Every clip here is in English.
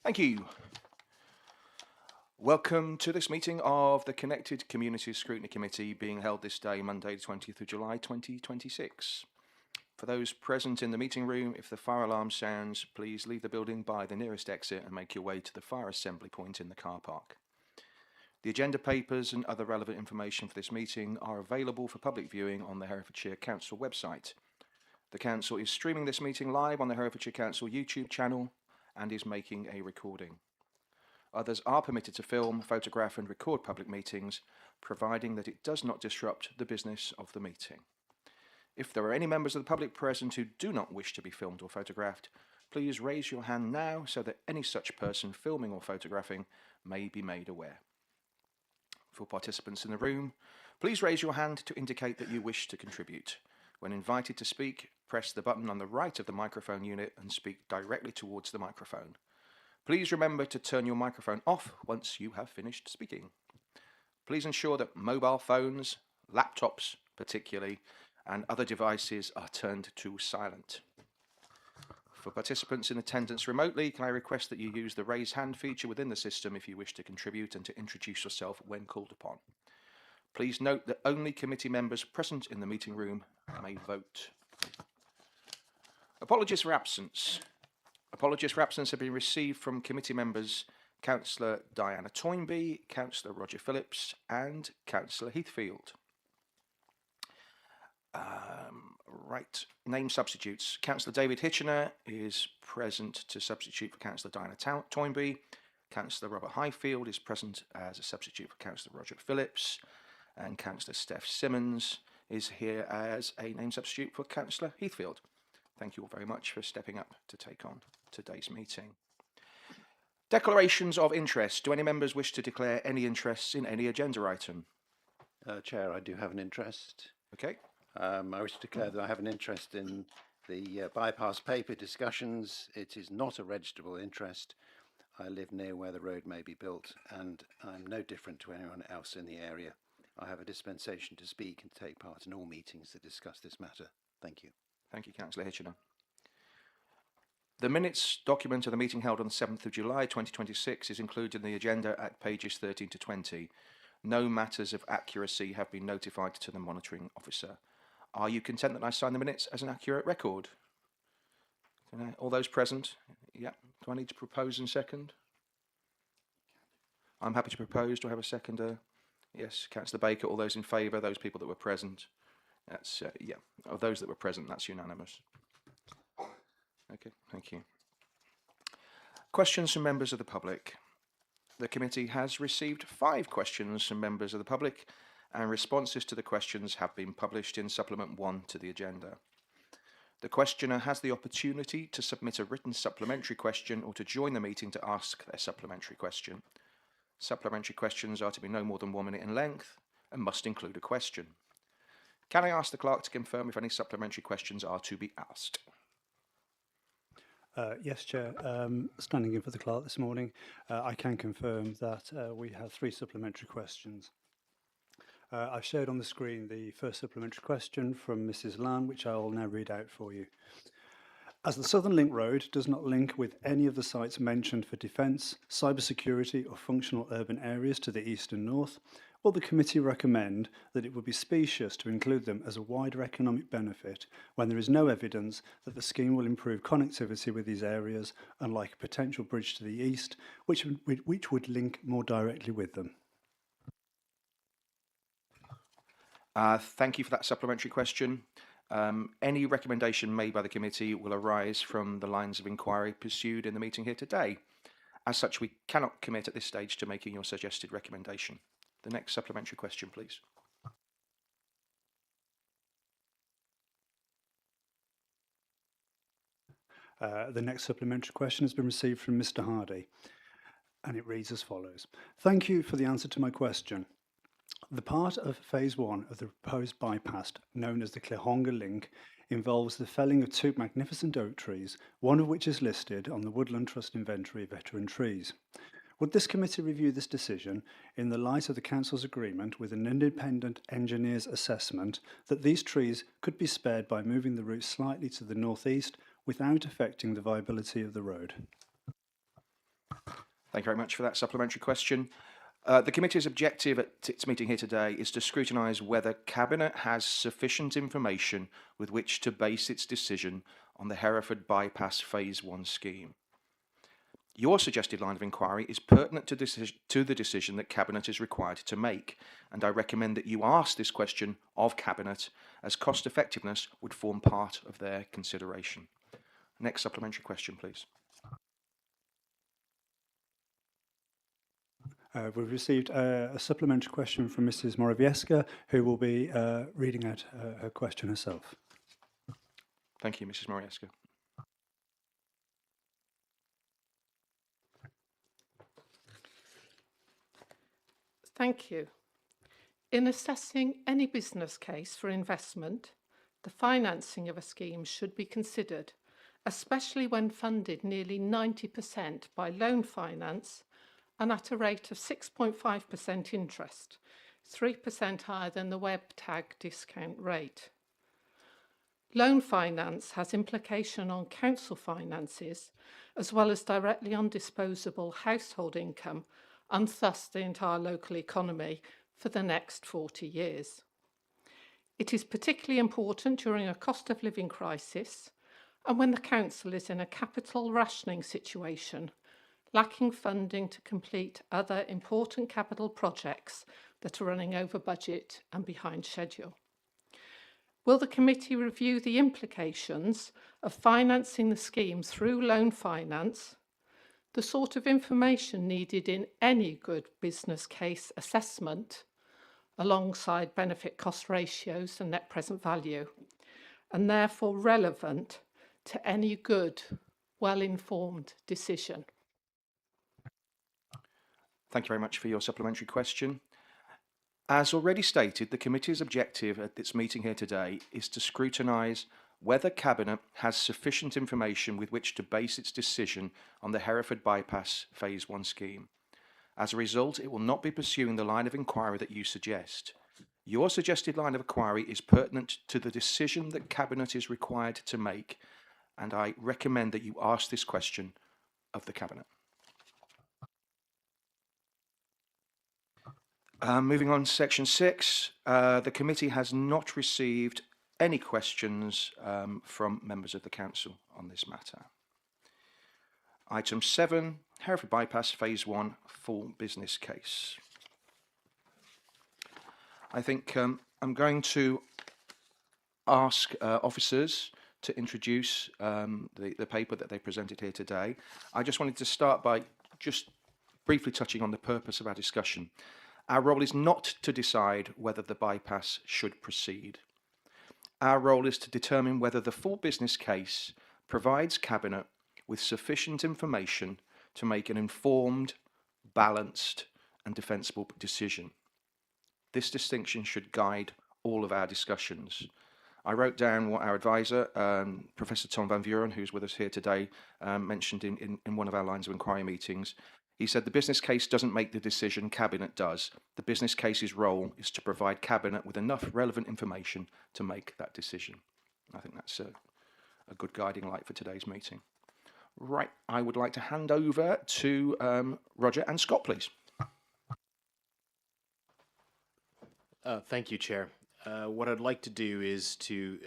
Thank you. Welcome to this meeting of the Connected Communities Scrutiny Committee being held this day, Monday, the 20th of July, 2026. For those present in the meeting room, if the fire alarm sounds, please leave the building by the nearest exit and make your way to the fire assembly point in the car park. The agenda papers and other relevant information for this meeting are available for public viewing on the Herefordshire Council website. The Council is streaming this meeting live on the Herefordshire Council YouTube channel and is making a recording. Others are permitted to film, photograph and record public meetings, providing that it does not disrupt the business of the meeting. If there are any members of the public present who do not wish to be filmed or photographed, please raise your hand now so that any such person filming or photographing may be made aware. For participants in the room, please raise your hand to indicate that you wish to contribute. When invited to speak, press the button on the right of the microphone unit and speak directly towards the microphone. Please remember to turn your microphone off once you have finished speaking. Please ensure that mobile phones, laptops particularly, and other devices are turned to silent. For participants in attendance remotely, can I request that you use the raise hand feature within the system if you wish to contribute and to introduce yourself when called upon. Please note that only committee members present in the meeting room may vote. Apologies for absence. Apologies for absence have been received from committee members Councillor Diana Toynbee, Councillor Roger Phillips and Councillor Heathfield. Right, name substitutes. Councillor David Hitchener is present to substitute for Councillor Diana Toynbee. Councillor Robert Highfield is present as a substitute for Councillor Roger Phillips. And Councillor Steph Simmons is here as a name substitute for Councillor Heathfield. Thank you all very much for stepping up to take on today's meeting. Declarations of interest. Do any members wish to declare any interests in any agenda item? Chair, I do have an interest. Okay. I wish to declare that I have an interest in the bypass paper discussions. It is not a registrable interest. I live near where the road may be built and I'm no different to anyone else in the area. I have a dispensation to speak and take part in all meetings that discuss this matter. Thank you. Thank you, Councillor Hitchener. The minutes document of the meeting held on the 7th of July 2026 is included in the agenda at pages 13 to 20. No matters of accuracy have been notified to the monitoring officer. Are you content that I sign the minutes as an accurate record? All those present? Yeah. Do I need to propose and second? I'm happy to propose. Do I have a seconder? Yes, Councillor Baker. All those in favour, those people that were present? That's, yeah. Of those that were present, that's unanimous. Okay, thank you. Questions from members of the public. The committee has received 5 questions from members of the public and responses to the questions have been published in Supplement 1 to the agenda. The questioner has the opportunity to submit a written supplementary question or to join the meeting to ask their supplementary question. Supplementary questions are to be no more than 1 minute in length and must include a question. Can I ask the clerk to confirm if any supplementary questions are to be asked? Yes, Chair. Standing in for the clerk this morning, I can confirm that we have 3 supplementary questions. I've shared on the screen the first supplementary question from Mrs. Lan, which I will now read out for you. As the Southern Link Road does not link with any of the sites mentioned for defence, cybersecurity or functional urban areas to the east and north, will the committee recommend that it would be specious to include them as a wider economic benefit when there is no evidence that the scheme will improve connectivity with these areas, unlike a potential bridge to the east, which would link more directly with them? Thank you for that supplementary question. Any recommendation made by the committee will arise from the lines of inquiry pursued in the meeting here today. As such, we cannot commit at this stage to making your suggested recommendation. The next supplementary question, please. The next supplementary question has been received from Mr. Hardy, and it reads as follows. Thank you for the answer to my question. The part of Phase 1 of the proposed bypass, known as the Clihonga Link, involves the felling of 2 magnificent oak trees, one of which is listed on the Woodland Trust Inventory of Veteran Trees. Would this committee review this decision in the light of the Council's agreement with an independent engineer's assessment that these trees could be spared by moving the route slightly to the northeast without affecting the viability of the road? Thank you very much for that supplementary question. The committee's objective at its meeting here today is to scrutinise whether Cabinet has sufficient information with which to base its decision on the Hereford Bypass Phase 1 scheme. Your suggested line of inquiry is pertinent to the decision that Cabinet is required to make, and I recommend that you ask this question of Cabinet, as cost effectiveness would form part of their consideration. Next supplementary question, please. We've received a supplementary question from Mrs. Morawiecka, who will be reading out her question herself. Thank you, Mrs. Morawiecka. Thank you. In assessing any business case for investment, the financing of a scheme should be considered, especially when funded nearly 90% by loan finance and at a rate of 6.5% interest, 3% higher than the WebTag discount rate. Loan finance has implication on council finances, as well as directly on disposable household income, and thus the entire local economy for the next 40 years. It is particularly important during a cost of living crisis and when the council is in a capital rationing situation, lacking funding to complete other important capital projects that are running over budget and behind schedule. Will the committee review the implications of financing the scheme through loan finance, the sort of information needed in any good business case assessment, alongside benefit cost ratios and net present value, and therefore relevant to any good, well-informed decision? Thank you very much for your supplementary question. As already stated, the committee's objective at its meeting here today is to scrutinise whether Cabinet has sufficient information with which to base its decision on the Hereford Bypass Phase 1 scheme. As a result, it will not be pursuing the line of inquiry that you suggest. Your suggested line of inquiry is pertinent to the decision that Cabinet is required to make, and I recommend that you ask this question of the Cabinet. Moving on to section 6, the committee has not received any questions from members of the council on this matter. Item 7, Hereford Bypass Phase 1 full business case. I think I'm going to ask officers to introduce the paper that they presented here today. I just wanted to start by just briefly touching on the purpose of our discussion. Our role is not to decide whether the bypass should proceed. Our role is to determine whether the full business case provides Cabinet with sufficient information to make an informed, balanced and defensible decision. This distinction should guide all of our discussions. I wrote down what our advisor, Professor Tom Van Vuren, who's with us here today, mentioned in one of our lines of inquiry meetings. He said the business case doesn't make the decision, Cabinet does. The business case's role is to provide Cabinet with enough relevant information to make that decision. I think that's a good guiding light for today's meeting. Right, I would like to hand over to Roger and Scott, please. Thank you, Chair. What I'd like to do is to,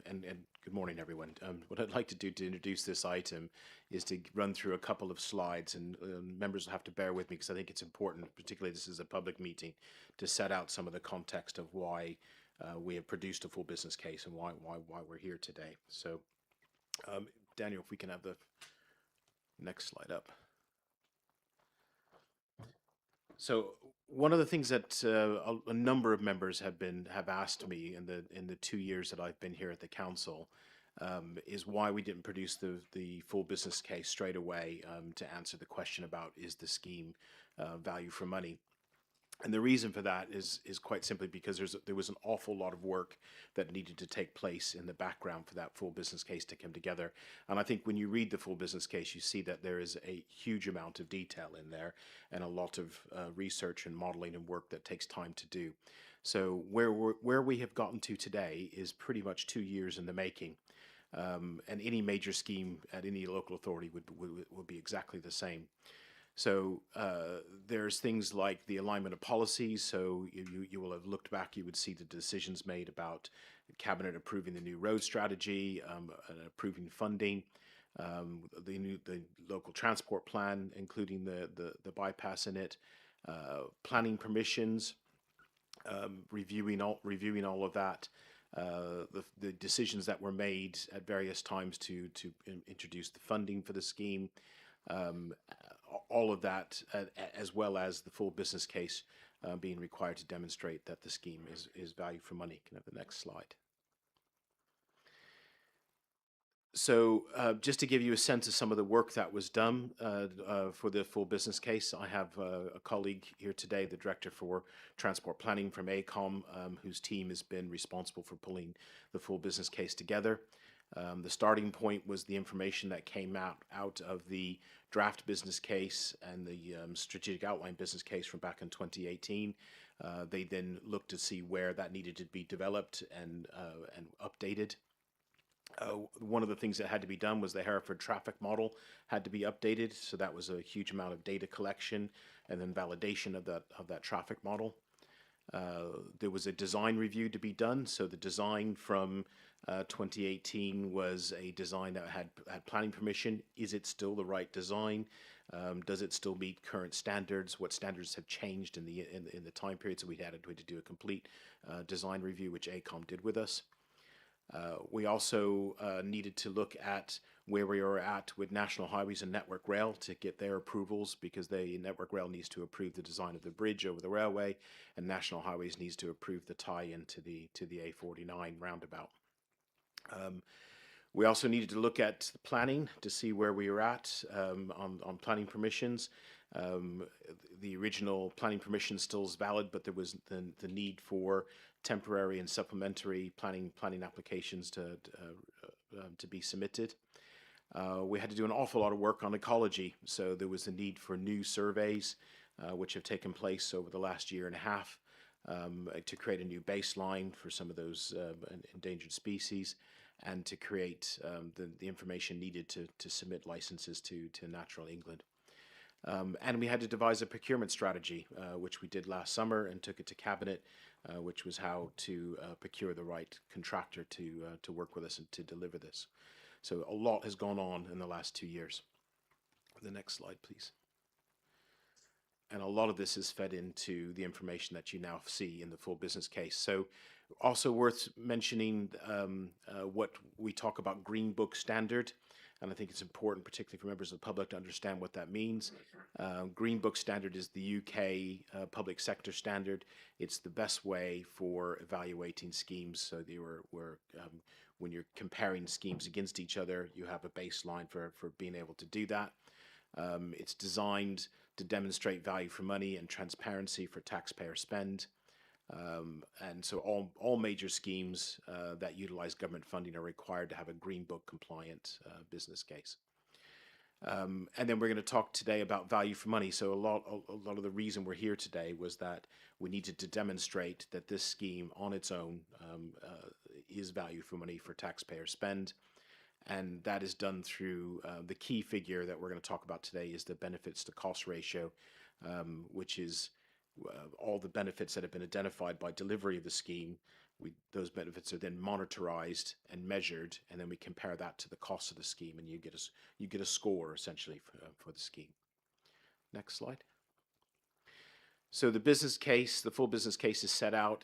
and good morning, everyone. What I'd like to do to introduce this item is to run through a couple of slides, and members will have to bear with me because I think it's important, particularly this is a public meeting, to set out some of the context of why we have produced a full business case and why we're here today. So, Daniel, if we can have the next slide up. So one of the things that a number of members have asked me in the 2 years that I've been here at the council is why we didn't produce the full business case straight away to answer the question about is the scheme value for money. And the reason for that is quite simply because there was an awful lot of work that needed to take place in the background for that full business case to come together. And I think when you read the full business case, you see that there is a huge amount of detail in there and a lot of research and modeling and work that takes time to do. So where we have gotten to today is pretty much 2 years in the making. And any major scheme at any local authority would be exactly the same. So there's things like the alignment of policies. So you will have looked back, you would see the decisions made about Cabinet approving the new road strategy, and approving funding, the local transport plan, including the bypass in it, planning permissions, reviewing all of that, the decisions that were made at various times to introduce the funding for the scheme, um, all of that, as well as the full business case being required to demonstrate that the scheme is value for money. Can I have the next slide? So just to give you a sense of some of the work that was done for the full business case, I have a colleague here today, the Director for Transport Planning from AECOM, whose team has been responsible for pulling the full business case together. The starting point was the information that came out of the draft business case and the strategic outline business case from back in 2018. They then looked to see where that needed to be developed and updated. One of the things that had to be done was the Hereford traffic model had to be updated. So that was a huge amount of data collection and then validation of that traffic model. There was a design review to be done. So the design from 2018 was a design that had planning permission. Is it still the right design? Does it still meet current standards? What standards have changed in the time period? So we had to do a complete design review, which AECOM did with us. We also needed to look at where we are at with National Highways and Network Rail to get their approvals, because the Network Rail needs to approve the design of the bridge over the railway, and National Highways needs to approve the tie-in to the A49 roundabout. We also needed to look at the planning to see where we were at on planning permissions. The original planning permission still is valid, but there was the need for temporary and supplementary planning applications to be submitted. We had to do an awful lot of work on ecology, so there was a need for new surveys, which have taken place over the last year and a half, to create a new baseline for some of those endangered species, and to create the information needed to submit licenses to Natural England. And we had to devise a procurement strategy, which we did last summer and took it to Cabinet, which was how to procure the right contractor to work with us and to deliver this. So a lot has gone on in the last 2 years. The next slide, please. And a lot of this is fed into the information that you now see in the full business case. So also worth mentioning what we talk about Green Book standard. And I think it's important, particularly for members of the public, to understand what that means. Green Book standard is the UK public sector standard. It's the best way for evaluating schemes. So when you're comparing schemes against each other, you have a baseline for being able to do that. It's designed to demonstrate value for money and transparency for taxpayer spend. And so all major schemes that utilize government funding are required to have a Green Book compliant business case. And then we're going to talk today about value for money. So a lot of the reason we're here today was that we needed to demonstrate that this scheme on its own is value for money for taxpayer spend. And that is done through the key figure that we're going to talk about today is the benefits to cost ratio, which is all the benefits that have been identified by delivery of the scheme. Those benefits are then monitorized and measured, and then we compare that to the cost of the scheme, and you get a score essentially for the scheme. Next slide. So the business case, the full business case, is set out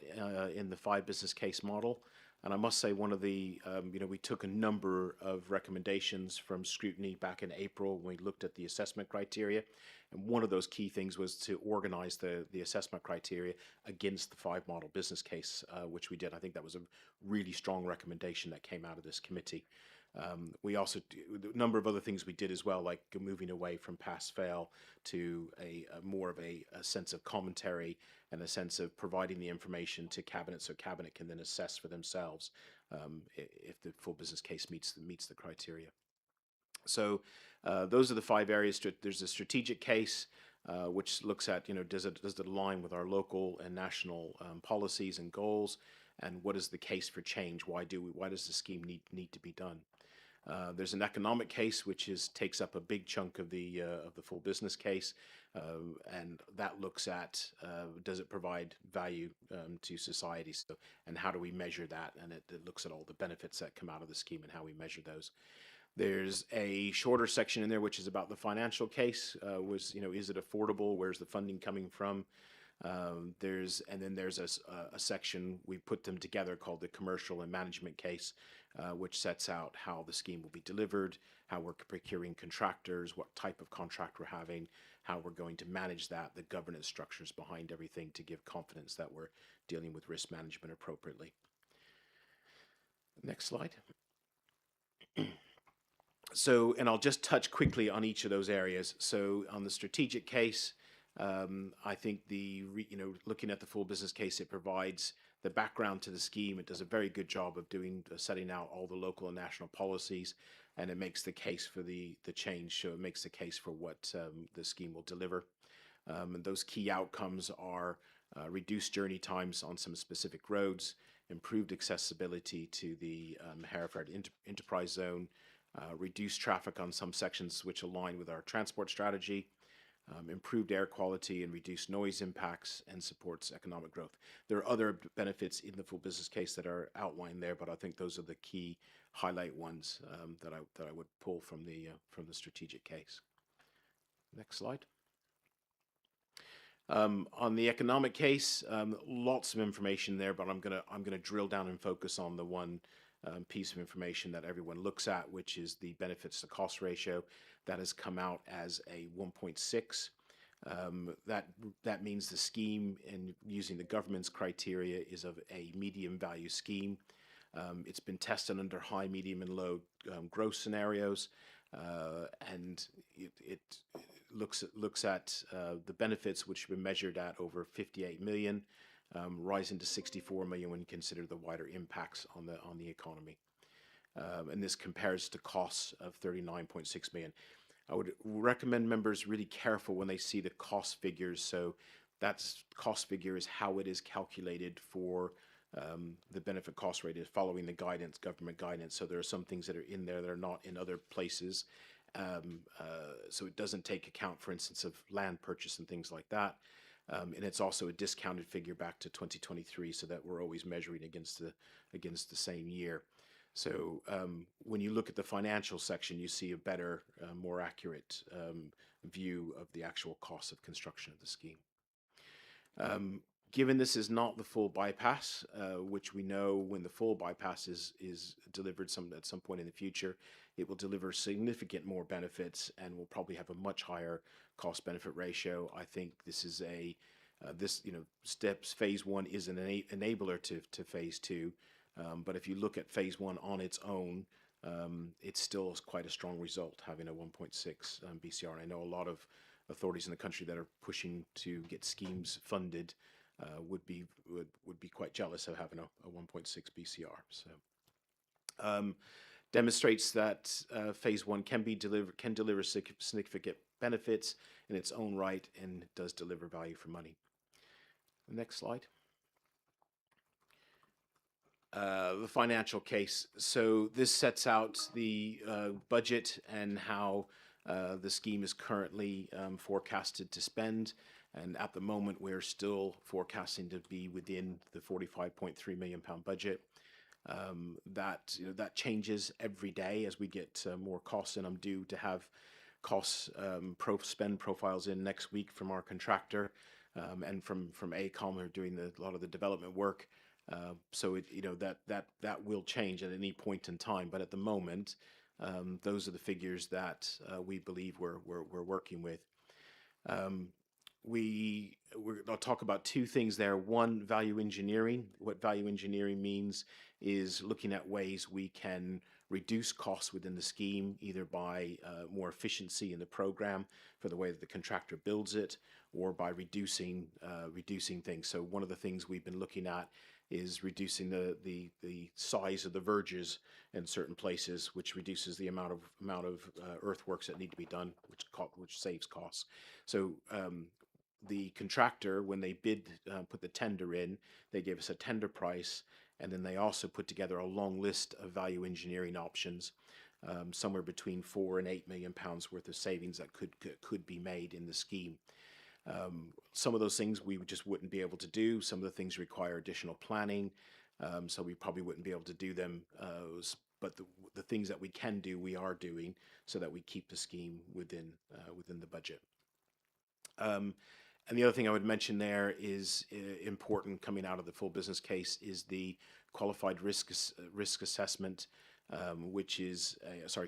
in the 5 business case model. And I must say, one of the, we took a number of recommendations from Scrutiny back in April when we looked at the assessment criteria. And one of those key things was to organize the assessment criteria against the 5 model business case, which we did. I think that was a really strong recommendation that came out of this committee. We also a number of other things we did as well, like moving away from pass-fail to a more of a sense of commentary and a sense of providing the information to Cabinet, so Cabinet can then assess for themselves if the full business case meets the criteria. So those are the 5 areas. There's a strategic case, which looks at, does it align with our local and national policies and goals, and what is the case for change? Why does the scheme need to be done? There's an economic case, which takes up a big chunk of the full business case, and that looks at does it provide value to society, and how do we measure that? And it looks at all the benefits that come out of the scheme and how we measure those. There's a shorter section in there which is about the financial case. Is it affordable? Where's the funding coming from? Then there's a section, we put them together, called the commercial and management case, which sets out how the scheme will be delivered, how we're procuring contractors, what type of contract we're having, how we're going to manage that, the governance structures behind everything to give confidence that we're dealing with risk management appropriately. Next slide. So, and I'll just touch quickly on each of those areas. So on the strategic case, I think looking at the full business case, it provides the background to the scheme. It does a very good job of setting out all the local and national policies, and it makes the case for the change. So it makes the case for what the scheme will deliver. And those key outcomes are reduced journey times on some specific roads, improved accessibility to the Hereford Enterprise Zone, reduced traffic on some sections which align with our transport strategy, improved air quality and reduced noise impacts, and supports economic growth. There are other benefits in the full business case that are outlined there, but I think those are the key highlight ones that I would pull from the strategic case. Next slide. On the economic case, lots of information there, but I'm gonna drill down and focus on the one piece of information that everyone looks at, which is the benefits to cost ratio. That has come out as a 1.6. That means the scheme, and using the government's criteria, is of a medium value scheme. It's been tested under high, medium, and low growth scenarios, and it looks at the benefits, which have been measured at over 58 million, rising to 64 million when you consider the wider impacts on the economy. And this compares to costs of 39.6 million. I would recommend members really careful when they see the cost figures. So that's cost figure is how it is calculated for the benefit cost rate, is following the guidance, government guidance. So there are some things that are in there that are not in other places. So it doesn't take account, for instance, of land purchase and things like that. And it's also a discounted figure back to 2023, so that we're always measuring against the same year. So when you look at the financial section, you see a better, more accurate view of the actual cost of construction of the scheme. Given this is not the full bypass, which we know when the full bypass is delivered at some point in the future, it will deliver significant more benefits and will probably have a much higher cost-benefit ratio. I think this is phase one is an enabler to phase two, but if you look at phase one on its own, it's still quite a strong result, having a 1.6 BCR. And I know a lot of authorities in the country that are pushing to get schemes funded would be quite jealous of having a 1.6 BCR. So demonstrates that phase one can deliver significant benefits in its own right, and does deliver value for money. The next slide. The financial case. So this sets out the budget and how the scheme is currently forecasted to spend. And at the moment, we're still forecasting to be within the £45.3 million budget. That changes every day as we get more costs, and I'm due to have costs spend profiles in next week from our contractor and from AECOM, who are doing a lot of the development work. So that will change at any point in time, but at the moment, those are the figures that we believe we're working with. I'll talk about two things there. One, value engineering. What value engineering means is looking at ways we can reduce costs within the scheme, either by more efficiency in the program for the way that the contractor builds it, or by reducing things. So one of the things we've been looking at is reducing the size of the verges in certain places, which reduces the amount of earthworks that need to be done, which saves costs. So the contractor, when they put the tender in, they gave us a tender price, and then they also put together a long list of value engineering options. somewhere between £4 and £8 million worth of savings that could be made in the scheme. Some of those things we just wouldn't be able to do. Some of the things require additional planning, so we probably wouldn't be able to do them. But the things that we can do, we are doing, so that we keep the scheme within the budget. And the other thing I would mention there is important coming out of the full business case is the qualified risk assessment, which is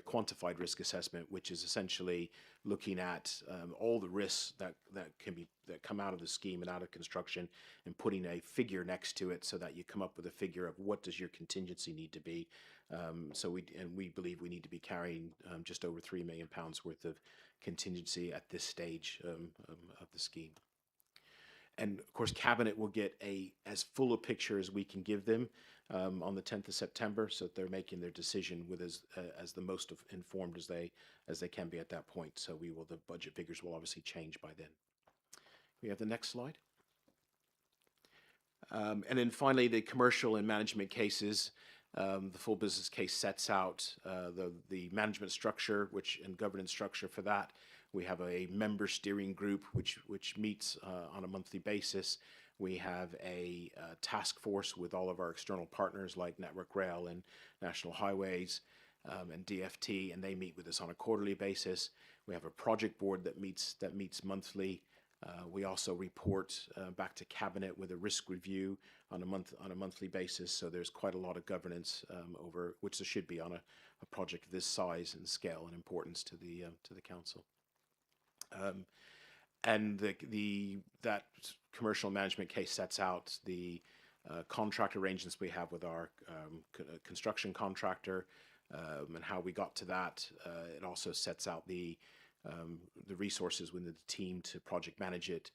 quantified risk assessment, which is essentially looking at all the risks that come out of the scheme and out of construction, and putting a figure next to it so that you come up with a figure of what does your contingency need to be. So we believe we need to be carrying just over £3 million worth of contingency at this stage of the scheme. And of course, Cabinet will get as full a picture as we can give them on the 10th of September, so that they're making their decision with as the most informed as they can be at that point. So the budget figures will obviously change by then. We have the next slide. And then finally, the commercial and management cases. The full business case sets out the management structure and governance structure for that. We have a member steering group which meets on a monthly basis. We have a task force with all of our external partners like Network Rail and National Highways and DFT, and they meet with us on a quarterly basis. We have a project board that meets monthly. We also report back to Cabinet with a risk review on a monthly basis. So there's quite a lot of governance over which there should be on a project of this size and scale and importance to the council. And that commercial management case sets out the contract arrangements we have with our construction contractor and how we got to that. It also sets out the resources within the team to project manage it,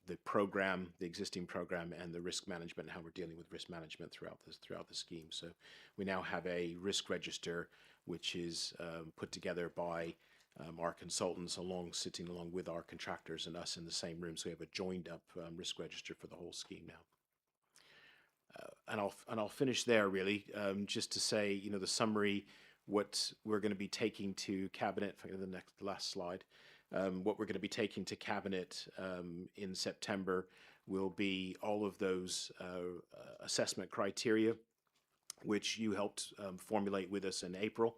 the program, the existing program, and the risk management, and how we're dealing with risk management throughout the scheme. So we now have a risk register which is put together by our consultants sitting along with our contractors and us in the same room. So we have a joined up risk register for the whole scheme now. And I'll finish there really, just to say, the summary, what we're going to be taking to Cabinet. If I go to the last slide, what we're going to be taking to Cabinet in September will be all of those assessment criteria, which you helped formulate with us in April.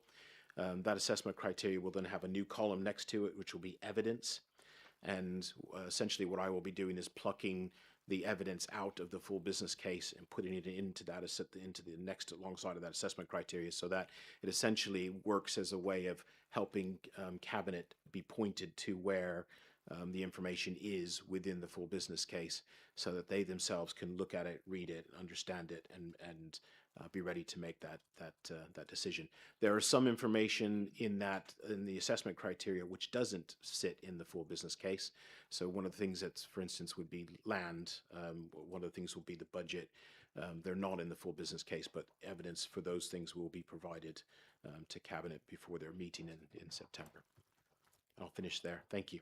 That assessment criteria will then have a new column next to it, which will be evidence. And essentially what I will be doing is plucking the evidence out of the full business case and putting it into the next alongside of that assessment criteria, so that it essentially works as a way of helping Cabinet be pointed to where the information is within the full business case, so that they themselves can look at it, read it, understand it, and be ready to make that decision. There are some information in the assessment criteria which doesn't sit in the full business case. So one of the things that, for instance, would be land. One of the things will be the budget. They're not in the full business case, but evidence for those things will be provided to Cabinet before their meeting in September. I'll finish there. Thank you.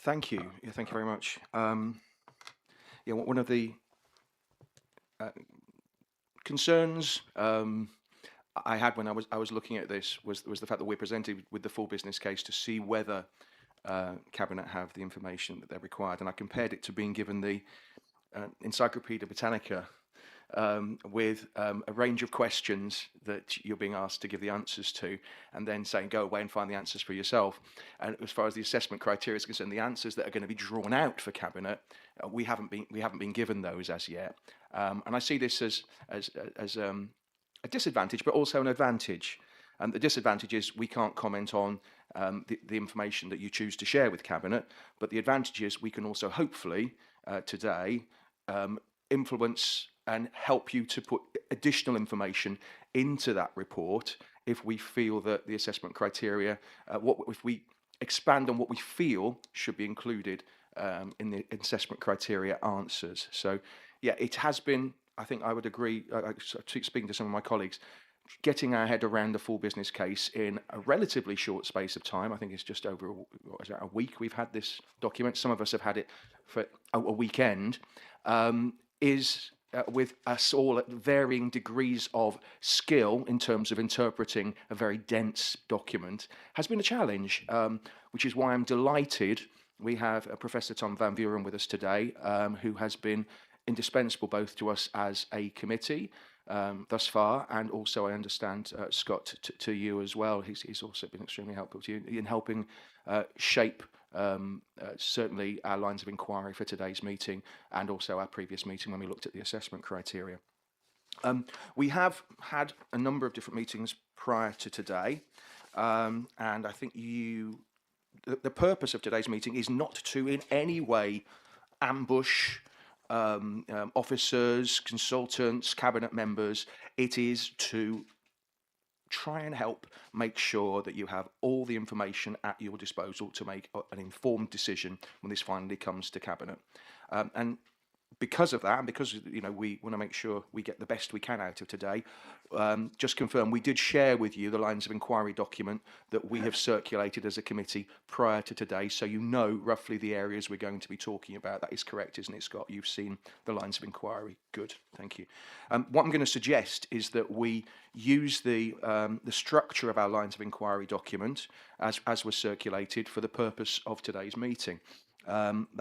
Thank you. Yeah, thank you very much. One of the concerns I had when I was looking at this was the fact that we're presented with the full business case to see whether Cabinet have the information that they're required, and I compared it to being given the Encyclopedia Britannica with a range of questions that you're being asked to give the answers to, and then saying go away and find the answers for yourself. And as far as the assessment criteria is concerned, the answers that are going to be drawn out for Cabinet, we haven't been given those as yet. And I see this as a disadvantage, but also an advantage. And the disadvantage is we can't comment on the information that you choose to share with Cabinet, but the advantage is we can also hopefully today influence and help you to put additional information into that report if we feel that the assessment criteria, if we expand on what we feel should be included in the assessment criteria answers. So yeah, it has been, I think I would agree, speaking to some of my colleagues, getting our head around the full business case in a relatively short space of time. I think it's just over a week we've had this document. Some of us have had it for a weekend. Is with us all at varying degrees of skill in terms of interpreting a very dense document has been a challenge, which is why I'm delighted we have Professor Tom Van Vuren with us today, who has been indispensable both to us as a committee thus far, and also I understand, Scott, to you as well. He's also been extremely helpful to you in helping shape certainly our lines of inquiry for today's meeting and also our previous meeting when we looked at the assessment criteria. We have had a number of different meetings prior to today, and I think the purpose of today's meeting is not to in any way ambush officers, consultants, cabinet members. It is to try and help make sure that you have all the information at your disposal to make an informed decision when this finally comes to cabinet. And because of that, and because we want to make sure we get the best we can out of today, just confirm we did share with you the lines of inquiry document that we have circulated as a committee prior to today, so you know roughly the areas we're going to be talking about. That is correct, isn't it, Scott? You've seen the lines of inquiry. Good, thank you. What I'm going to suggest is that we use the structure of our lines of inquiry document as was circulated for the purpose of today's meeting.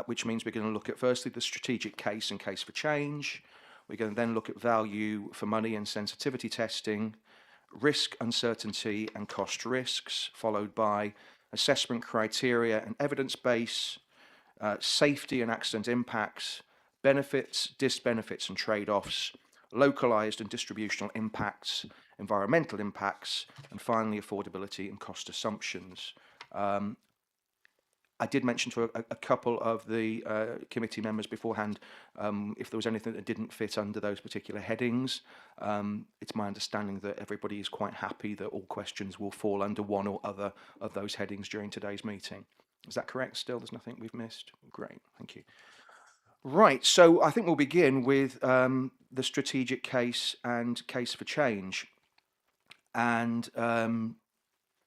Which means we're going to look at firstly the strategic case and case for change. We're going to then look at value for money and sensitivity testing, risk, uncertainty and cost risks, followed by assessment criteria and evidence base, safety and accident impacts, benefits, disbenefits and trade-offs, localized and distributional impacts, environmental impacts, and finally affordability and cost assumptions. I did mention to a couple of the committee members beforehand if there was anything that didn't fit under those particular headings. It's my understanding that everybody is quite happy that all questions will fall under one or other of those headings during today's meeting. Is that correct still? There's nothing we've missed? Great, thank you. Right, so I think we'll begin with the strategic case and case for change. And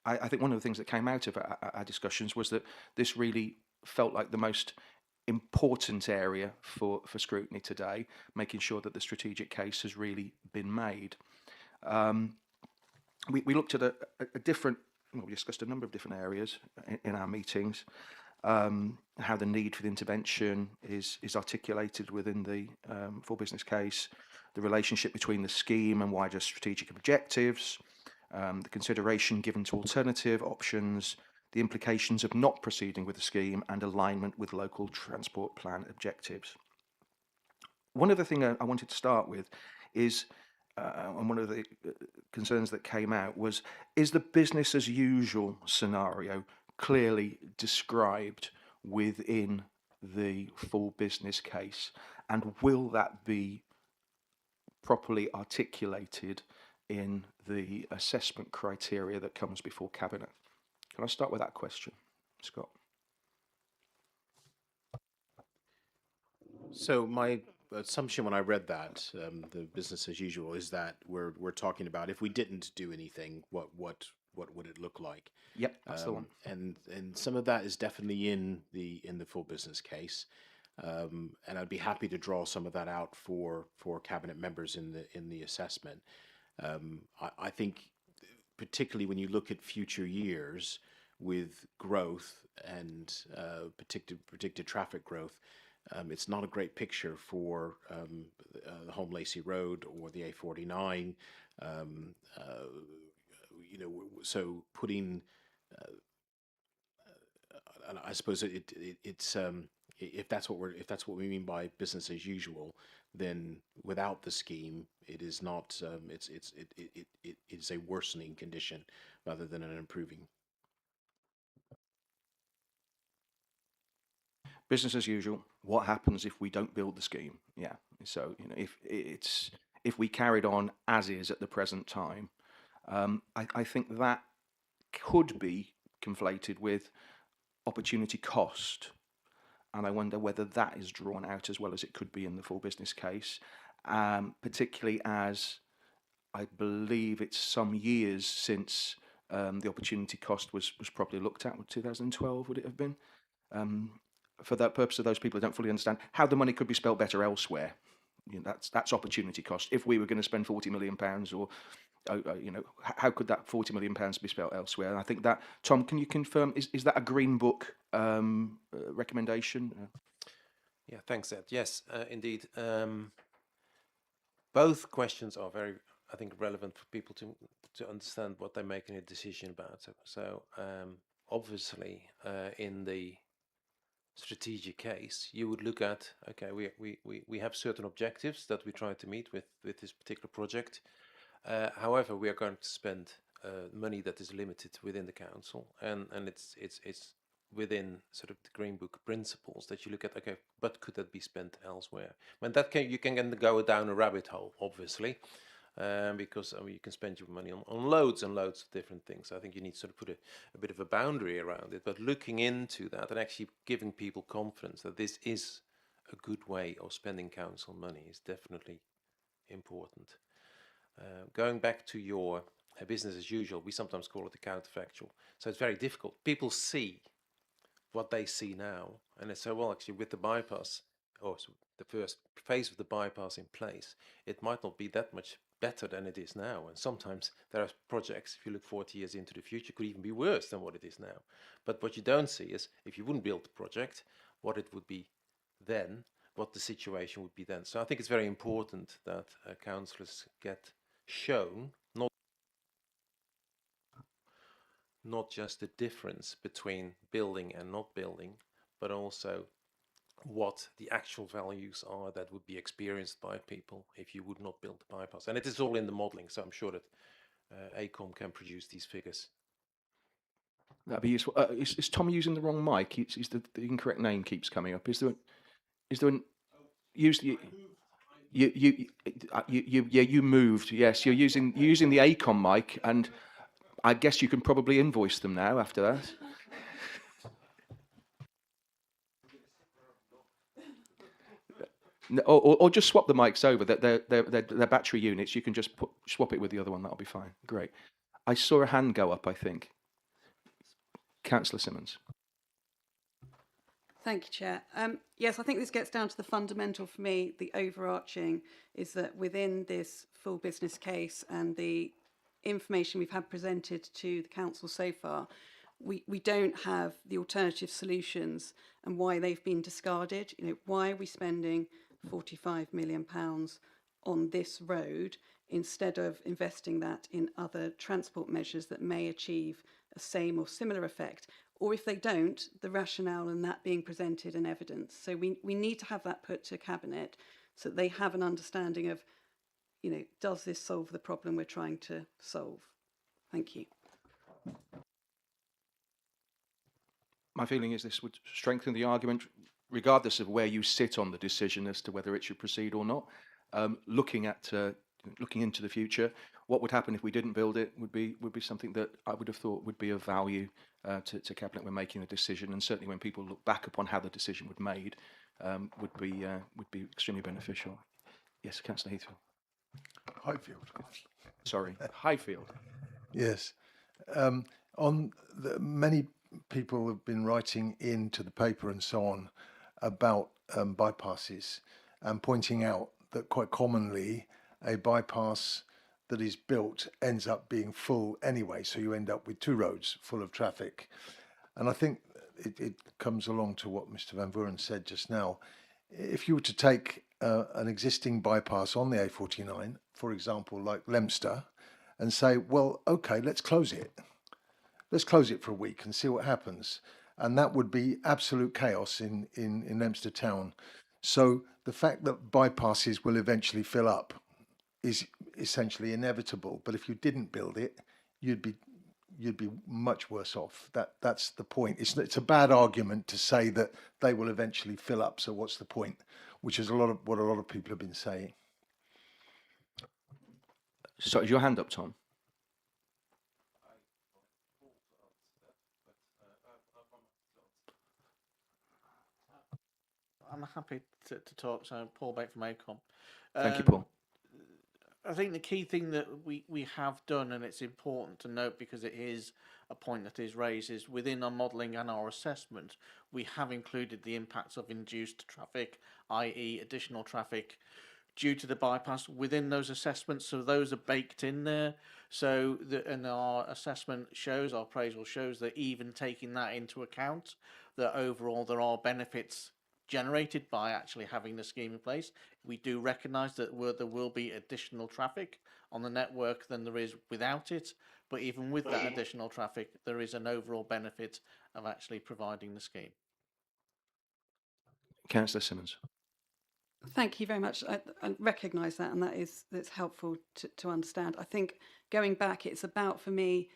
I think one of the things that came out of our discussions was that this really felt like the most important area for scrutiny today, making sure that the strategic case has really been made. We looked at we discussed a number of different areas in our meetings, how the need for the intervention is articulated within the full business case, the relationship between the scheme and wider strategic objectives, the consideration given to alternative options, the implications of not proceeding with the scheme, and alignment with local transport plan objectives. One of the things I wanted to start with is, and one of the concerns that came out was, is the business as usual scenario clearly described within the full business case, and will that be properly articulated in the assessment criteria that comes before cabinet? Can I start with that question, Scott? So my assumption when I read that, the business as usual, is that we're talking about if we didn't do anything, what would it look like? Yep, that's the one. And some of that is definitely in the full business case, and I'd be happy to draw some of that out for cabinet members in the assessment. I think particularly when you look at future years with growth and predicted traffic growth, it's not a great picture for the Home Lacey Road or the A49. So putting, I suppose it's if that's what we mean by business as usual, then without the scheme, it is not. It is a worsening condition rather than an improving. Business as usual. What happens if we don't build the scheme? Yeah. So if we carried on as is at the present time, I think that could be conflated with opportunity cost, and I wonder whether that is drawn out as well as it could be in the full business case, particularly as I believe it's some years since the opportunity cost was properly looked at. 2012 would it have been? For that purpose of those people who don't fully understand how the money could be spent better elsewhere. that's opportunity cost. If we were going to spend £40 million, or how could that £40 million be spent elsewhere? And I think that, Tom, can you confirm, is that a Green Book recommendation? Yeah, thanks, Ed. Yes, indeed. Both questions are very, I think, relevant for people to understand what they're making a decision about. So obviously, in the strategic case, you would look at, okay, we have certain objectives that we try to meet with this particular project. However, we are going to spend money that is limited within the council, and it's within sort of the Green Book principles that you look at, okay, but could that be spent elsewhere? When that you can go down a rabbit hole, obviously, because I mean, you can spend your money on loads and loads of different things. I think you need to sort of put a bit of a boundary around it, but looking into that and actually giving people confidence that this is a good way of spending council money is definitely important. Going back to your business as usual, we sometimes call it the counterfactual. So it's very difficult. People see what they see now, and they say, well, actually, with the bypass, or the first phase of the bypass in place, it might not be that much better than it is now. And sometimes there are projects, if you look 40 years into the future, could even be worse than what it is now. But what you don't see is, if you wouldn't build the project, what it would be then, what the situation would be then. So I think it's very important that councillors get shown not just the difference between building and not building, but also what the actual values are that would be experienced by people if you would not build the bypass. And it is all in the modelling, so I'm sure that ACOM can produce these figures. That'd be useful. Is Tom using the wrong mic? Is the incorrect name keeps coming up? Is there an use the you moved? Yes, you're using the ACOM mic, and I guess you can probably invoice them now after that. Or just swap the mics over. They're battery units. You can just swap it with the other one. That'll be fine. Great. I saw a hand go up, I think. Councillor Simmons. Thank you, Chair. Yes, I think this gets down to the fundamental for me. The overarching is that within this full business case and the information we've had presented to the council so far, we don't have the alternative solutions and why they've been discarded. Why are we spending £45 million on this road instead of investing that in other transport measures that may achieve a same or similar effect? Or if they don't, the rationale and that being presented in evidence. So we need to have that put to Cabinet so that they have an understanding of, does this solve the problem we're trying to solve? Thank you. My feeling is this would strengthen the argument, regardless of where you sit on the decision as to whether it should proceed or not. Looking into the future, what would happen if we didn't build it would be something that I would have thought would be of value to Cabinet when making a decision, and certainly when people look back upon how the decision was made, would be extremely beneficial. Yes, Councillor Heathfield. Highfield. Sorry, Highfield. Yes. Many people have been writing into the paper and so on about bypasses and pointing out that quite commonly a bypass that is built ends up being full anyway, so you end up with two roads full of traffic. And I think it comes along to what Mr. Van Vuren said just now. If you were to take an existing bypass on the A49, for example, like Leominster, and say, well, okay, let's close it. Let's close it for a week and see what happens. And that would be absolute chaos in Leominster town. So the fact that bypasses will eventually fill up is essentially inevitable. But if you didn't build it, you'd be much worse off. That's the point. It's a bad argument to say that they will eventually fill up. So what's the point? Which is what a lot of people have been saying. So is your hand up, Tom? I'm happy to talk. So Paul Baker from ACOM. Thank you, Paul. I think the key thing that we have done, and it's important to note because it is a point that is raised, is within our modelling and our assessment, we have included the impacts of induced traffic, i.e. additional traffic due to the bypass within those assessments, so those are baked in there. So and our assessment shows, our appraisal shows that even taking that into account, that overall there are benefits generated by actually having the scheme in place. We do recognise that there will be additional traffic on the network than there is without it, but even with that additional traffic, there is an overall benefit of actually providing the scheme. Councillor Simmons. Thank you very much. I recognise that, and that's helpful to understand. I think going back, it's about, for me,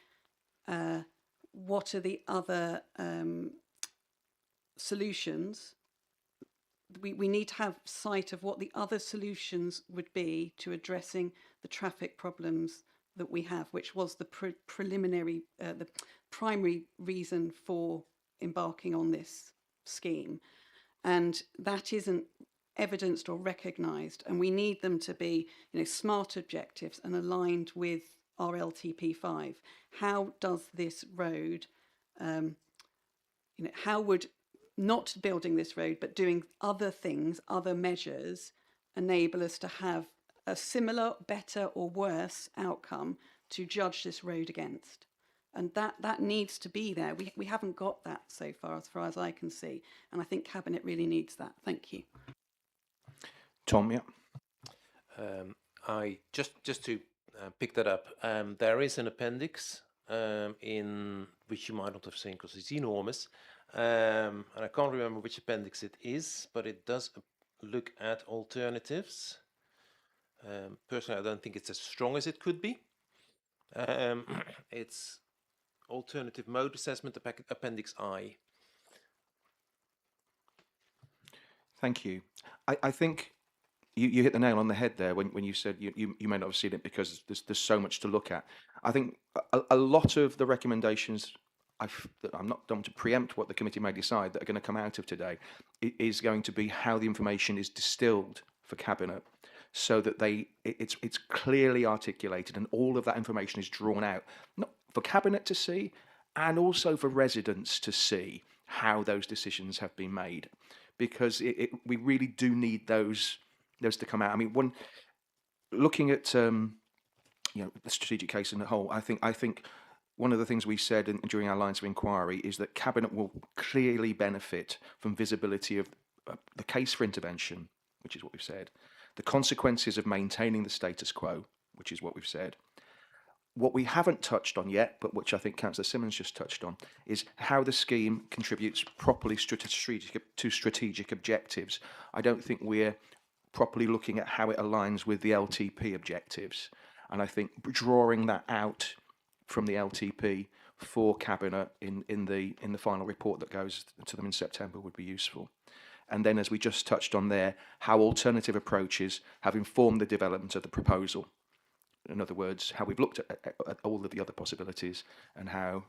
what are the other solutions? We need to have sight of what the other solutions would be to addressing the traffic problems that we have, which was the preliminary, the primary reason for embarking on this scheme. And that isn't evidenced or recognised, and we need them to be, smart objectives and aligned with our LTP5. How does this road, how would not building this road but doing other things, other measures, enable us to have a similar, better or worse outcome to judge this road against? And that needs to be there. We haven't got that so far as I can see, and I think Cabinet really needs that. Thank you. Tom, yeah. I just to pick that up. There is an appendix in which you might not have seen because it's enormous, and I can't remember which appendix it is, but it does look at alternatives. Personally, I don't think it's as strong as it could be. It's alternative mode assessment, appendix I. Thank you. I think you hit the nail on the head there when you said you may not have seen it because there's so much to look at. I think a lot of the recommendations, I'm not done to preempt what the committee may decide, that are going to come out of today, is going to be how the information is distilled for Cabinet, so that it's clearly articulated and all of that information is drawn out, not for Cabinet to see, and also for residents to see how those decisions have been made, because we really do need those to come out. I mean, looking at the strategic case in the whole, I think one of the things we said during our lines of inquiry is that Cabinet will clearly benefit from visibility of the case for intervention, which is what we've said, the consequences of maintaining the status quo, which is what we've said. What we haven't touched on yet, but which I think Councillor Simmons just touched on, is how the scheme contributes properly to strategic objectives. I don't think we're properly looking at how it aligns with the LTP objectives, and I think drawing that out from the LTP for Cabinet in the final report that goes to them in September would be useful. And then, as we just touched on there, how alternative approaches have informed the development of the proposal. In other words, how we've looked at all of the other possibilities and how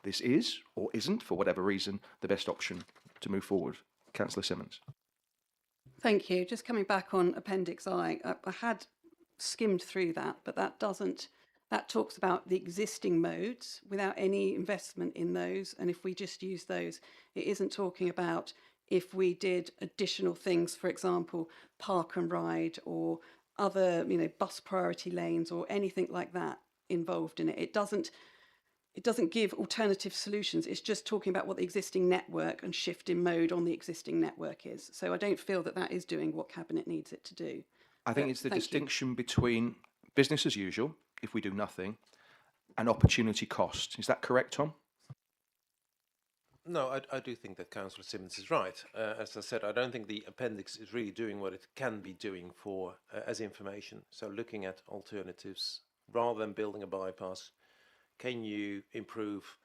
this is or isn't, for whatever reason, the best option to move forward. Councillor Simmons. Thank you. Just coming back on Appendix I had skimmed through that, but that talks about the existing modes without any investment in those. And if we just use those, it isn't talking about if we did additional things, for example, park and ride or other, bus priority lanes or anything like that involved in it. It doesn't give alternative solutions. It's just talking about what the existing network and shift in mode on the existing network is. So I don't feel that is doing what Cabinet needs it to do. I think it's the distinction between business as usual, if we do nothing, and opportunity cost. Is that correct, Tom? No, I do think that Councillor Simmons is right. As I said, I don't think the appendix is really doing what it can be doing for as information. So looking at alternatives rather than building a bypass, can you improve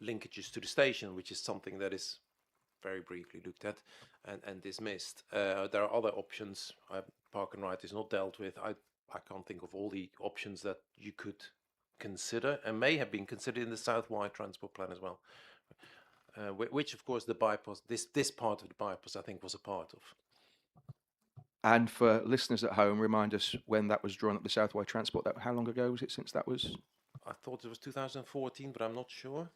linkages to the station, which is something that is very briefly looked at and dismissed. There are other options. Park and ride is not dealt with. I can't think of all the options that you could consider and may have been considered in the South-wide transport plan as well. Which, of course, the bypass, this part of the bypass, I think, was a part of. And for listeners at home, remind us when that was drawn up, the Southwide Transport. How long ago was it since that was? I thought it was 2014, but I'm not sure.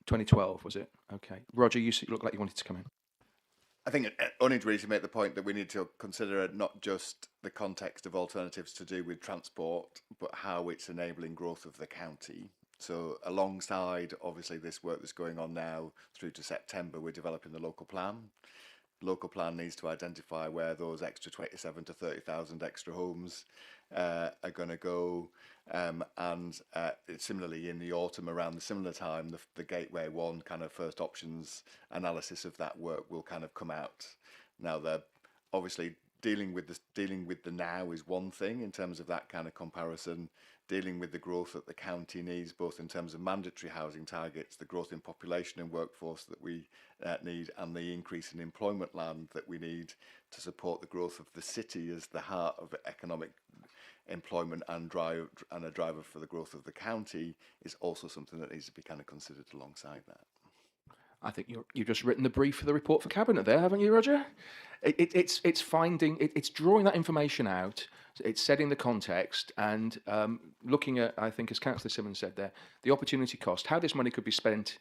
2012, was it? Okay. Roger, you look like you wanted to come in. I think only really to make the point that we need to consider not just the context of alternatives to do with transport, but how it's enabling growth of the county. So alongside, obviously, this work that's going on now through to September, we're developing the local plan. Local plan needs to identify where those extra 27 to 30,000 extra homes are going to go. And similarly, in the autumn, around the similar time, the Gateway 1 kind of first options analysis of that work will kind of come out. Now, they're obviously dealing with the now is one thing in terms of that kind of comparison. Dealing with the growth that the county needs, both in terms of mandatory housing targets, the growth in population and workforce that we need, and the increase in employment land that we need to support the growth of the city as the heart of economic employment and a driver for the growth of the county, is also something that needs to be kind of considered alongside that. I think you've just written the brief for the report for Cabinet there, haven't you, Roger? It's drawing that information out, it's setting the context, and looking at, I think, as Councillor Simmons said there, the opportunity cost, how this money could be spent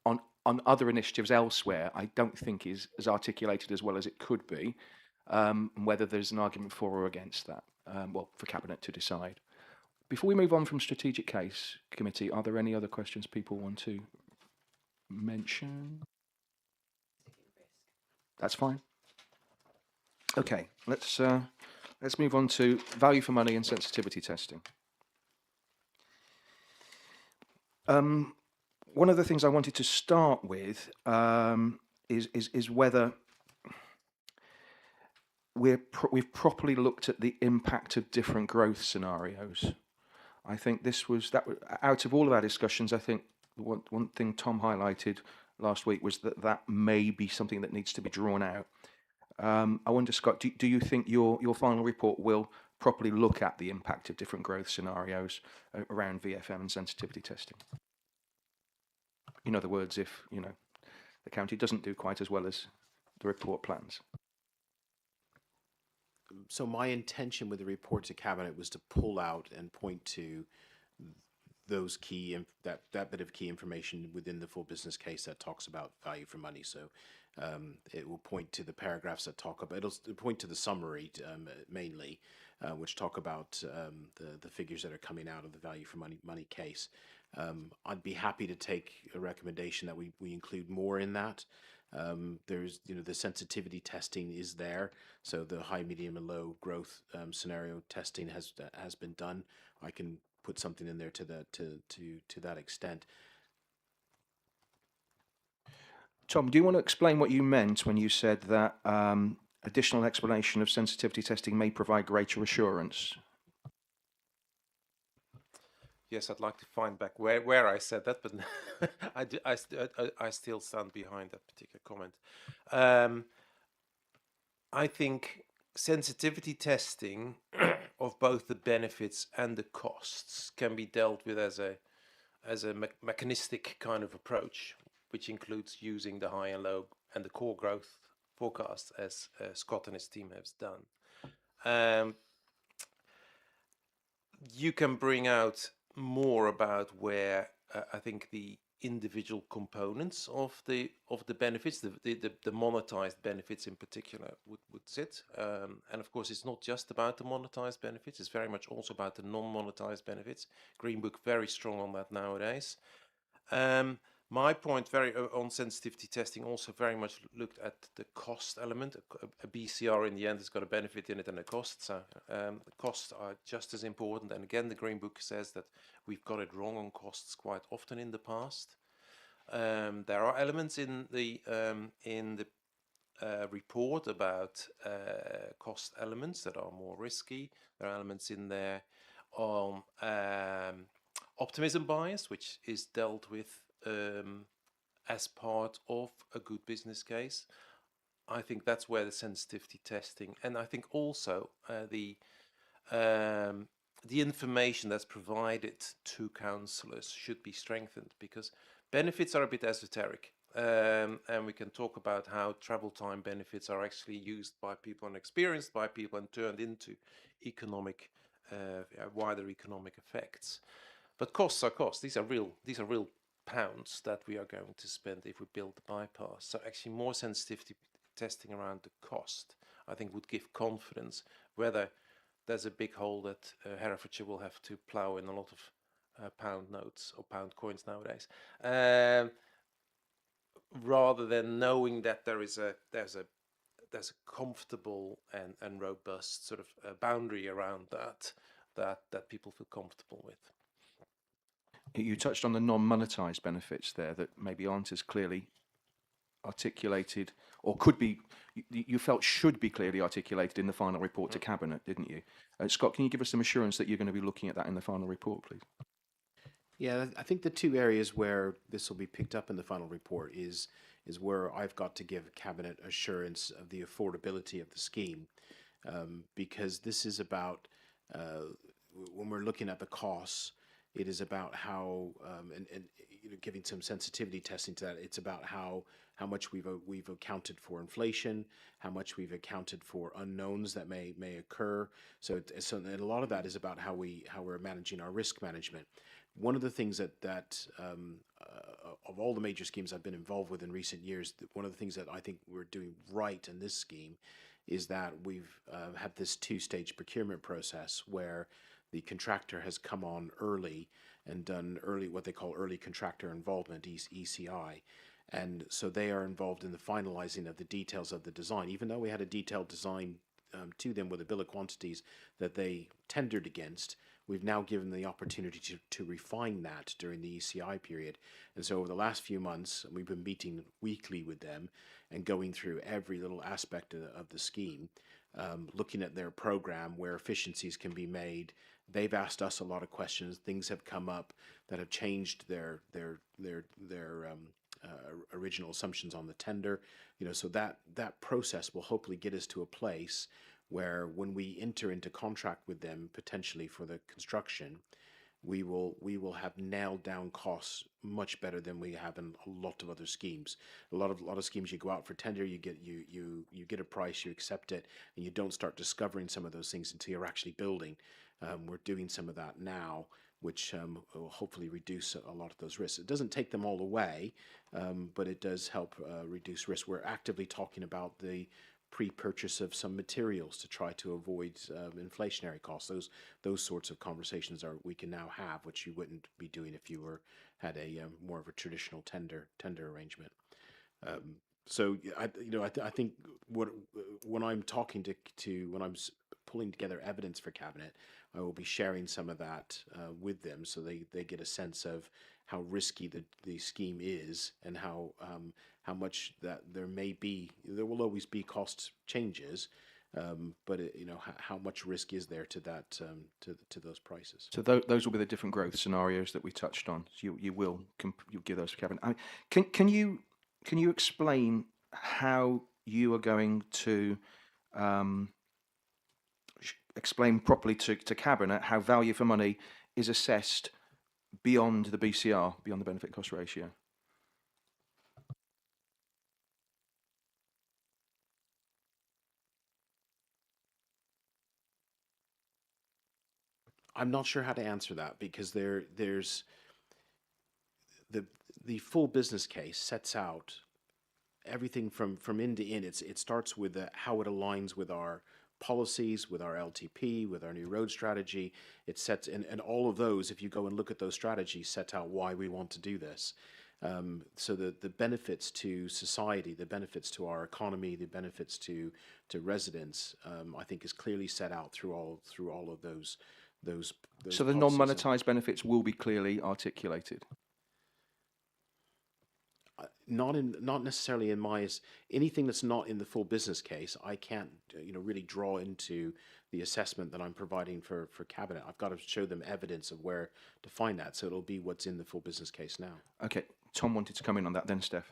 on other initiatives elsewhere, I don't think is as articulated as well as it could be, and whether there's an argument for or against that, well, for Cabinet to decide. Before we move on from Strategic Case Committee, are there any other questions people want to mention? That's fine. Okay, let's move on to value for money and sensitivity testing. One of the things I wanted to start with is whether we've properly looked at the impact of different growth scenarios. I think out of all of our discussions, I think one thing Tom highlighted last week was that may be something that needs to be drawn out. I wonder, Scott, do you think your final report will properly look at the impact of different growth scenarios around VFM and sensitivity testing? In other words, if the county doesn't do quite as well as the report plans. So my intention with the report to Cabinet was to pull out and point to those that bit of key information within the full business case that talks about value for money. So it will point to the paragraphs that talk about, it'll point to the summary mainly, which talk about the figures that are coming out of the value for money case. I'd be happy to take a recommendation that we include more in that. There's, the sensitivity testing is there, so the high, medium, and low growth scenario testing has been done. I can put something in there to that extent. Tom, do you want to explain what you meant when you said that additional explanation of sensitivity testing may provide greater assurance? Yes, I'd like to find back where I said that, but I still stand behind that particular comment. I think sensitivity testing of both the benefits and the costs can be dealt with as a mechanistic kind of approach, which includes using the high and low and the core growth forecast, as Scott and his team have done. You can bring out more about where I think the individual components of the benefits, the monetized benefits in particular, would sit. And of course, it's not just about the monetized benefits; it's very much also about the non-monetized benefits. Green Book very strong on that nowadays. My point on sensitivity testing also very much looked at the cost element. A BCR in the end has got a benefit in it and a cost. So the costs are just as important. And again, the Green Book says that we've got it wrong on costs quite often in the past. There are elements in the report about cost elements that are more risky. There are elements in there on optimism bias, which is dealt with as part of a good business case. I think that's where the sensitivity testing, and I think also the information that's provided to councillors should be strengthened, because benefits are a bit esoteric, and we can talk about how travel time benefits are actually used by people and experienced by people and turned into wider economic effects. But costs are costs. These are real pounds that we are going to spend if we build the bypass. So actually more sensitivity testing around the cost, I think would give confidence whether there's a big hole that Herefordshire will have to plough in a lot of pound notes or pound coins nowadays, rather than knowing that there's a comfortable and robust sort of boundary around that people feel comfortable with. You touched on the non-monetised benefits there that maybe aren't as clearly articulated, or could be, you felt should be clearly articulated in the final report to Cabinet, didn't you? Scott, can you give us some assurance that you're going to be looking at that in the final report, please? Yeah, I think the two areas where this will be picked up in the final report is where I've got to give Cabinet assurance of the affordability of the scheme, because this is about when we're looking at the costs, it is about how and you know, giving some sensitivity testing to that. It's about how much we've accounted for inflation, how much we've accounted for unknowns that may occur. So and a lot of that is about how we're managing our risk management. One of the things that of all the major schemes I've been involved with in recent years, one of the things that I think we're doing right in this scheme is that we've had this two-stage procurement process where the contractor has come on early and done what they call early contractor involvement, ECI. And so they are involved in the finalizing of the details of the design, even though we had a detailed design to them with a bill of quantities that they tendered against. We've now given them the opportunity to refine that during the ECI period. And so over the last few months, we've been meeting weekly with them and going through every little aspect of the scheme, looking at their program where efficiencies can be made. They've asked us a lot of questions. Things have come up that have changed their original assumptions on the tender. You know, so that process will hopefully get us to a place where when we enter into contract with them potentially for the construction, we will have nailed down costs much better than we have in a lot of other schemes. A lot of schemes, you go out for tender, you get a price, you accept it, and you don't start discovering some of those things until you're actually building. We're doing some of that now, which will hopefully reduce a lot of those risks. It doesn't take them all away, but it does help reduce risk. We're actively talking about the pre-purchase of some materials to try to avoid inflationary costs. Those sorts of conversations we can now have, which you wouldn't be doing if you had a more of a traditional tender arrangement. So I think when I'm talking to when I'm pulling together evidence for Cabinet, I will be sharing some of that with them so they get a sense of how risky the scheme is and how much that there will always be cost changes, but how much risk is there to that to those prices. So those will be the different growth scenarios that we touched on. So you'll give those to Cabinet. Can you explain how you are going to explain properly to Cabinet how value for money is assessed beyond the BCR, beyond the benefit cost ratio? I'm not sure how to answer that because there's the full business case sets out everything from end to end. It starts with how it aligns with our policies, with our LTP, with our new road strategy. It sets and all of those, if you go and look at those strategies, set out why we want to do this. So the benefits to society, the benefits to our economy, the benefits to residents, I think is clearly set out through all of those. So the non-monetized benefits will be clearly articulated. Not necessarily in anything that's not in the full business case. I can't really draw into the assessment that I'm providing for Cabinet. I've got to show them evidence of where to find that. So it'll be what's in the full business case now. Okay, Tom wanted to come in on that then, Steph.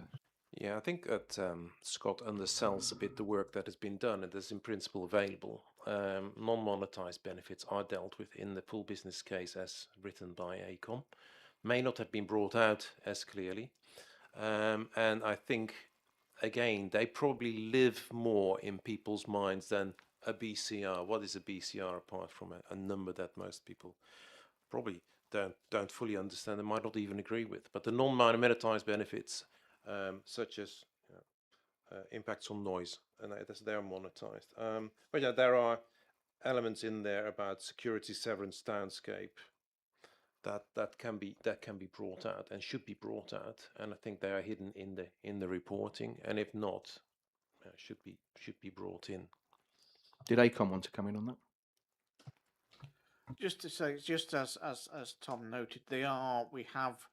Yeah, I think that Scott undersells a bit the work that has been done and is in principle available. Non-monetized benefits are dealt with in the full business case as written by AECOM. May not have been brought out as clearly. And I think, again, they probably live more in people's minds than a BCR. What is a BCR apart from a number that most people probably don't fully understand and might not even agree with? But the non-monetized benefits, such as impacts on noise, and they are monetized. But yeah, there are elements in there about security, severance, downscape that can be brought out and should be brought out, and I think they are hidden in the reporting, and if not, should be brought in. Did ACOM want to come in on that? Just to say, just as Tom noted, we have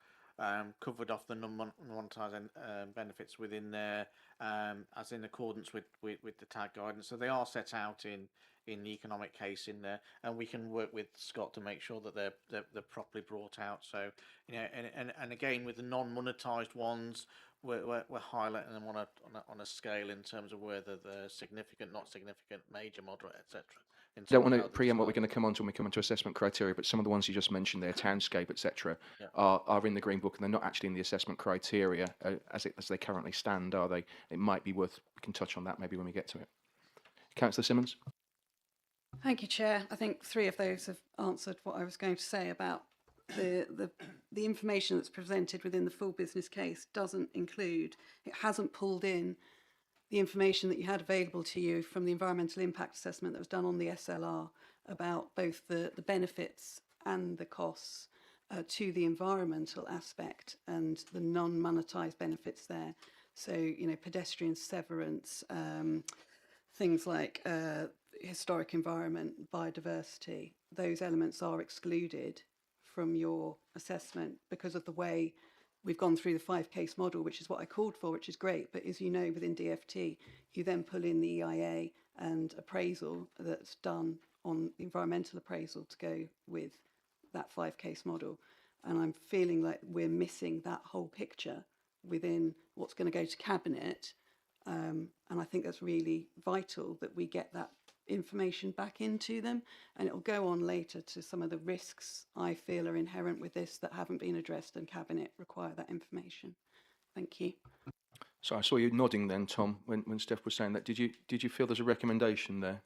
covered off the non-monetized benefits within there, as in accordance with the tag guidance. So they are set out in the economic case in there, and we can work with Scott to make sure that they're properly brought out. So and again with the non-monetized ones, we're highlighting them on a scale in terms of whether they're significant, not significant, major, moderate, etc. Don't want to preempt what we're going to come on to when we come on to assessment criteria, but some of the ones you just mentioned there, townscape, etc., are in the Green Book, and they're not actually in the assessment criteria as they currently stand, are they? It might be worth, we can touch on that maybe when we get to it. Councillor Simmons? Thank you, Chair. I think 3 of those have answered what I was going to say about the information that's presented within the full business case doesn't include, it hasn't pulled in the information that you had available to you from the environmental impact assessment that was done on the SLR about both the benefits and the costs to the environmental aspect and the non-monetised benefits there. So, pedestrian severance, things like historic environment, biodiversity, those elements are excluded from your assessment because of the way we've gone through the 5-case model, which is what I called for, which is great. But as you know, within DFT, you then pull in the EIA and appraisal that's done on the environmental appraisal to go with that 5-case model. And I'm feeling like we're missing that whole picture within what's going to go to Cabinet. And I think that's really vital that we get that information back into them, and it'll go on later to some of the risks I feel are inherent with this that haven't been addressed, and Cabinet require that information. Thank you. So I saw you nodding then, Tom, when Steph was saying that. Did you feel there's a recommendation there?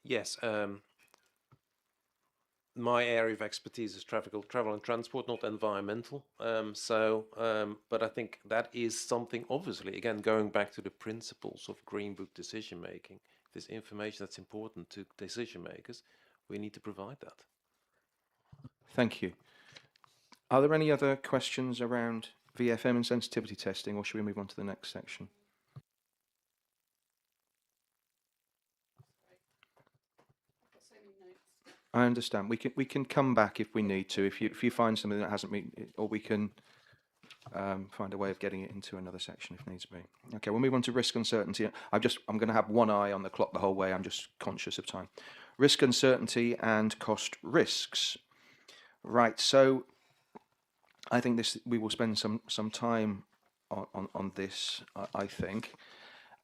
Yes. My area of expertise is travel and transport, not environmental. But I think that is something, obviously, again, going back to the principles of Green Book decision making, this information that's important to decision makers, we need to provide that. Thank you. Are there any other questions around VFM and sensitivity testing, or should we move on to the next section? I understand. We can come back if we need to. If you find something that hasn't been, or we can find a way of getting it into another section if needs be. Okay, we'll move on to risk uncertainty. I'm going to have one eye on the clock the whole way. I'm just conscious of time. Risk uncertainty and cost risks. Right. So I think we will spend some time on this. I think.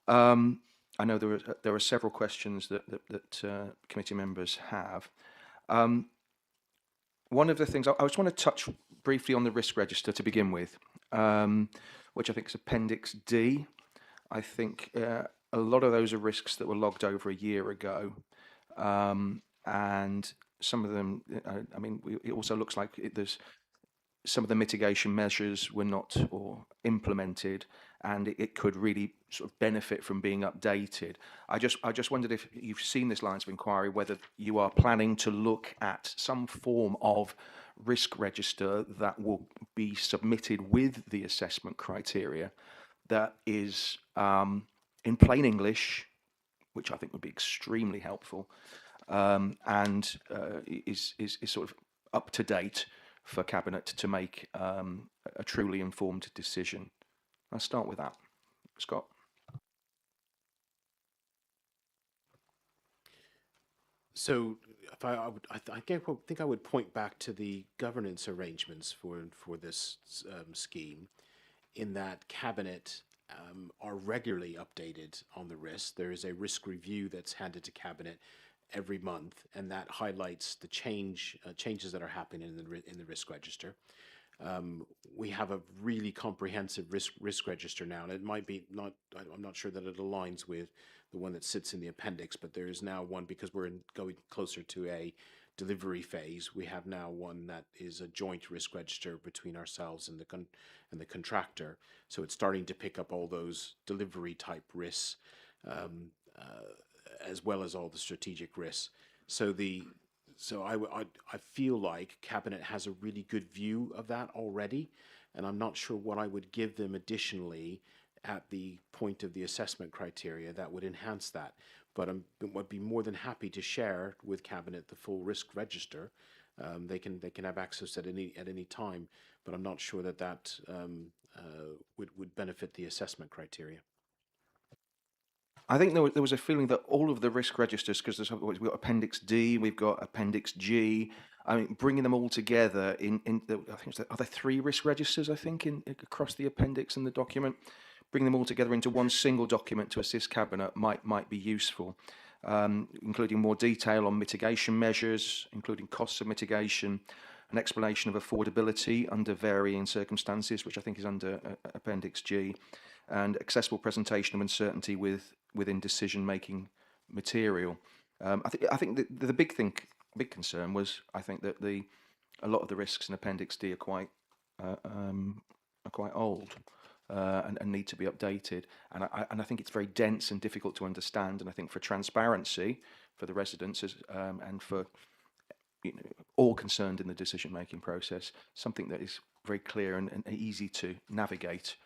I know there are several questions that committee members have. One of the things I just want to touch briefly on the risk register to begin with, which I think is Appendix D. I think a lot of those are risks that were logged over a year ago, and some of them. I mean, it also looks like there's some of the mitigation measures were not or implemented, and it could really sort of benefit from being updated. I just wondered if you've seen this lines of inquiry, whether you are planning to look at some form of risk register that will be submitted with the assessment criteria that is in plain English, which I think would be extremely helpful, and is sort of up to date for Cabinet to make a truly informed decision. I'll start with that. Scott? So I think I would point back to the governance arrangements for this scheme, in that Cabinet are regularly updated on the risk. There is a risk review that's handed to Cabinet every month, and that highlights the changes that are happening in the risk register. We have a really comprehensive risk register now, and it might be not. I'm not sure that it aligns with the one that sits in the appendix, but there is now one, because we're going closer to a delivery phase. We have now one that is a joint risk register between ourselves and the contractor. So it's starting to pick up all those delivery type risks, as well as all the strategic risks. So I feel like Cabinet has a really good view of that already, and I'm not sure what I would give them additionally at the point of the assessment criteria that would enhance that. But I would be more than happy to share with Cabinet the full risk register. They can have access at any time, but I'm not sure that would benefit the assessment criteria. I think there was a feeling that all of the risk registers, because we've got Appendix D, we've got Appendix G. I mean, bringing them all together I think are there 3 risk registers? I think across the appendix and the document, bringing them all together into one single document to assist Cabinet might be useful, including more detail on mitigation measures, including costs of mitigation, an explanation of affordability under varying circumstances, which I think is under Appendix G, and accessible presentation of uncertainty within decision-making material. I think the big concern was, I think that a lot of the risks in Appendix D are quite old and need to be updated. And I think it's very dense and difficult to understand. And I think for transparency for the residents and for all concerned in the decision-making process, something that is very clear and easy to navigate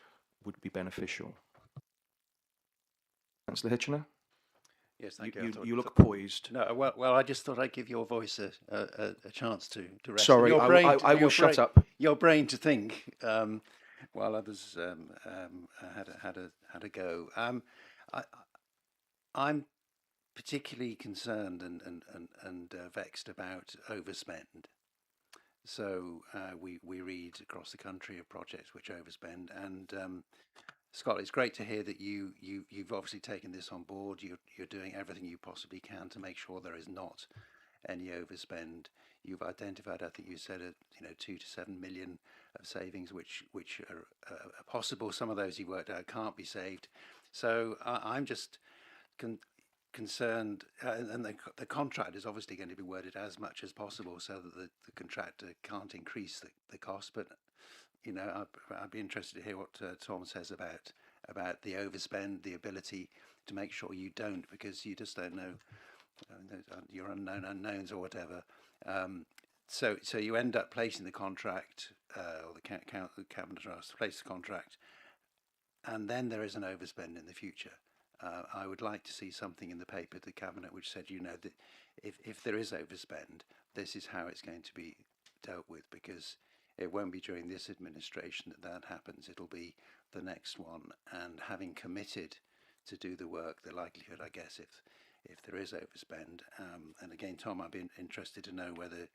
would be beneficial. Councillor Hitchener? Yes, thank you. You look poised. No, well, I just thought I'd give your voice a chance to rest. Sorry, Your brain I will shut up. Your brain to think, while others had a go. I'm particularly concerned and vexed about overspend. So we read across the country of projects which overspend, and Scott, it's great to hear that you've obviously taken this on board. You're doing everything you possibly can to make sure there is not any overspend. You've identified, I think you said, 2 to 7 million of savings, which are possible. Some of those you worked out can't be saved. So I'm just concerned, and the contract is obviously going to be worded as much as possible so that the contractor can't increase the cost. But I'd be interested to hear what Tom says about the overspend, the ability to make sure you don't, because you just don't know your unknown unknowns or whatever. So you end up placing the contract, or the Cabinet Trust place the contract, and then there is an overspend in the future. I would like to see something in the paper to the Cabinet which said, that if there is overspend, this is how it's going to be dealt with, because it won't be during this administration that happens. It'll be the next one. And having committed to do the work, the likelihood, I guess, if there is overspend. And again, Tom, I'd be interested to know whether,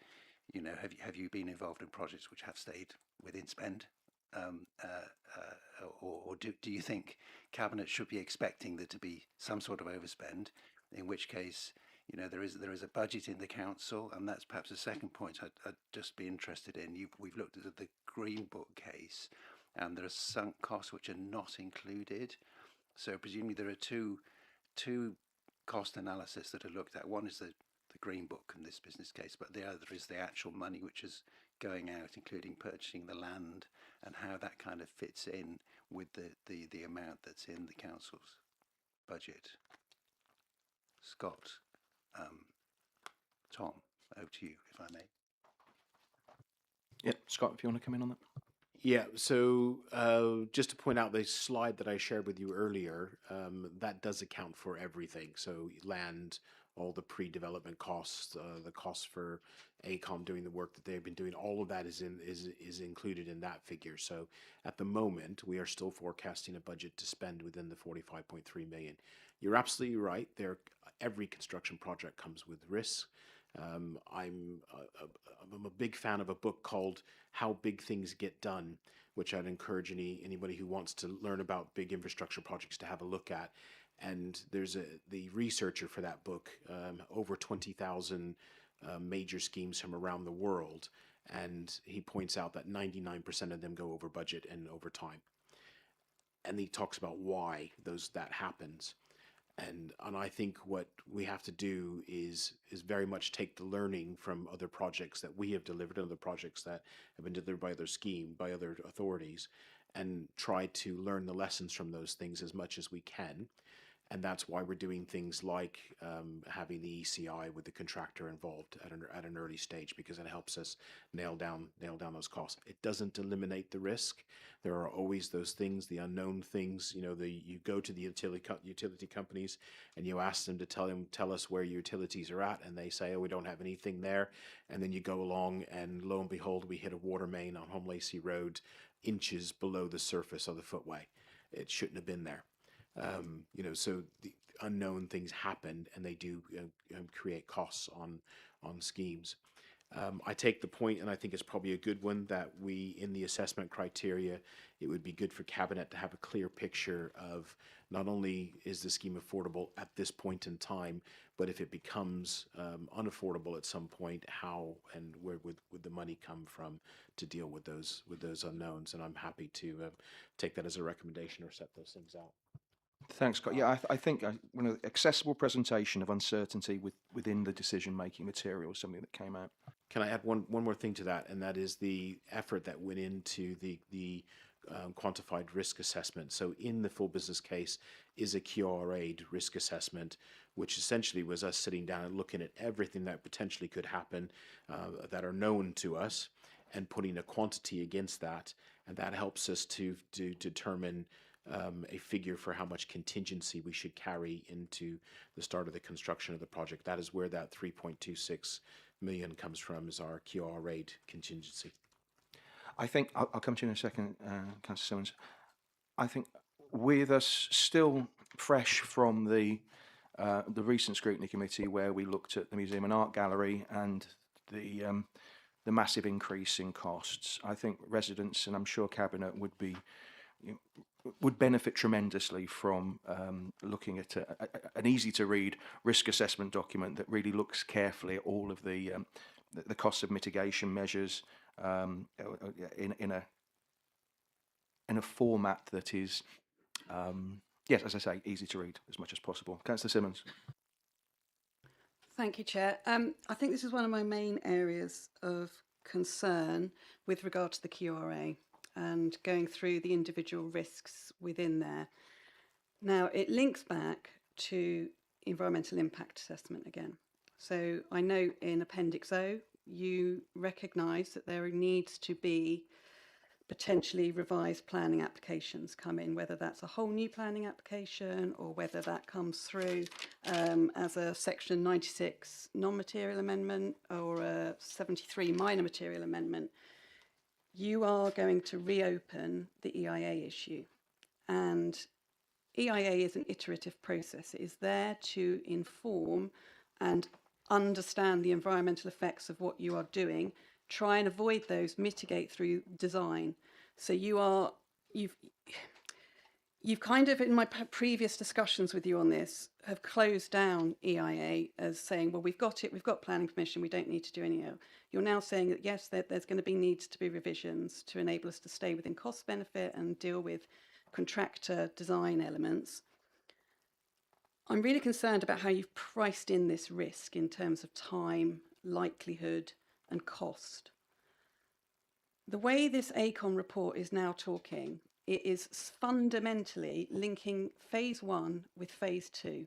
have you been involved in projects which have stayed within spend? Or do you think Cabinet should be expecting there to be some sort of overspend, in which case, there is a budget in the council, and that's perhaps a second point I'd just be interested in. We've looked at the Green Book case, and there are sunk costs which are not included. So presumably there are two cost analysis that are looked at. One is the Green Book in this business case, but the other is the actual money which is going out, including purchasing the land, and how that kind of fits in with the amount that's in the council's budget. Scott. Tom, over to you, if I may. Yeah, Scott, if you want to come in on that. Yeah, so just to point out the slide that I shared with you earlier, that does account for everything. So land, all the pre-development costs, the costs for AECOM doing the work that they've been doing, all of that is included in that figure. So at the moment, we are still forecasting a budget to spend within the 45.3 million. You're absolutely right. Every construction project comes with risks. I'm a big fan of a book called How Big Things Get Done, which I'd encourage anybody who wants to learn about big infrastructure projects to have a look at. And there's the researcher for that book, over 20,000 major schemes from around the world, and he points out that 99% of them go over budget and over time. And he talks about why that happens. And I think what we have to do is very much take the learning from other projects that we have delivered, other projects that have been delivered by by other authorities, and try to learn the lessons from those things as much as we can. And that's why we're doing things like having the ECI with the contractor involved at an early stage, because it helps us nail down those costs. It doesn't eliminate the risk. There are always those things, the unknown things. You know, you go to the utility companies and you ask them to tell us where your utilities are at, and they say, oh, we don't have anything there. And then you go along, and lo and behold, we hit a water main on Home Lacey Road, inches below the surface of the footway. It shouldn't have been there. You know, so the unknown things happen, and they do create costs on schemes. I take the point, and I think it's probably a good one, that we, in the assessment criteria, it would be good for Cabinet to have a clear picture of not only is the scheme affordable at this point in time, but if it becomes unaffordable at some point, how and where would the money come from to deal with those unknowns? And I'm happy to take that as a recommendation or set those things out. Thanks, Scott. Yeah, I think one of the accessible presentation of uncertainty within the decision-making material is something that came out. Can I add one more thing to that, and that is the effort that went into the quantified risk assessment. So in the full business case is a QRA'd risk assessment, which essentially was us sitting down and looking at everything that potentially could happen that are known to us, and putting a quantity against that, and that helps us to determine a figure for how much contingency we should carry into the start of the construction of the project. That is where that 3.26 million comes from, is our QRA'd contingency. I think I'll come to you in a second, Councillor Simmons. I think with us still fresh from the recent scrutiny committee, where we looked at the Museum and Art Gallery and the massive increase in costs, I think residents, and I'm sure Cabinet would benefit tremendously from looking at an easy-to-read risk assessment document that really looks carefully at all of the cost of mitigation measures in a format that is, yes, as I say, easy to read as much as possible. Councillor Simmons. Thank you, Chair. I think this is one of my main areas of concern with regard to the QRA and going through the individual risks within there. Now, it links back to environmental impact assessment again. So I know in Appendix O, you recognise that there needs to be potentially revised planning applications come in, whether that's a whole new planning application or whether that comes through as a Section 96 non-material amendment or a 73 minor material amendment. You are going to reopen the EIA issue, and EIA is an iterative process. It is there to inform and understand the environmental effects of what you are doing, try and avoid those, mitigate through design. So you've kind of, in my previous discussions with you on this, have closed down EIA as saying, well, we've got planning permission, we don't need to do any else. You're now saying that yes, there's going to be needs to be revisions to enable us to stay within cost benefit and deal with contractor design elements. I'm really concerned about how you've priced in this risk in terms of time, likelihood, and cost. The way this ACON report is now talking, it is fundamentally linking phase 1 with phase 2.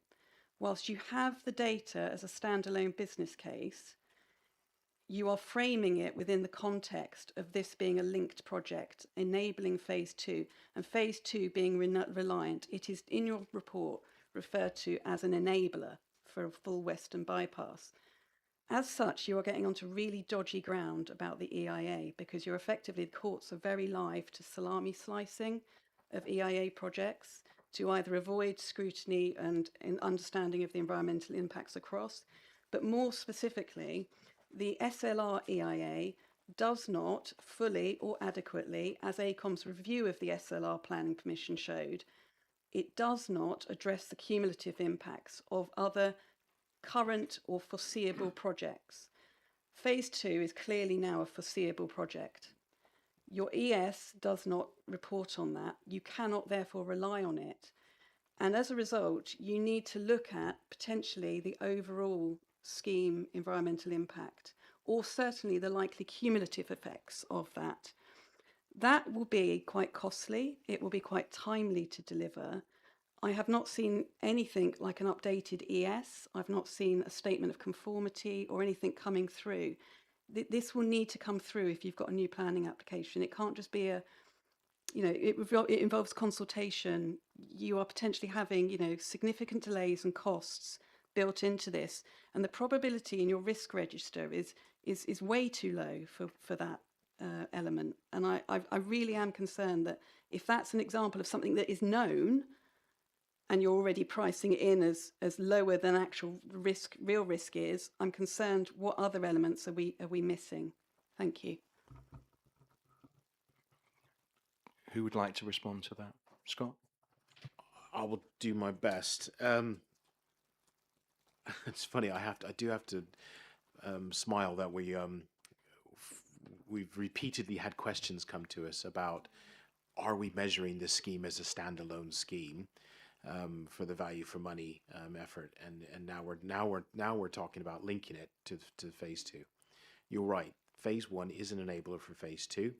Whilst you have the data as a standalone business case, you are framing it within the context of this being a linked project, enabling phase 2, and phase 2 being reliant. It is in your report referred to as an enabler for a full western bypass. As such, you are getting onto really dodgy ground about the EIA, because you're effectively, the courts are very live to salami slicing of EIA projects to either avoid scrutiny and an understanding of the environmental impacts across, but more specifically, the SLR EIA does not fully or adequately, as ACOM's review of the SLR planning permission showed, it does not address the cumulative impacts of other current or foreseeable projects. Phase 2 is clearly now a foreseeable project. Your ES does not report on that. You cannot therefore rely on it. And as a result, you need to look at potentially the overall scheme environmental impact, or certainly the likely cumulative effects of that. That will be quite costly. It will be quite timely to deliver. I have not seen anything like an updated ES. I've not seen a statement of conformity or anything coming through. This will need to come through if you've got a new planning application. It can't just be a, it involves consultation. You are potentially having, significant delays and costs built into this. And the probability in your risk register is way too low for that element. And I really am concerned that if that's an example of something that is known, and you're already pricing it in as lower than actual real risk is, I'm concerned what other elements are we missing? Thank you. Who would like to respond to that? Scott? I will do my best. It's funny. I do have to smile that we've repeatedly had questions come to us about, are we measuring this scheme as a standalone scheme for the value for money effort, and now we're talking about linking it to phase 2. You're right. Phase 1 is an enabler for phase 2,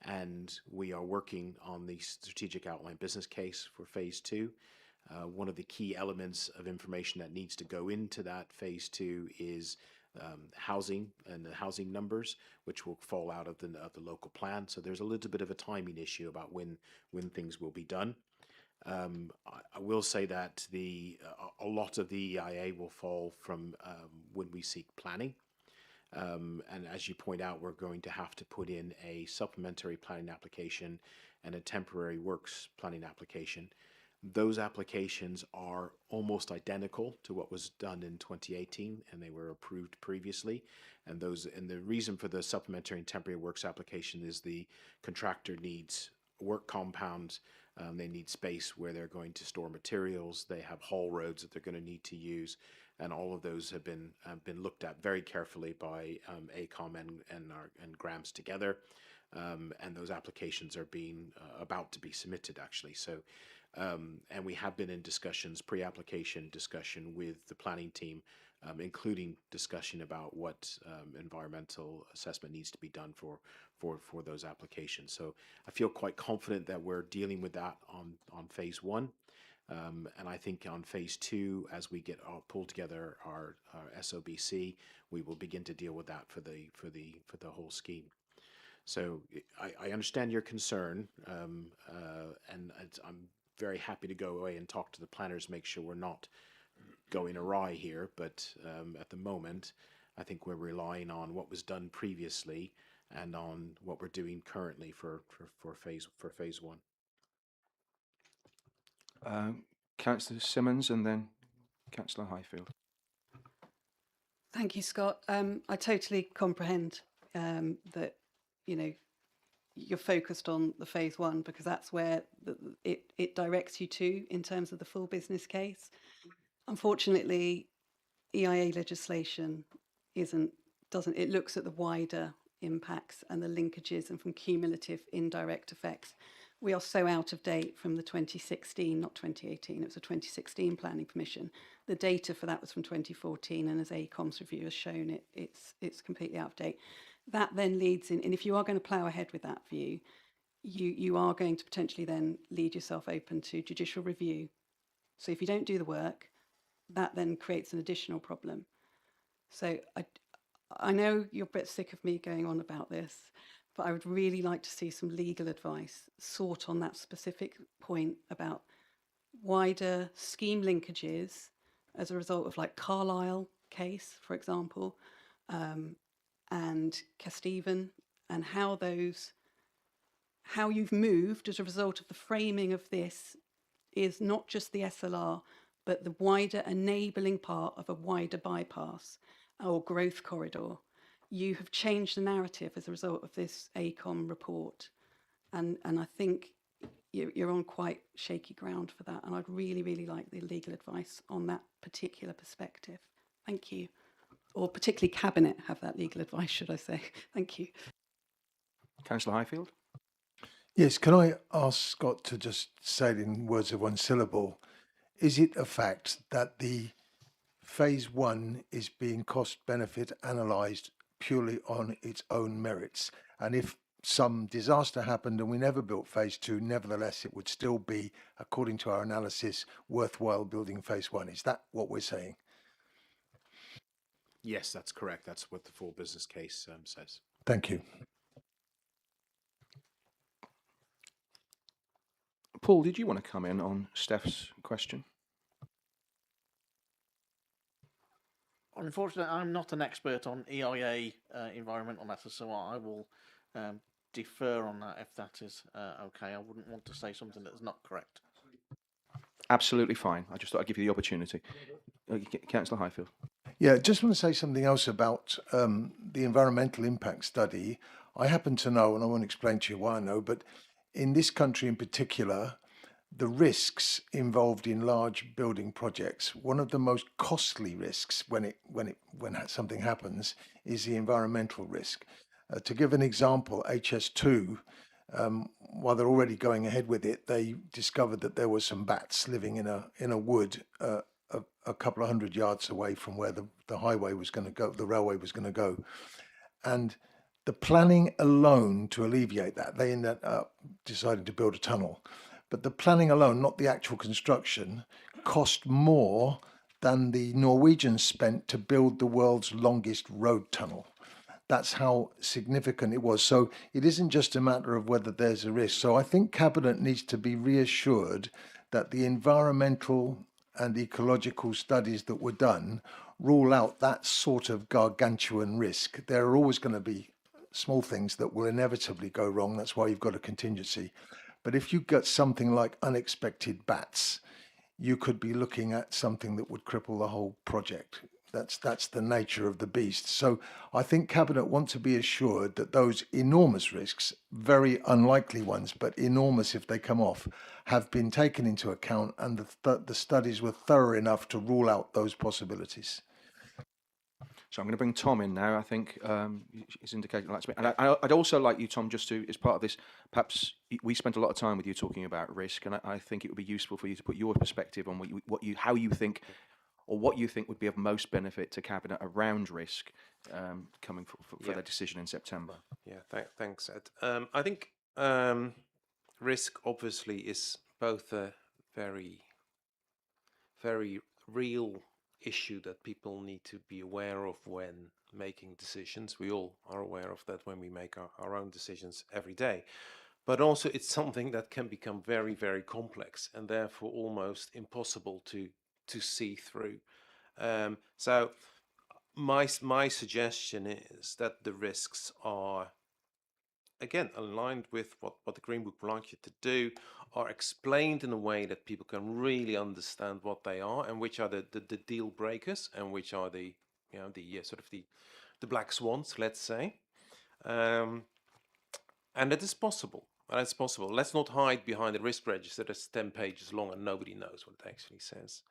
and we are working on the strategic outline business case for phase 2. One of the key elements of information that needs to go into that phase 2 is housing and the housing numbers, which will fall out of the local plan. So there's a little bit of a timing issue about when things will be done. I will say that a lot of the EIA will fall from when we seek planning. And as you point out, we're going to have to put in a supplementary planning application and a temporary works planning application. Those applications are almost identical to what was done in 2018, and they were approved previously. And the reason for the supplementary and temporary works application is the contractor needs work compounds. They need space where they're going to store materials. They have haul roads that they're going to need to use, and all of those have been looked at very carefully by AECOM and Grams together. And those applications are about to be submitted, actually. So, and we have been in discussions, pre-application discussion with the planning team, including discussion about what environmental assessment needs to be done for those applications. So I feel quite confident that we're dealing with that on phase 1. And I think on phase 2, as we get pulled together our SOBC, we will begin to deal with that for the whole scheme. So I understand your concern, and I'm very happy to go away and talk to the planners, make sure we're not going awry here. But at the moment, I think we're relying on what was done previously and on what we're doing currently for phase 1. Councillor Simmons and then Councillor Highfield. Thank you, Scott. I totally comprehend that, you're focused on the phase 1 because that's where it directs you to in terms of the full business case. Unfortunately, EIA legislation it looks at the wider impacts and the linkages and from cumulative indirect effects. We are so out of date from the 2016, not 2018, it was a 2016 planning permission. The data for that was from 2014, and as AECOM's review has shown, it's completely out of date. That then leads in, and if you are going to plough ahead with that view, you are going to potentially then lead yourself open to judicial review. So if you don't do the work, that then creates an additional problem. So I know you're a bit sick of me going on about this, but I would really like to see some legal advice sought on that specific point about wider scheme linkages as a result of like Carlisle case, for example, and Kesteven, and how you've moved as a result of the framing of this is not just the SLR, but the wider enabling part of a wider bypass or growth corridor. You have changed the narrative as a result of this AECOM report. And I think you're on quite shaky ground for that. And I'd really, really like the legal advice on that particular perspective. Thank you. Or particularly Cabinet have that legal advice, should I say. Thank you. Councillor Highfield? Yes, can I ask Scott to just say it in words of one syllable? is it a fact that the phase one is being cost benefit analysed purely on its own merits? And if some disaster happened and we never built phase two, nevertheless, it would still be, according to our analysis, worthwhile building phase one. Is that what we're saying? Yes, that's correct. That's what the full business case says. Thank you. Paul, did you want to come in on Steph's question? Unfortunately, I'm not an expert on EIA environmental matters, so I will defer on that if that is okay. I wouldn't want to say something that is not correct. Absolutely fine. I just thought I'd give you the opportunity. Councillor Highfield. Yeah, just want to say something else about the environmental impact study. I happen to know, and I won't explain to you why I know, but in this country in particular, the risks involved in large building projects, one of the most costly risks when something happens is the environmental risk. To give an example, HS2, while they're already going ahead with it, they discovered that there were some bats living in a wood a couple of 100 yards away from where the highway was going to go, the railway was going to go. And the planning alone to alleviate that, they ended up deciding to build a tunnel. But the planning alone, not the actual construction, cost more than the Norwegians spent to build the world's longest road tunnel. That's how significant it was. So it isn't just a matter of whether there's a risk. So I think Cabinet needs to be reassured that the environmental and ecological studies that were done rule out that sort of gargantuan risk. There are always going to be small things that will inevitably go wrong. That's why you've got a contingency. But if you get something like unexpected bats, you could be looking at something that would cripple the whole project. That's the nature of the beast. So I think Cabinet want to be assured that those enormous risks, very unlikely ones, but enormous if they come off, have been taken into account, and the studies were thorough enough to rule out those possibilities. So I'm going to bring Tom in now. I think he's indicated like to speak. And I'd also like you, Tom, just to, as part of this, perhaps we spent a lot of time with you talking about risk, and I think it would be useful for you to put your perspective on how you think, or what you think would be of most benefit to Cabinet around risk coming for their decision in September. Yeah, thanks, Ed. I think risk obviously is both a very, very real issue that people need to be aware of when making decisions. We all are aware of that when we make our own decisions every day. But also it's something that can become very, very complex and therefore almost impossible to see through. So my suggestion is that the risks are, again, aligned with what the Green Book would like you to do, are explained in a way that people can really understand what they are and which are the deal breakers and which are the sort of the black swans, let's say. And it is possible. It's possible. Let's not hide behind the risk register that's 10 pages long and nobody knows what it actually says.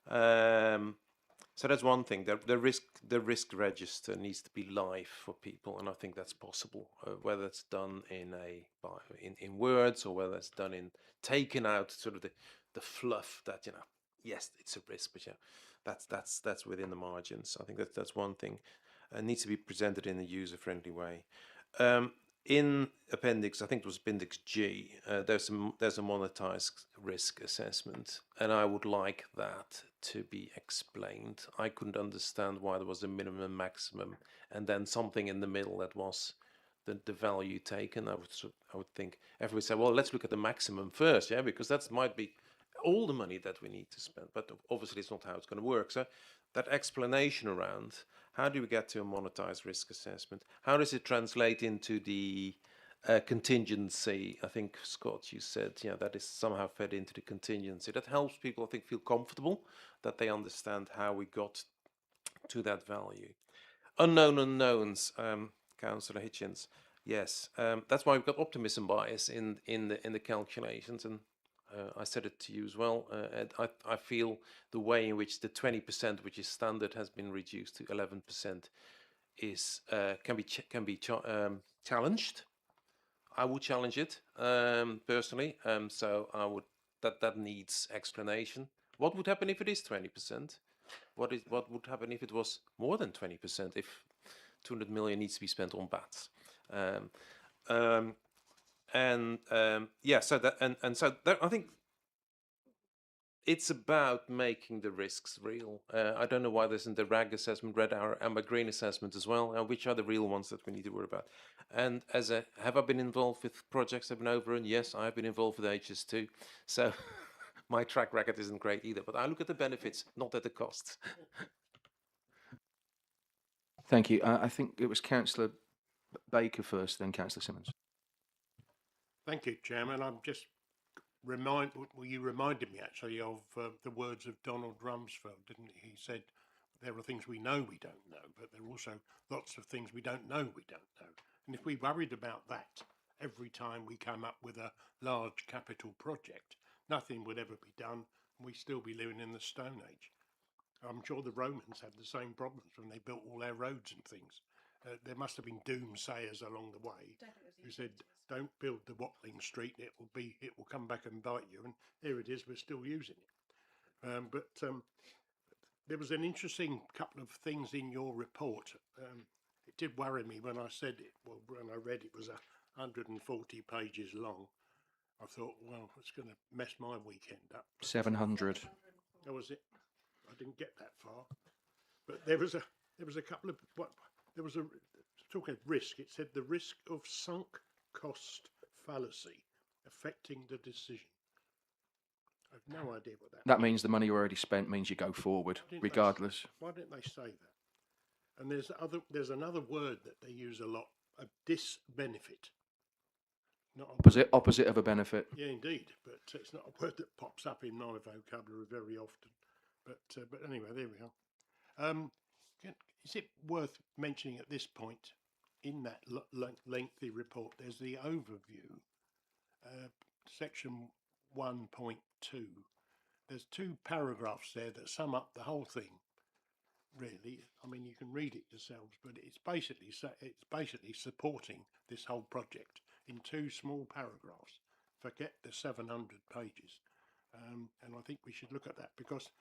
So that's one thing. The risk register needs to be live for people, and I think that's possible. Whether it's done in words or whether it's done in taking out sort of the fluff that yes, it's a risk, but that's within the margins. I think that's one thing. It needs to be presented in a user-friendly way. In appendix, I think it was appendix G, there's a monetized risk assessment, and I would like that to be explained. I couldn't understand why there was a minimum and maximum, and then something in the middle that was the value taken. I would think everybody say, well, let's look at the maximum first, yeah, because that might be all the money that we need to spend, but obviously it's not how it's going to work. So that explanation around how do we get to a monetized risk assessment? How does it translate into the contingency? I think, Scott, you said, that is somehow fed into the contingency. That helps people, I think, feel comfortable, that they understand how we got to that value. Unknown unknowns, Councillor Hitchens. Yes, that's why we've got optimism bias in the calculations, and I said it to you as well. I feel the way in which the 20%, which is standard, has been reduced to 11%, is can be challenged. I would challenge it personally. So I would that needs explanation. What would happen if it is 20%? What would happen if it was more than 20%? If 200 million needs to be spent on bats, yeah. So that so that, I think it's about making the risks real. I don't know why there's in the RAG assessment, red, amber, green assessment as well. Which are the real ones that we need to worry about? And have I been involved with projects that have been overrun? Yes, I've been involved with HS2. So my track record isn't great either. But I look at the benefits, not at the costs. Thank you. I think it was Councillor Baker first, then Councillor Simmons. Thank you, Chairman. I'm just you reminded me actually of the words of Donald Rumsfeld, didn't he? He said, there are things we know we don't know, but there are also lots of things we don't know we don't know. And if we worried about that every time we come up with a large capital project, nothing would ever be done, and we'd still be living in the Stone Age. I'm sure the Romans had the same problems when they built all their roads and things. There must have been doomsayers along the way who said, "Don't build the Watling Street; it will come back and bite you." And here it is; we're still using it. But there was an interesting couple of things in your report. It did worry me when I said it. Well, when I read it was 140 pages long. I thought, well, it's going to mess my weekend up. 700. That was it. I didn't get that far, but there was a couple of talking of risk. It said the risk of sunk cost fallacy affecting the decision. I've no idea what That means the money you already spent means you go forward, regardless. Why didn't they say that? And there's another word that they use a lot: a disbenefit. Not Opposite of a benefit. Yeah, indeed, but it's not a word that pops up in my vocabulary very often. But anyway, there we are. Is it worth mentioning at this point, in that lengthy report, there's the overview, section 1.2. There's 2 paragraphs there that sum up the whole thing. Really, I mean, you can read it yourselves, but it's basically supporting this whole project in 2 small paragraphs. Forget the 700 pages, and I think we should look at that, because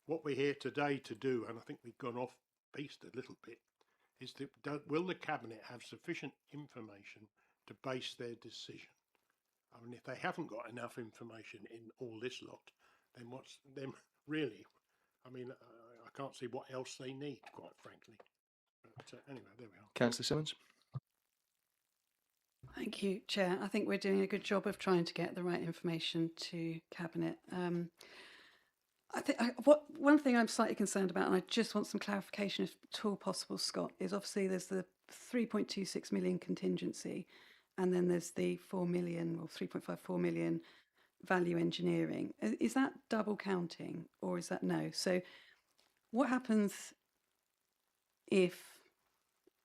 what we're here today to do, and I think we've gone off piste a little bit, is will the Cabinet have sufficient information to base their decision? I mean, if they haven't got enough information in all this lot, then really, I mean, I can't see what else they need, quite frankly. But anyway, there we are. Councillor Simmons. Thank you, Chair. I think we're doing a good job of trying to get the right information to Cabinet. I think one thing I'm slightly concerned about, and I just want some clarification if at all possible, Scott, is obviously there's the 3.26 million contingency, and then there's the 4 million or 3.54 million value engineering. Is that double counting, or is that no? So what happens if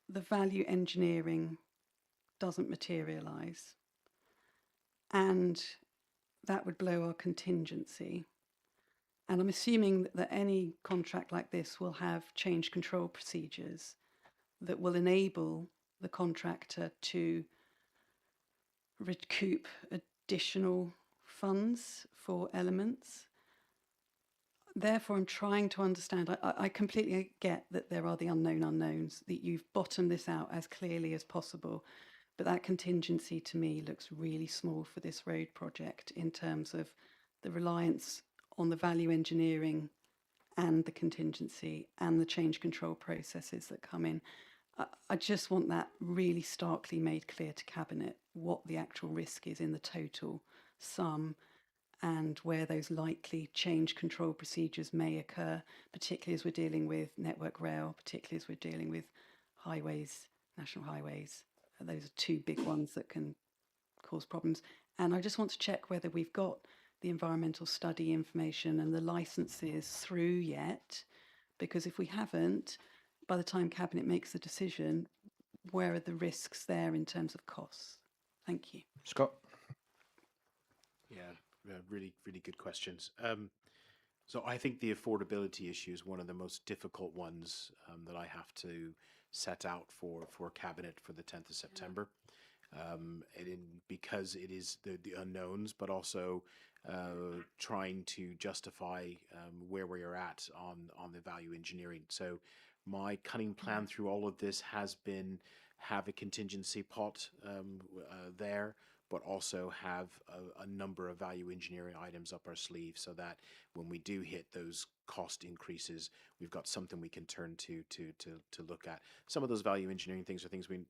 the value engineering doesn't materialise, and that would blow our contingency? And I'm assuming that any contract like this will have change control procedures that will enable the contractor to recoup additional funds for elements. Therefore, I'm trying to understand. I completely get that there are the unknown unknowns, that you've bottomed this out as clearly as possible. But that contingency to me looks really small for this road project in terms of the reliance on the value engineering and the contingency and the change control processes that come in. I just want that really starkly made clear to Cabinet, what the actual risk is in the total sum and where those likely change control procedures may occur, particularly as we're dealing with Network Rail, particularly as we're dealing with highways, national highways. Those are 2 big ones that can cause problems. And I just want to check whether we've got the environmental study information and the licenses through yet, because if we haven't, by the time Cabinet makes the decision, where are the risks there in terms of costs? Thank you. Scott. Yeah, really, really good questions. So I think the affordability issue is one of the most difficult ones that I have to set out for Cabinet for the 10th of September. because it is the unknowns, but also trying to justify where we are at on the value engineering. So my cunning plan through all of this has been have a contingency pot there, but also have a number of value engineering items up our sleeve so that when we do hit those cost increases, we've got something we can turn to look at. Some of those value engineering things are things we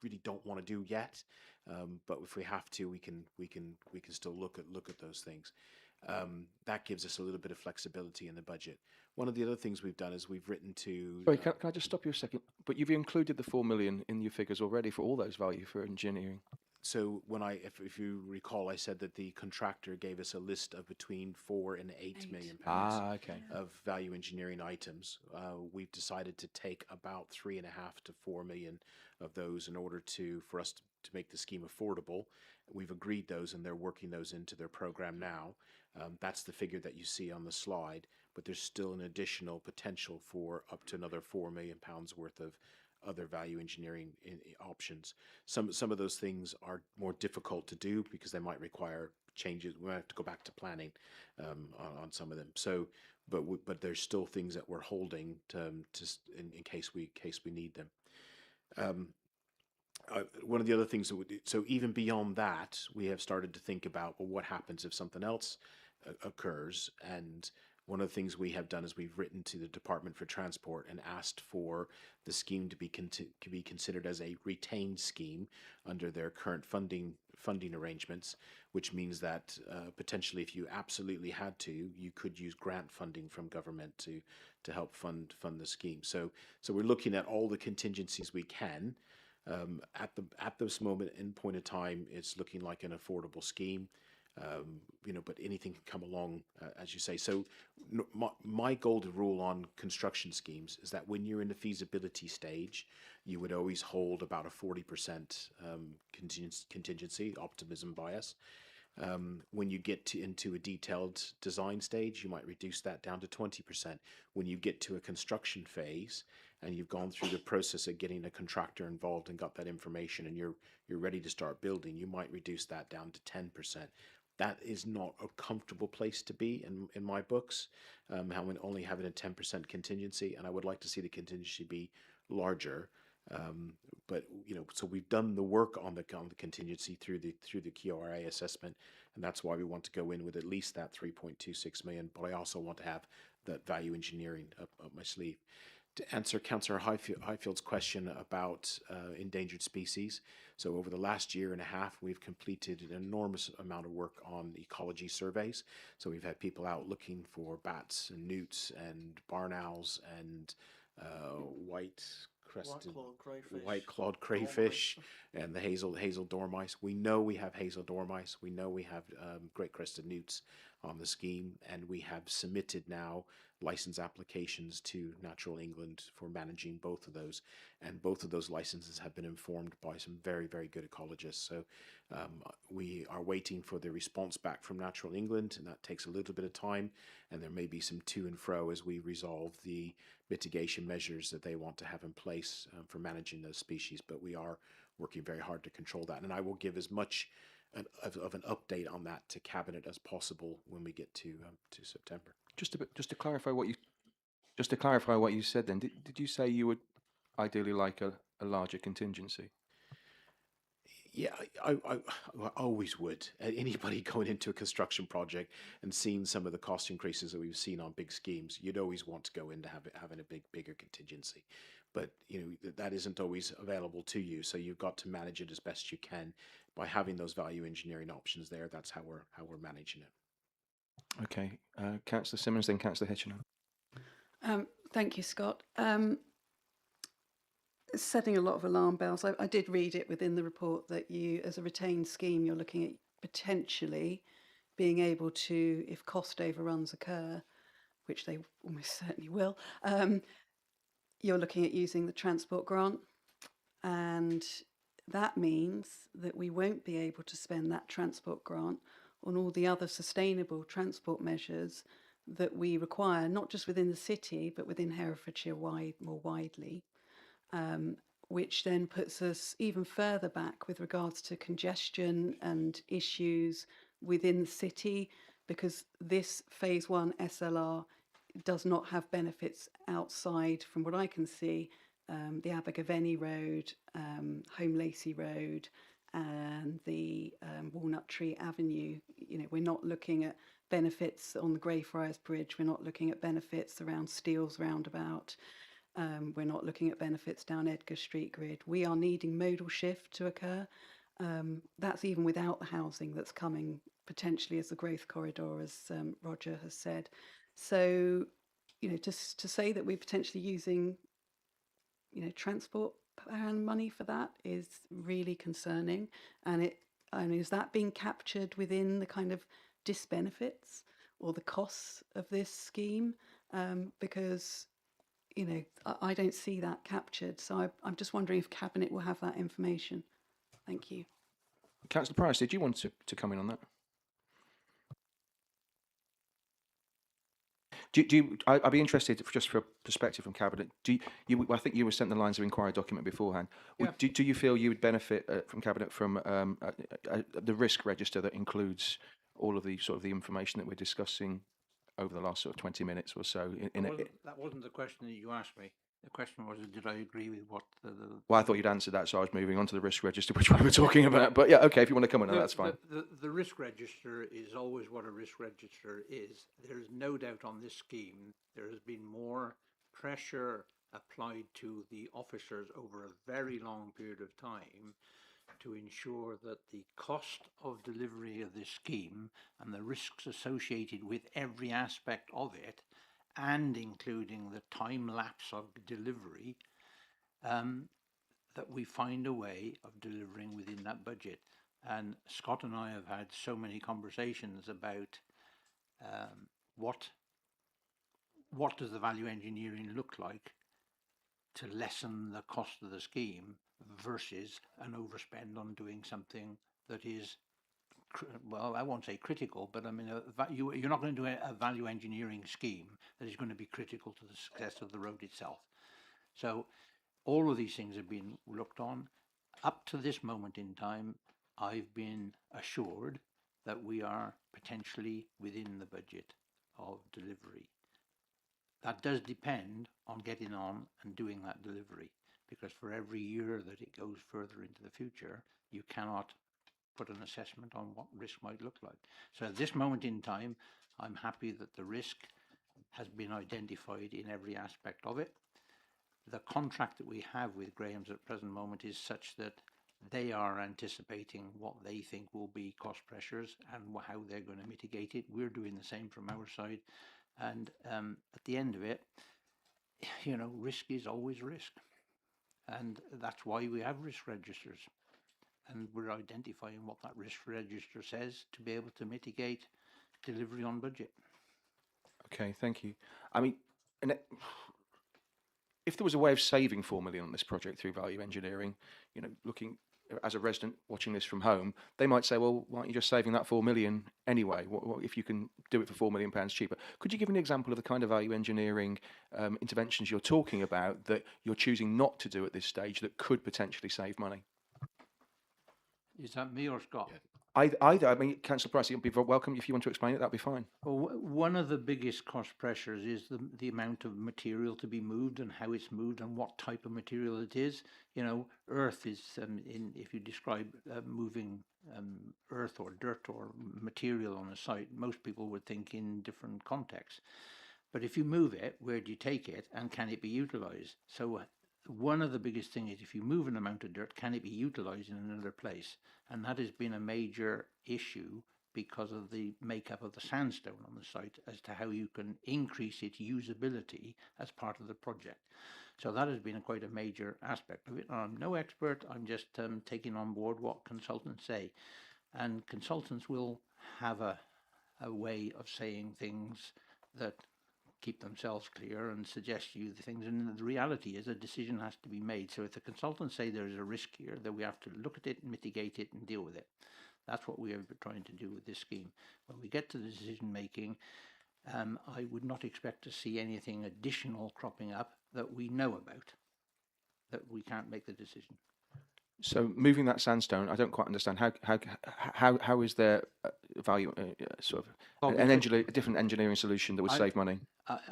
really don't want to do yet, but if we have to, we can still look at those things. That gives us a little bit of flexibility in the budget. One of the other things we've done is we've written to. Sorry, can I just stop you a second? But you've included the 4 million in your figures already for all those value for engineering. So when if you recall, I said that the contractor gave us a list of between 4 and 8 million pounds Okay. of value engineering items. We've decided to take about 3.5 to 4 million of those in order for us to make the scheme affordable. We've agreed those, and they're working those into their program now. That's the figure that you see on the slide, but there's still an additional potential for up to another 4 million pounds worth of other value engineering options. Some of those things are more difficult to do because they might require changes. We might have to go back to planning on some of them. So, but there's still things that we're holding in case we need them. One of the other things so even beyond that, we have started to think about, well, what happens if something else occurs? And one of the things we have done is we've written to the Department for Transport and asked for the scheme to be considered as a retained scheme under their current funding arrangements, which means that potentially, if you absolutely had to, you could use grant funding from government to help fund the scheme. So we're looking at all the contingencies we can. At this moment in point of time, it's looking like an affordable scheme. But anything can come along, as you say. So my golden rule on construction schemes is that when you're in the feasibility stage, you would always hold about a 40% contingency, optimism bias. When you get into a detailed design stage, you might reduce that down to 20%. When you get to a construction phase and you've gone through the process of getting a contractor involved and got that information and you're ready to start building, you might reduce that down to 10%. That is not a comfortable place to be in my books, only having a 10% contingency, and I would like to see the contingency be larger. But so we've done the work on the contingency through the QRA assessment, and that's why we want to go in with at least that 3.26 million. But I also want to have that value engineering up my sleeve. To answer Councillor Highfield's question about endangered species, so over the last year and a half, we've completed an enormous amount of work on ecology surveys. So we've had people out looking for bats and newts and barn owls and white-clawed crayfish and the hazel dormice. We know we have hazel dormice. We know we have great crested newts on the scheme, and we have submitted now license applications to Natural England for managing both of those, and both of those licenses have been informed by some very, very good ecologists. So we are waiting for the response back from Natural England, and that takes a little bit of time, and there may be some to and fro as we resolve the mitigation measures that they want to have in place for managing those species. But we are working very hard to control that, and I will give as much of an update on that to Cabinet as possible when we get to September. Just to clarify what you said, then did you say you would ideally like a larger contingency? Yeah, I always would. Anybody going into a construction project and seeing some of the cost increases that we've seen on big schemes, you'd always want to go into having a bigger contingency. But that isn't always available to you, so you've got to manage it as best you can by having those value engineering options there. That's how we're managing it. Okay, Councillor Simmons, then Councillor Hitchingham. Thank you, Scott. Setting a lot of alarm bells. I did read it within the report that you, as a retained scheme, you're looking at potentially being able to, if cost overruns occur, which they almost certainly will, you're looking at using the transport grant. And that means that we won't be able to spend that transport grant on all the other sustainable transport measures that we require, not just within the city, but within Herefordshire more widely. which then puts us even further back with regards to congestion and issues within the city, because this phase 1 SLR does not have benefits outside, from what I can see, the Abergavenny Road, Home Lacey Road, and the Walnut Tree Avenue. You know, we're not looking at benefits on the Greyfriars Bridge. We're not looking at benefits around Steeles Roundabout. We're not looking at benefits down Edgar Street Grid. We are needing modal shift to occur. That's even without the housing that's coming potentially as the growth corridor, as Roger has said. So, you know, to say that we're potentially using, you know, transport plan money for that is really concerning. And is that being captured within the kind of disbenefits or the costs of this scheme? Because, you know, I don't see that captured. So I'm just wondering if Cabinet will have that information. Thank you. Councillor Price, did you want to come in on that? I'd be interested, just for a perspective from Cabinet. I think you were sent the lines of inquiry document beforehand. Yeah. Do you feel you would benefit from Cabinet from the risk register that includes all of the sort of the information that we're discussing over the last sort of 20 minutes or so? That wasn't the question that you asked me. The question was, did I agree with what the Well, I thought you'd answered that, so I was moving on to the risk register, which one we're talking about. But yeah, okay, if you want to come on, that's fine. The risk register is always what a risk register is. There is no doubt on this scheme there has been more pressure applied to the officers over a very long period of time to ensure that the cost of delivery of this scheme and the risks associated with every aspect of it, and including the time lapse of delivery, that we find a way of delivering within that budget. And Scott and I have had so many conversations about what does the value engineering look like to lessen the cost of the scheme versus an overspend on doing something that is, well, I won't say critical, but I mean, you're not going to do a value engineering scheme that is going to be critical to the success of the road itself. So all of these things have been looked on. Up to this moment in time, I've been assured that we are potentially within the budget of delivery. That does depend on getting on and doing that delivery, because for every year that it goes further into the future, you cannot put an assessment on what risk might look like. So at this moment in time, I'm happy that the risk has been identified in every aspect of it. The contract that we have with Graham's at the present moment is such that they are anticipating what they think will be cost pressures and how they're going to mitigate it. We're doing the same from our side. And at the end of it, you know, risk is always risk. And that's why we have risk registers. And we're identifying what that risk register says to be able to mitigate delivery on budget. Okay, thank you. I mean, if there was a way of saving 4 million on this project through value engineering, you know, looking as a resident watching this from home, they might say, well, why aren't you just saving that 4 million anyway? What if you can do it for £4 million cheaper? Could you give an example of the kind of value engineering interventions you're talking about that you're choosing not to do at this stage that could potentially save money? Is that me or Scott? Yeah. Either. I mean, Councillor Price, you'd be very welcome if you want to explain it. That'd be fine. Well, one of the biggest cost pressures is the amount of material to be moved and how it's moved and what type of material it is. You know, earth is if you describe moving earth or dirt or material on a site, most people would think in different contexts. But if you move it, where do you take it, and can it be utilised? So one of the biggest things is if you move an amount of dirt, can it be utilised in another place? And that has been a major issue because of the makeup of the sandstone on the site as to how you can increase its usability as part of the project. So that has been quite a major aspect of it. I'm no expert, I'm just taking on board what consultants say. And consultants will have a way of saying things that keep themselves clear and suggest you the things, and the reality is a decision has to be made. So if the consultants say there is a risk here, then we have to look at it, mitigate it and deal with it. That's what we are trying to do with this scheme. When we get to the decision making, I would not expect to see anything additional cropping up that we know about. that we can't make the decision. So moving that sandstone, I don't quite understand how is there value sort of Well, a different engineering solution that would save money?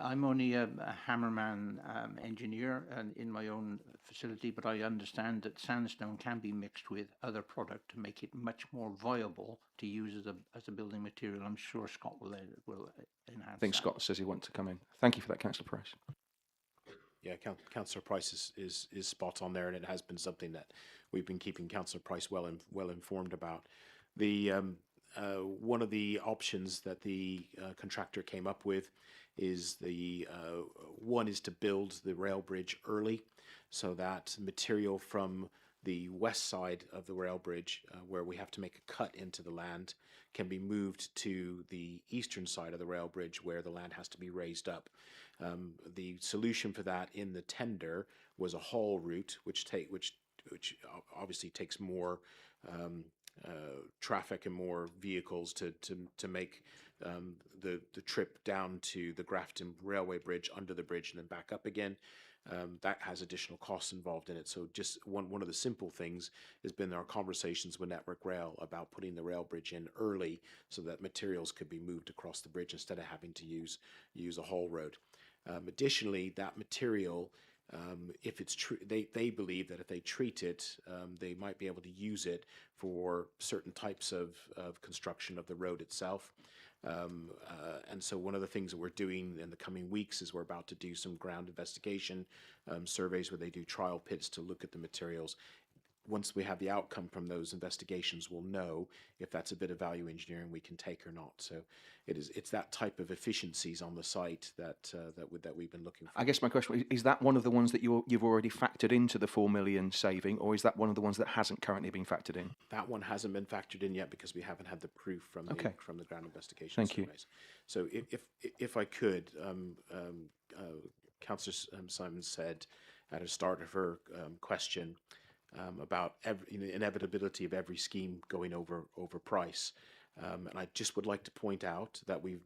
I'm only a hammerman engineer and in my own facility, but I understand that sandstone can be mixed with other product to make it much more viable to use as a building material. I'm sure Scott will enhance I think that. Scott says he wants to come in. Thank you for that, Councillor Price. Yeah, Councillor Price is spot on there, and it has been something that we've been keeping Councillor Price well informed about. The one of the options that the contractor came up with is one is to build the rail bridge early, so that material from the west side of the rail bridge, where we have to make a cut into the land, can be moved to the eastern side of the rail bridge where the land has to be raised up. The solution for that in the tender was a haul route, which obviously takes more traffic and more vehicles to make the trip down to the Grafton Railway Bridge, under the bridge, and then back up again. That has additional costs involved in it. So just one of the simple things has been our conversations with Network Rail about putting the rail bridge in early so that materials could be moved across the bridge instead of having to use a haul road. Additionally, that material, if it's they believe that if they treat it, they might be able to use it for certain types of construction of the road itself. And so one of the things that we're doing in the coming weeks is we're about to do some ground investigation surveys where they do trial pits to look at the materials. Once we have the outcome from those investigations, we'll know if that's a bit of value engineering we can take or not. So it's that type of efficiencies on the site that we've been looking for. I guess my question is that one of the ones that you've already factored into the 4 million saving, or is that one of the ones that hasn't currently been factored in? That one hasn't been factored in yet because we haven't had the proof from the ground investigation Thank surveys. So if I could, Councillor Simon said at the start of her question about the inevitability of every scheme going over price. And I just would like to point out that we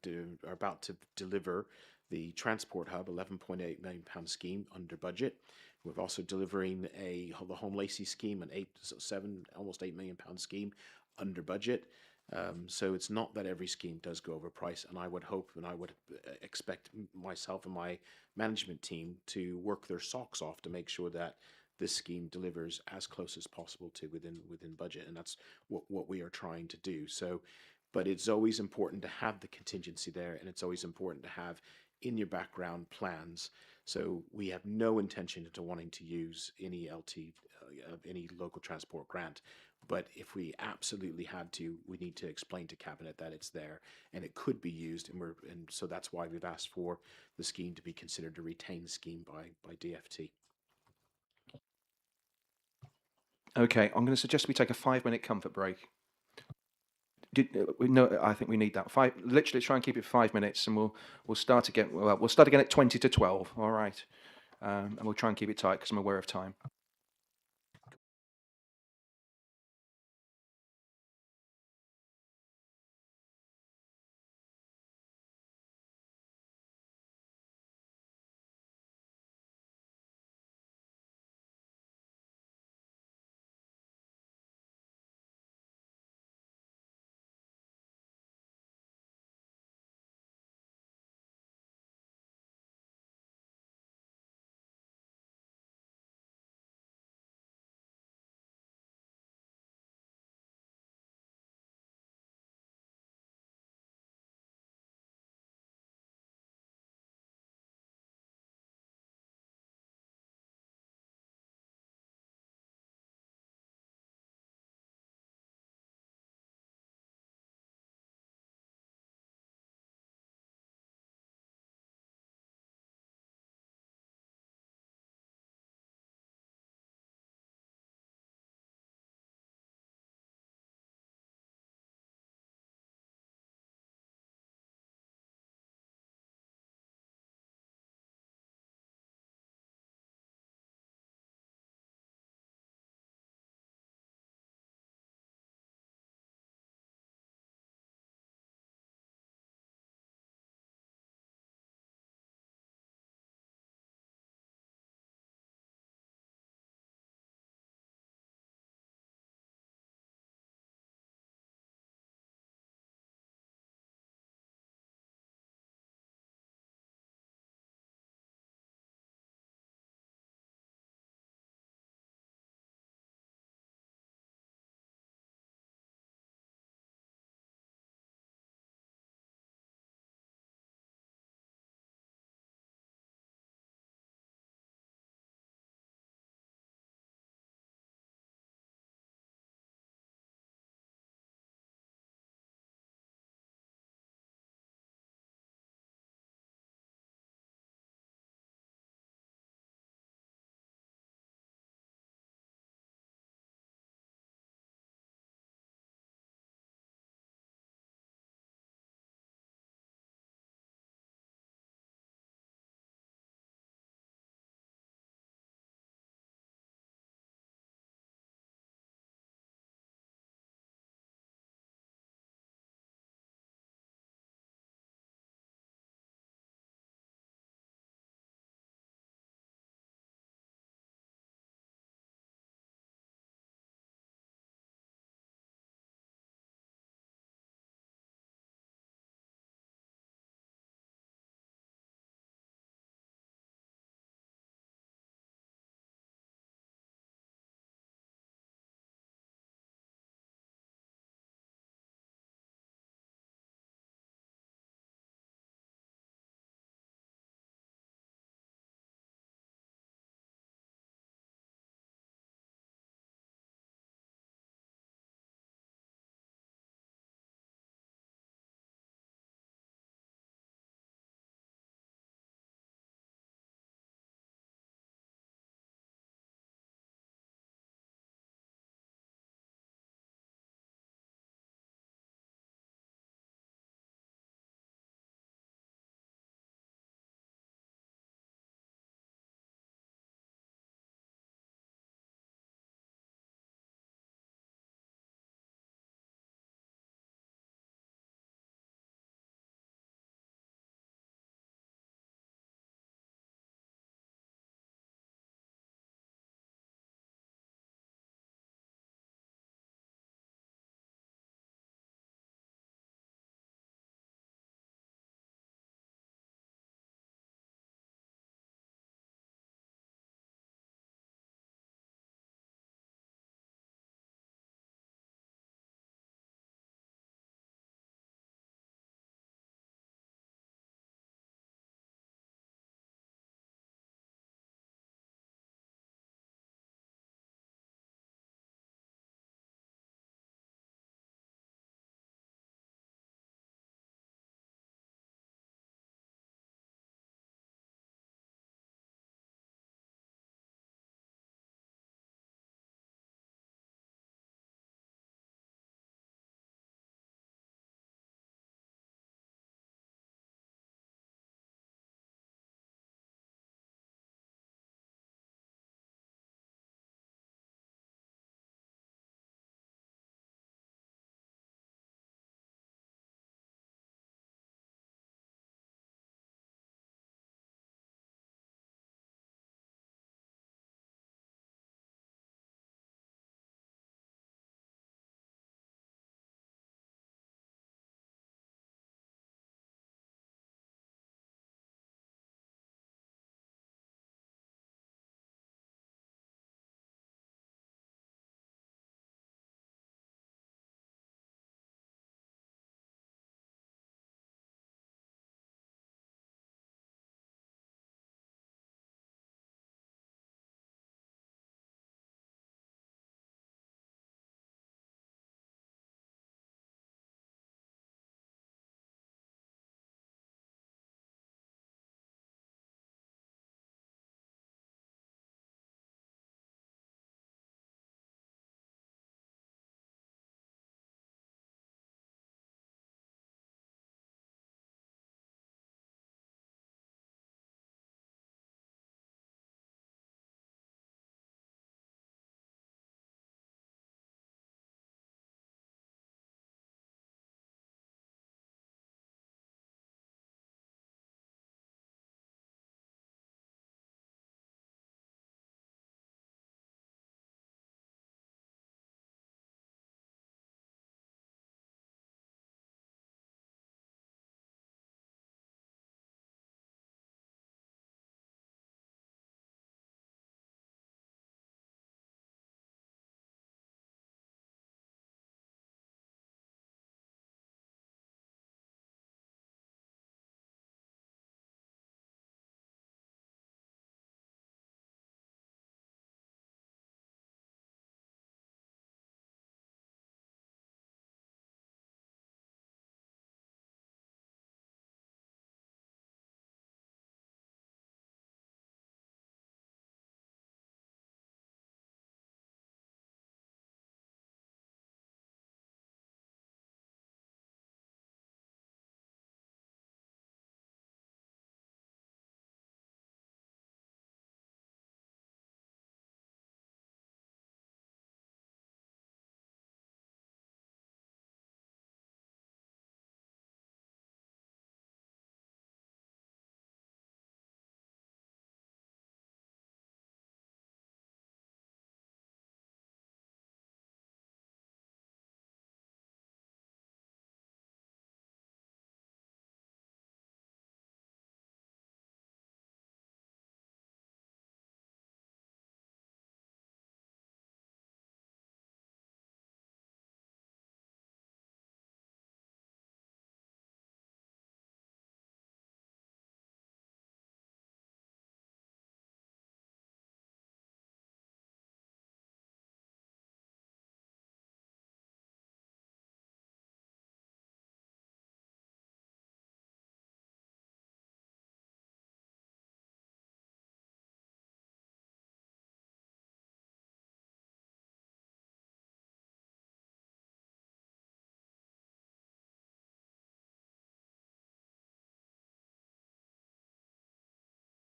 are about to deliver the Transport Hub £11.8 million scheme under budget. We're also delivering the Home Lacey scheme, almost £8 million scheme under budget. So it's not that every scheme does go over price, and I would hope and I would expect myself and my management team to work their socks off to make sure that this scheme delivers as close as possible to within budget, and that's what we are trying to do. So, but it's always important to have the contingency there, and it's always important to have in your background plans. So we have no intention into wanting to use any any local transport grant. But if we absolutely had to, we need to explain to Cabinet that it's there and it could be used, and so that's why we've asked for the scheme to be considered a retained scheme by DFT. Okay, I'm going to suggest we take a 5-minute comfort break. No, I think we need that. Literally try and keep it 5 minutes, and we'll start again. Well, we'll start again at 20 to 12. All right, and we'll try and keep it tight because I'm aware of time.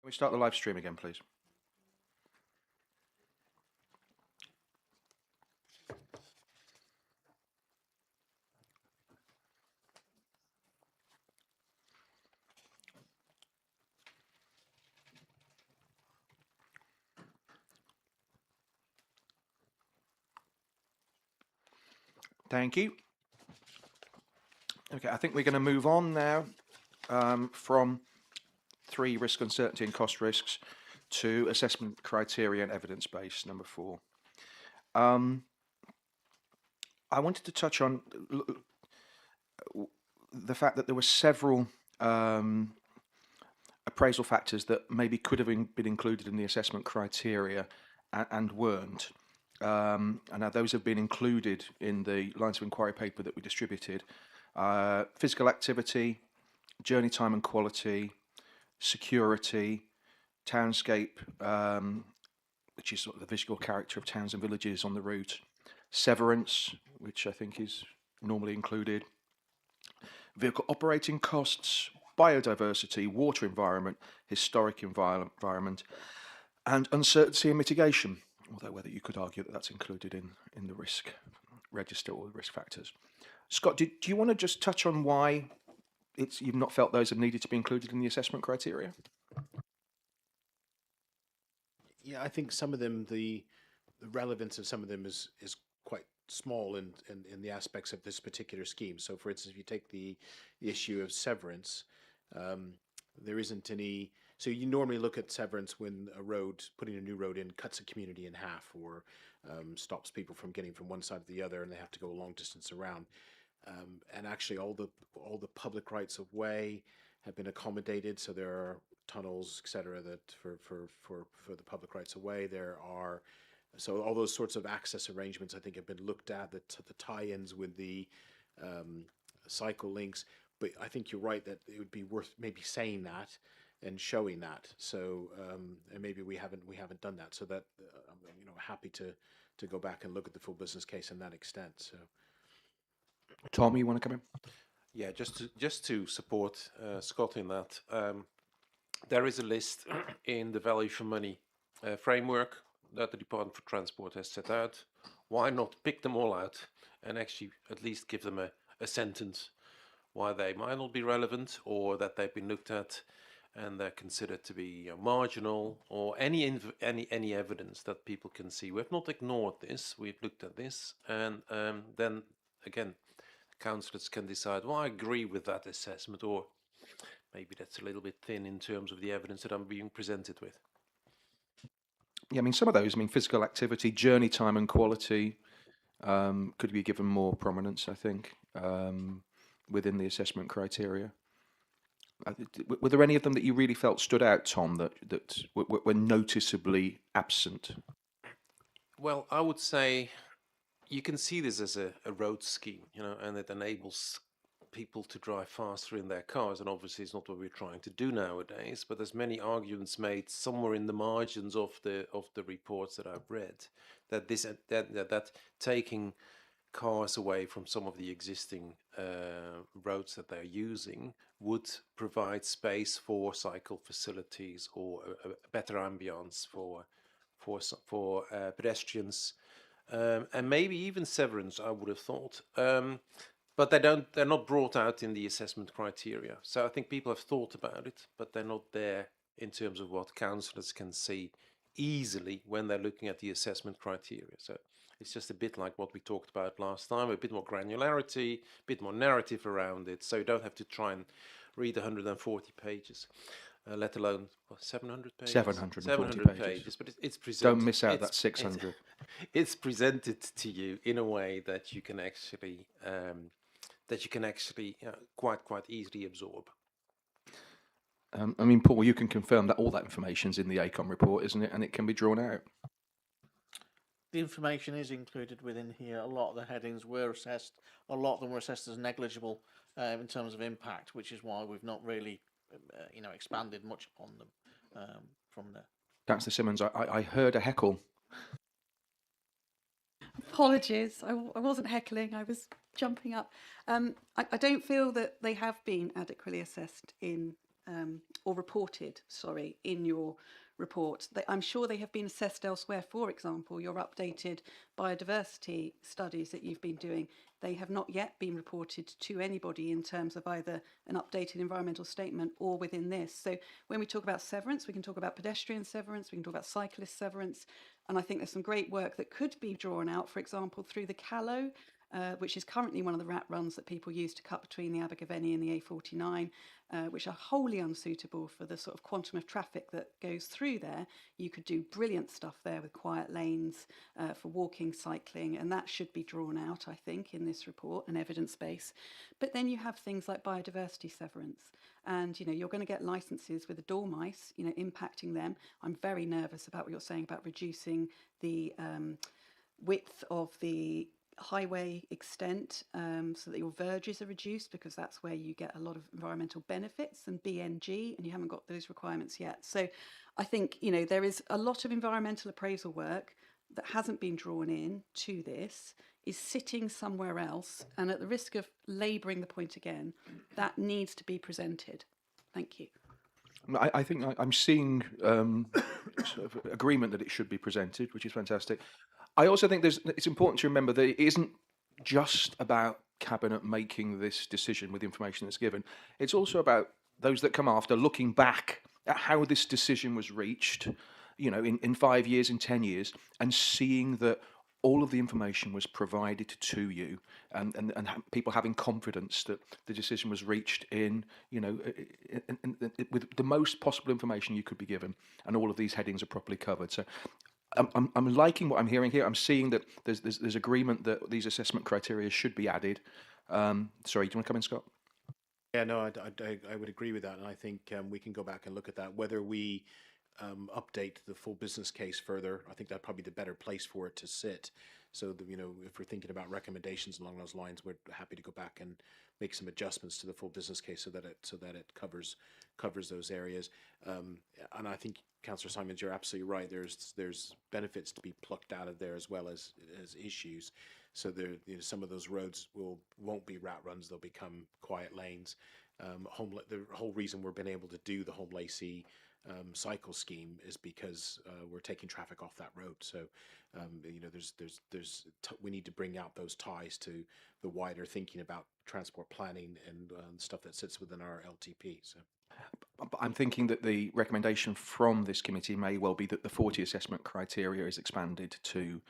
Can we start the live stream again, please? Thank you. Okay, I think we're going to move on now from 3, risk, uncertainty and cost risks, to assessment criteria and evidence base, number 4. I wanted to touch on the fact that there were several appraisal factors that maybe could have been included in the assessment criteria and weren't. And now those have been included in the lines of inquiry paper that we distributed. Physical activity, journey time and quality, security, townscape, which is sort of the visual character of towns and villages on the route, severance, which I think is normally included, vehicle operating costs, biodiversity, water environment, historic environment, and uncertainty and mitigation, although whether you could argue that that's included in the risk register or the risk factors. Scott, do you want to just touch on why you've not felt those have needed to be included in the assessment criteria? Yeah, I think some of them, the relevance of some of them is quite small in the aspects of this particular scheme. So, for instance, if you take the issue of severance, there isn't any. So you normally look at severance when putting a new road in, cuts a community in half, or stops people from getting from one side to the other, and they have to go a long distance around. And actually, all the public rights of way have been accommodated. So there are tunnels, etc., that for the public rights of way. There are all those sorts of access arrangements, I think, have been looked at. The tie-ins with the cycle links. But I think you're right that it would be worth maybe saying that and showing that. So and maybe we haven't done that. So that I'm happy to go back and look at the full business case in that extent. So. Tom, you want to come in? Yeah, just to support Scott in that, there is a list in the value for money framework that the Department for Transport has set out. Why not pick them all out and actually at least give them a sentence why they might not be relevant, or that they've been looked at and they're considered to be marginal, or any evidence that people can see. We've not ignored this. We've looked at this, and then again, councillors can decide, well, I agree with that assessment, or maybe that's a little bit thin in terms of the evidence that I'm being presented with. Yeah, I mean, some of those, physical activity, journey time and quality could be given more prominence, I think, within the assessment criteria. Were there any of them that you really felt stood out, Tom, that were noticeably absent? Well, I would say you can see this as a road scheme, and it enables people to drive faster in their cars, and obviously it's not what we're trying to do nowadays, but there's many arguments made somewhere in the margins of the reports that I've read that that taking cars away from some of the existing roads that they're using would provide space for cycle facilities, or a better ambience for pedestrians, and maybe even severance, I would have thought. But they're not brought out in the assessment criteria. So I think people have thought about it, but they're not there in terms of what councillors can see easily when they're looking at the assessment criteria. So it's just a bit like what we talked about last time, a bit more granularity, a bit more narrative around it. So you don't have to try and read 140 pages, let alone 700 pages? 740 pages. But it's presented. Don't miss out that 600. It's presented to you in a way that you can actually quite easily absorb. Paul, you can confirm that all that information's in the ACOM report, isn't it? And it can be drawn out. The information is included within here. A lot of the headings were assessed. A lot of them were assessed as negligible in terms of impact, which is why we've not really, expanded much upon them from there. Councillor Simmons, I heard a heckle. Apologies, I wasn't heckling, I was jumping up. I don't feel that they have been adequately assessed in or reported, sorry, in your report. I'm sure they have been assessed elsewhere. For example, your updated biodiversity studies that you've been doing, they have not yet been reported to anybody in terms of either an updated environmental statement or within this. So when we talk about severance, we can talk about pedestrian severance, we can talk about cyclist severance, and I think there's some great work that could be drawn out, for example, through the Callow, which is currently one of the rat runs that people use to cut between the Abergavenny and the A49, which are wholly unsuitable for the sort of quantum of traffic that goes through there. You could do brilliant stuff there with quiet lanes for walking, cycling, and that should be drawn out, I think, in this report, an evidence base. But then you have things like biodiversity severance, and you're going to get licenses with the dormice, impacting them. I'm very nervous about what you're saying about reducing the width of the highway extent so that your verges are reduced, because that's where you get a lot of environmental benefits and BNG, and you haven't got those requirements yet. So I think there is a lot of environmental appraisal work that hasn't been drawn in to this, is sitting somewhere else, and at the risk of labouring the point again, that needs to be presented. Thank you. I think I'm seeing sort of agreement that it should be presented, which is fantastic. I also think it's important to remember that it isn't just about Cabinet making this decision with the information that's given. It's also about those that come after looking back at how this decision was reached, in 5 years, in 10 years, and seeing that all of the information was provided to you, and people having confidence that the decision was reached with the most possible information you could be given, and all of these headings are properly covered. So I'm liking what I'm hearing here. I'm seeing that there's agreement that these assessment criteria should be added. Sorry, do you want to come in, Scott? Yeah, no, I would agree with that, and I think we can go back and look at that. Whether we update the full business case further, I think that'd probably be the better place for it to sit. So that, if we're thinking about recommendations along those lines, we're happy to go back and make some adjustments to the full business case so that it covers those areas. And I think, Councillor Simons, you're absolutely right. There's benefits to be plucked out of there as well as issues. So there, some of those roads won't be rat runs; they'll become quiet lanes. The whole reason we've been able to do the Home Lacey cycle scheme is because we're taking traffic off that road. So we need to bring out those ties to the wider thinking about transport planning and stuff that sits within our LTP. So I'm thinking that the recommendation from this committee may well be that the 40 assessment criteria is expanded to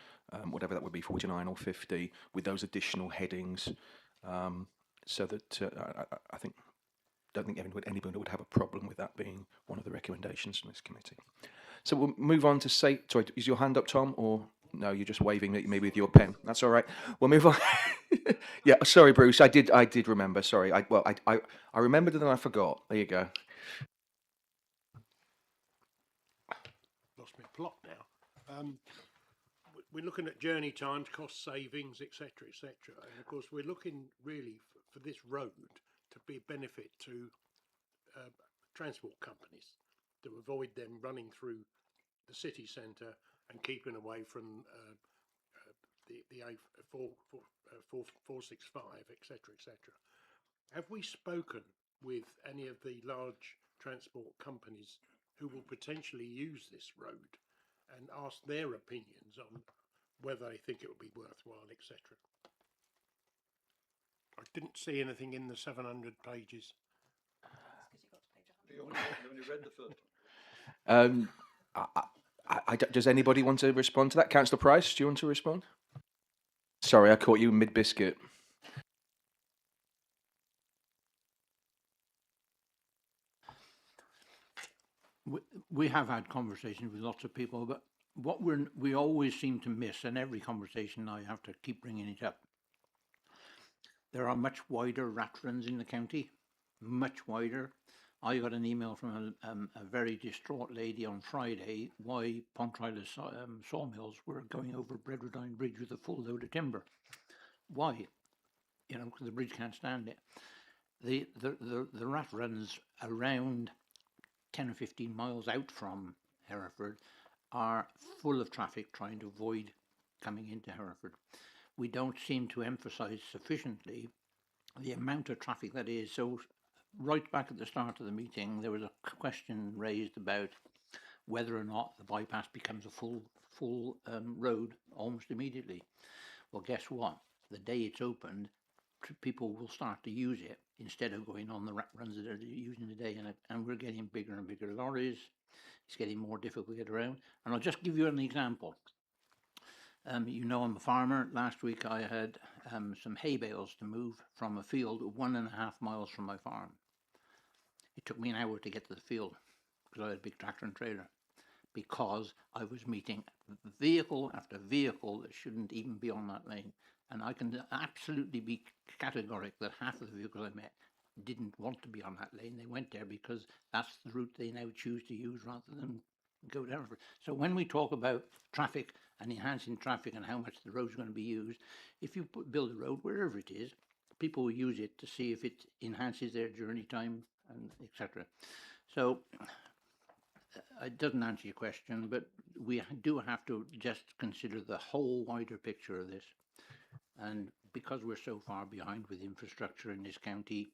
whatever that would be, 49 or 50, with those additional headings, so that I don't think anybody would have a problem with that being one of the recommendations from this committee. So we'll move on to sorry, is your hand up, Tom, or no, you're just waving at me with your pen? That's all right. We'll move on. Yeah, sorry, Bruce. I did remember. Sorry. I remembered and then I forgot. There you go. Lost my plot now. We're looking at journey times, cost savings, etc., etc. And of course, we're looking really for this road to be a benefit to transport companies, to avoid them running through the city centre and keeping away from the A465, etc., etc. Have we spoken with any of the large transport companies who will potentially use this road and asked their opinions on whether they think it would be worthwhile, etc.? I didn't see anything in the 700 pages. Does anybody want to respond to that? Councillor Price, do you want to respond? Sorry, I caught you mid-biscuit. We have had conversations with lots of people, but what we always seem to miss, and every conversation I have to keep bringing it up, there are much wider rat runs in the county, much wider. I got an email from a very distraught lady on Friday why Pontrilas sawmills were going over Bredwardine Bridge with a full load of timber. Why? Because the bridge can't stand it. The rat runs around 10 or 15 miles out from Hereford are full of traffic trying to avoid coming into Hereford. We don't seem to emphasise sufficiently the amount of traffic that is so right back at the start of the meeting, there was a question raised about whether or not the bypass becomes a full road almost immediately. Well, guess what? The day it's opened, people will start to use it instead of going on the runs that they're using today, and we're getting bigger and bigger lorries. It's getting more difficult to get around. And I'll just give you an example. You know, I'm a farmer. Last week I had some hay bales to move from a field 1.5 miles from my farm. It took me an hour to get to the field because I had a big tractor and trailer, because I was meeting vehicle after vehicle that shouldn't even be on that lane. And I can absolutely be categoric that half of the vehicles I met didn't want to be on that lane. They went there because that's the route they now choose to use rather than go down. So when we talk about traffic and enhancing traffic and how much the road's going to be used, if you build a road wherever it is, people will use it to see if it enhances their journey time and etc. So it doesn't answer your question, but we do have to just consider the whole wider picture of this. And because we're so far behind with infrastructure in this county,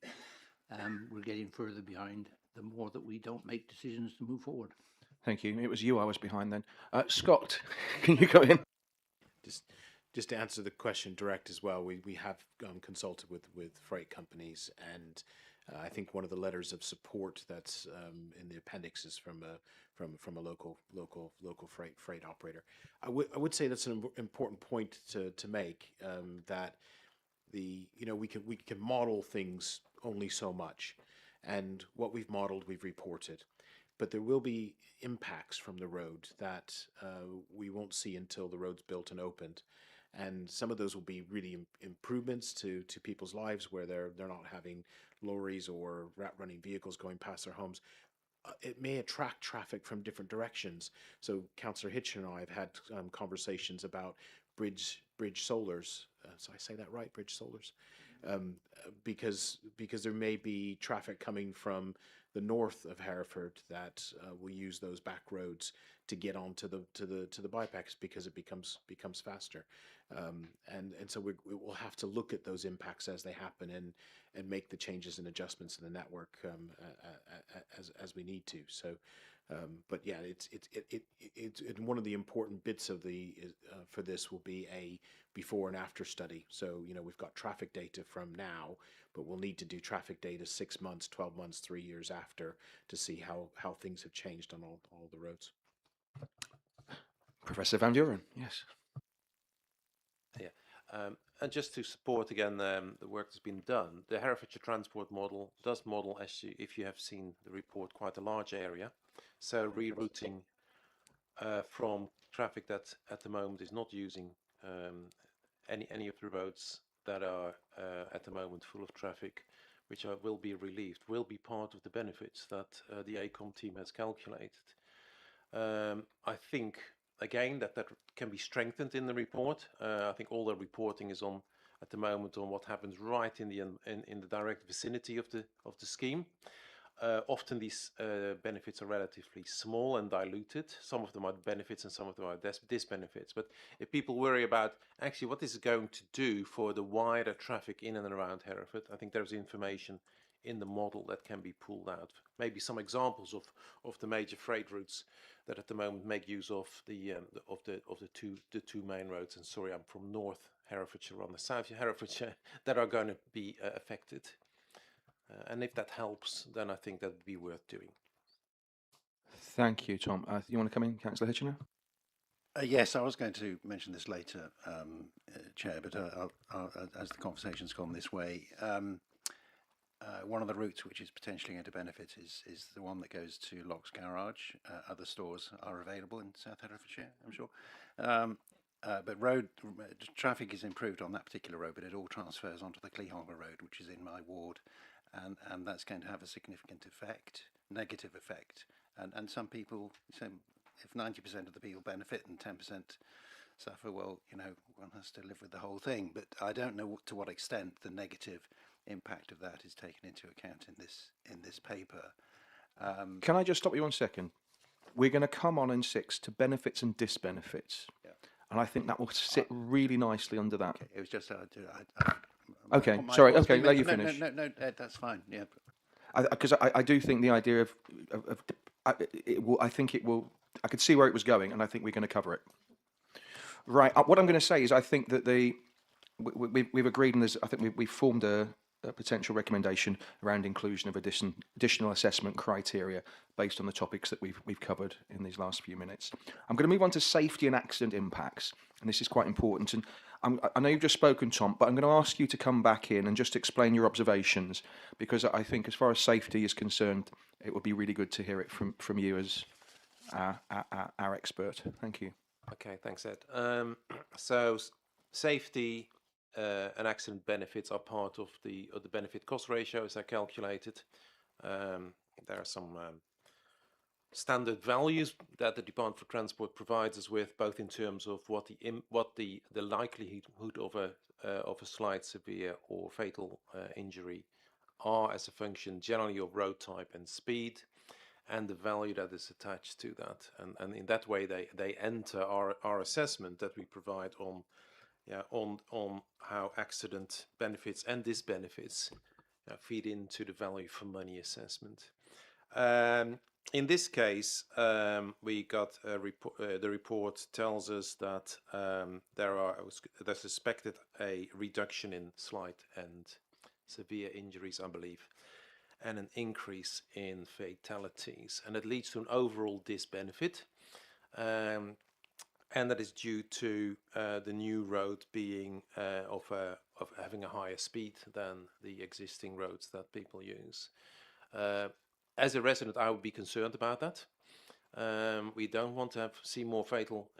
we're getting further behind the more that we don't make decisions to move forward. Thank you. It was you I was behind then. Scott, can you go in? Just to answer the question direct as well, we have consulted with freight companies, and I think one of the letters of support that's in the appendix is from a local freight operator. I would say that's an important point to make, that we can model things only so much, and what we've modeled we've reported, but there will be impacts from the road that we won't see until the road's built and opened. And some of those will be really improvements to people's lives, where they're not having lorries or running vehicles going past their homes. It may attract traffic from different directions. So Councillor Hitchen and I have had conversations about bridge solars. So I say that right, bridge solars, because there may be traffic coming from the north of Hereford that will use those back roads to get onto the bypass because it becomes faster, and so we will have to look at those impacts as they happen and make the changes and adjustments in the network as we need to. So, but yeah, it's one of the important bits of for this will be a before and after study. So we've got traffic data from now, but we'll need to do traffic data 6 months, 12 months, 3 years after to see how things have changed on all the roads. Professor Van Buren, yes. Yeah, and just to support again the work that's been done, the Herefordshire transport model does model, if you have seen the report, quite a large area. So rerouting from traffic that at the moment is not using any of the roads that are at the moment full of traffic, which will be relieved, will be part of the benefits that the ACOM team has calculated. I think again that can be strengthened in the report. I think all the reporting is on at the moment on what happens right in the direct vicinity of the scheme. Often these benefits are relatively small and diluted. Some of them are benefits and some of them are disbenefits. But if people worry about actually what this is going to do for the wider traffic in and around Hereford, I think there's information in the model that can be pulled out. Maybe some examples of the major freight routes that at the moment make use of the two main roads. And sorry, I'm from North Herefordshire, on the South Herefordshire, that are going to be affected. And if that helps, then I think that would be worth doing. Thank you, Tom. You want to come in, Councillor Hitchener? Yes, I was going to mention this later, Chair, but as the conversation's gone this way, one of the routes which is potentially going to benefit is the one that goes to Locks Garage. Other stores are available in South Herefordshire, I'm sure. But road traffic is improved on that particular road, but it all transfers onto the Clehonger Road, which is in my ward, and that's going to have a significant effect, negative effect. And some people, if 90% of the people benefit and 10% suffer, well, one has to live with the whole thing. But I don't know to what extent the negative impact of that is taken into account in this paper. Can I just stop you 1 second? We're going to come on in 6 to benefits and disbenefits. Yeah. And I think that will sit really nicely under that. Okay, it was just Okay, sorry. Okay, let you finish. No, that's fine. Yeah. because I do think the idea of it will, I think it will, I could see where it was going, and I think we're going to cover it. Right. What I'm going to say is I think that we've agreed, and I think we've formed a potential recommendation around inclusion of additional assessment criteria based on the topics that we've covered in these last few minutes. I'm going to move on to safety and accident impacts, and this is quite important. And I know you've just spoken, Tom, but I'm going to ask you to come back in and just explain your observations, because I think as far as safety is concerned, it would be really good to hear it from you as our expert. Thank you. Okay, thanks, Ed. Safety and accident benefits are part of the benefit cost ratio as they're calculated. There are some standard values that the Department for Transport provides us with, both in terms of what the likelihood of a slight, severe, or fatal injury are as a function generally of road type and speed, and the value that is attached to that. And in that way, they enter our assessment that we provide on how accident benefits and disbenefits feed into the value for money assessment. In this case, we got a report. The report tells us that there's suspected a reduction in slight and severe injuries, I believe, and an increase in fatalities, and it leads to an overall disbenefit, and that is due to the new road being of having a higher speed than the existing roads that people use. As a resident, I would be concerned about that. We don't want to see more fatal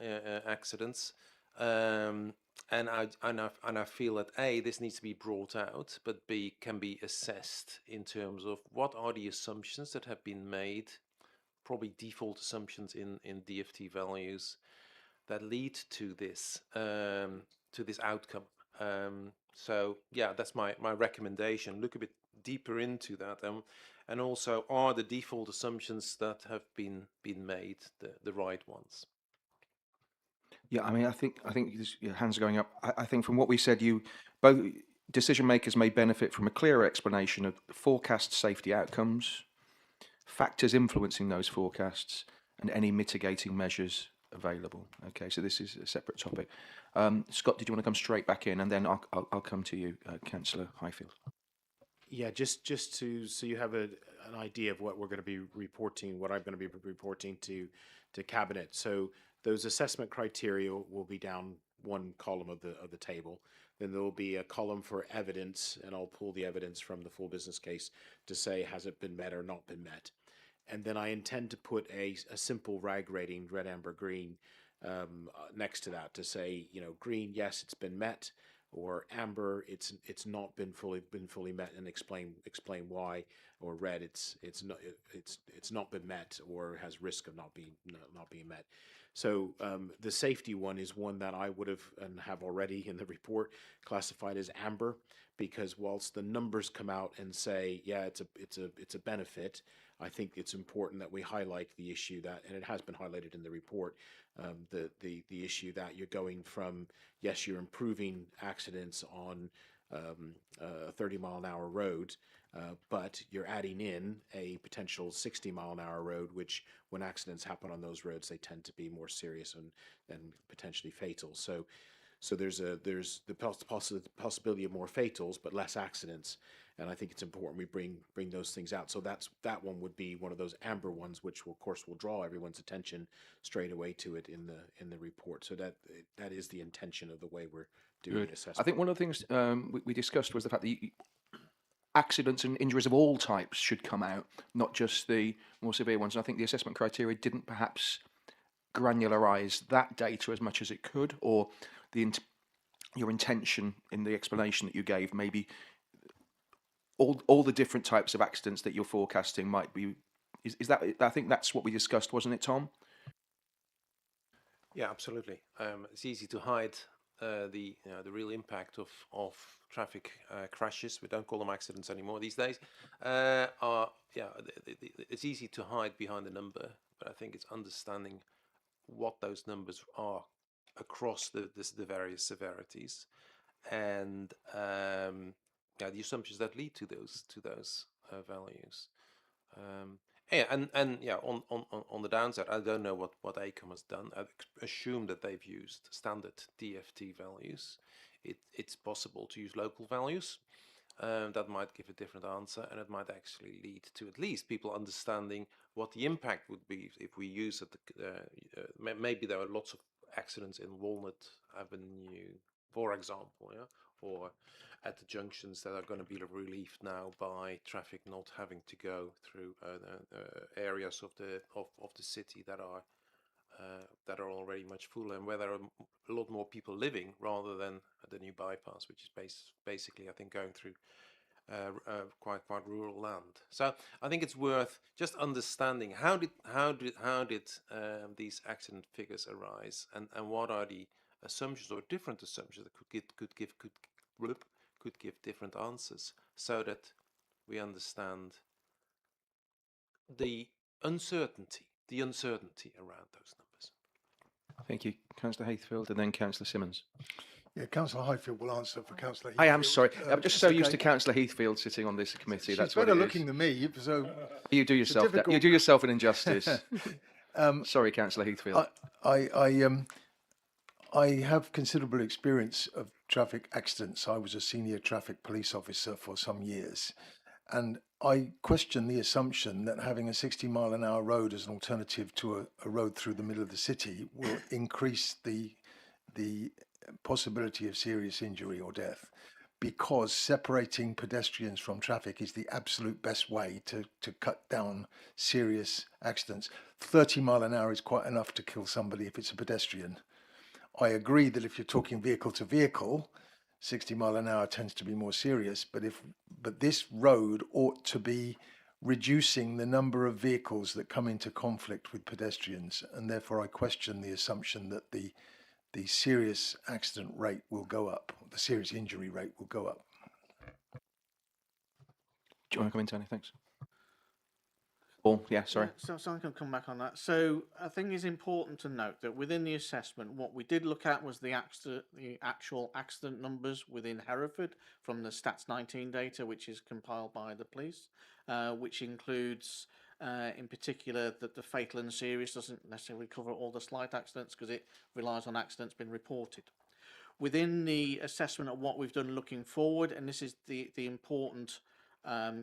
accidents. And I feel that A, this needs to be brought out, but B, can be assessed in terms of what are the assumptions that have been made, probably default assumptions in DFT values that lead to this outcome. So yeah, that's my recommendation. Look a bit deeper into that, and also, are the default assumptions that have been made the right ones? Yeah, I mean, I think your hands are going up. I think from what we said, both decision makers may benefit from a clearer explanation of forecast safety outcomes, factors influencing those forecasts, and any mitigating measures available. Okay, so this is a separate topic. Scott, did you want to come straight back in, and then I'll come to you, Councillor Highfield. Yeah, just so you have an idea of what we're going to be reporting, what I'm going to be reporting to Cabinet. So those assessment criteria will be down one column of the table. Then there will be a column for evidence, and I'll pull the evidence from the full business case to say has it been met or not been met. And then I intend to put a simple RAG rating, red, amber, green, next to that to say, green, yes, it's been met, or amber, it's not been fully met, and explain why, or red, it's not been met or has risk of not being met. So the safety one is one that I would have and have already in the report classified as amber, because whilst the numbers come out and say, yeah, it's a benefit, I think it's important that we highlight the issue that, and it has been highlighted in the report, the issue that you're going from, yes, you're improving accidents on a 30-mile-an-hour road, but you're adding in a potential 60-mile-an-hour road, which when accidents happen on those roads, they tend to be more serious and potentially fatal. So there's the possibility of more fatals, but less accidents. And I think it's important we bring those things out. So that one would be one of those amber ones, which of course will draw everyone's attention straight away to it in the report. So that is the intention of the way we're doing the assessment. I think one of the things we discussed was the fact that accidents and injuries of all types should come out, not just the more severe ones. And I think the assessment criteria didn't perhaps granularise that data as much as it could, or your intention in the explanation that you gave, maybe all the different types of accidents that you're forecasting might be. Is that? I think that's what we discussed, wasn't it, Tom? Yeah, absolutely. It's easy to hide the real impact of traffic crashes. We don't call them accidents anymore these days. It's easy to hide behind the number, but I think it's understanding what those numbers are across the various severities, and the assumptions that lead to those values. Yeah, and yeah, on the downside, I don't know what ACOM has done. I assume that they've used standard DFT values. It's possible to use local values. That might give a different answer, and it might actually lead to at least people understanding what the impact would be if we use it. Maybe there are lots of accidents in Walnut Avenue, for example, yeah, or at the junctions that are going to be relieved now by traffic not having to go through areas of the city that are already much fuller, and where there are a lot more people living rather than the new bypass, which is basically, I think, going through quite rural land. So I think it's worth just understanding how did these accident figures arise, and what are the assumptions or different assumptions that could give different answers, so that we understand the uncertainty around those numbers. Thank you, Councillor Hayfield, and then Councillor Simmons. Yeah, Councillor Highfield will answer for Councillor I Heathfield. am sorry. I'm just it's so used okay. to Councillor Heathfield sitting on this committee. She's That's better what it looking is. than me, so You do it's a yourself. You difficult- do yourself an injustice. Sorry, Councillor Heathfield. I have considerable experience of traffic accidents. I was a senior traffic police officer for some years, and I question the assumption that having a 60-mile-an-hour road as an alternative to a road through the middle of the city will increase the possibility of serious injury or death, because separating pedestrians from traffic is the absolute best way to cut down serious accidents. 30-mile-an-hour is quite enough to kill somebody if it's a pedestrian. I agree that if you're talking vehicle to vehicle, 60-mile-an-hour tends to be more serious, but this road ought to be reducing the number of vehicles that come into conflict with pedestrians, and therefore I question the assumption that the serious accident rate will go up, the serious injury rate will go up. Do you want to come in, Tony? Thanks. Paul, yeah, sorry. So I can come back on that. So I think it's important to note that within the assessment, what we did look at was the actual accident numbers within Hereford from the Stats 19 data, which is compiled by the police, which includes, in particular, that the fatal and serious doesn't necessarily cover all the slight accidents because it relies on accidents being reported. Within the assessment of what we've done looking forward, and this is the important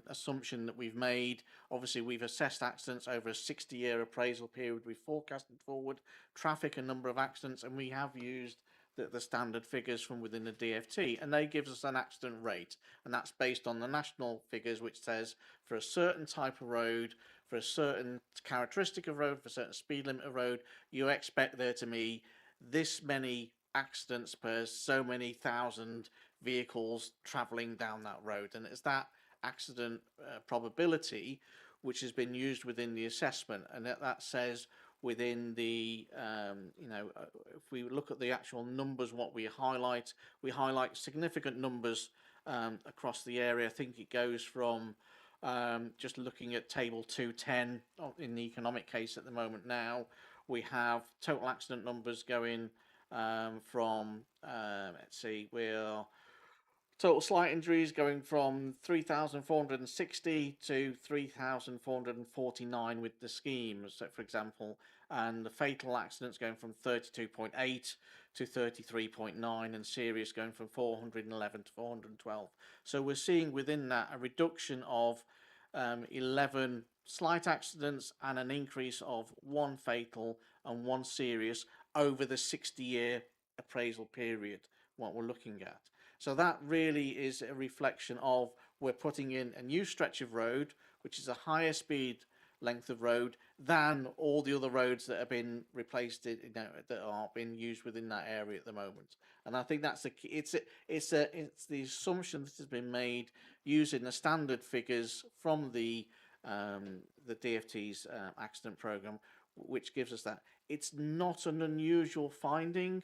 assumption that we've made. Obviously, we've assessed accidents over a 60-year appraisal period. We've forecasted forward traffic and number of accidents, and we have used the standard figures from within the DFT, and they gives us an accident rate, and that's based on the national figures, which says for a certain type of road, for a certain characteristic of road, for a certain speed limit of road, you expect there to be this many accidents per so many thousand vehicles travelling down that road, and it's that accident probability which has been used within the assessment, and that says within the if we look at the actual numbers, what we highlight significant numbers across the area. I think it goes from just looking at table 210 in the economic case at the moment now, we have total accident numbers going from let's see, we're total slight injuries going from 3,460 to 3,449 with the scheme, so for example, and the fatal accidents going from 32.8 to 33.9, and serious going from 411 to 412. So we're seeing within that a reduction of 11 slight accidents and an increase of 1 fatal and 1 serious over the 60-year appraisal period, what we're looking at. So that really is a reflection of we're putting in a new stretch of road, which is a higher speed length of road than all the other roads that have been replaced, that are being used within that area at the moment. And I think that's the key. It's the assumption that has been made using the standard figures from the DFT's accident program, which gives us that. It's not an unusual finding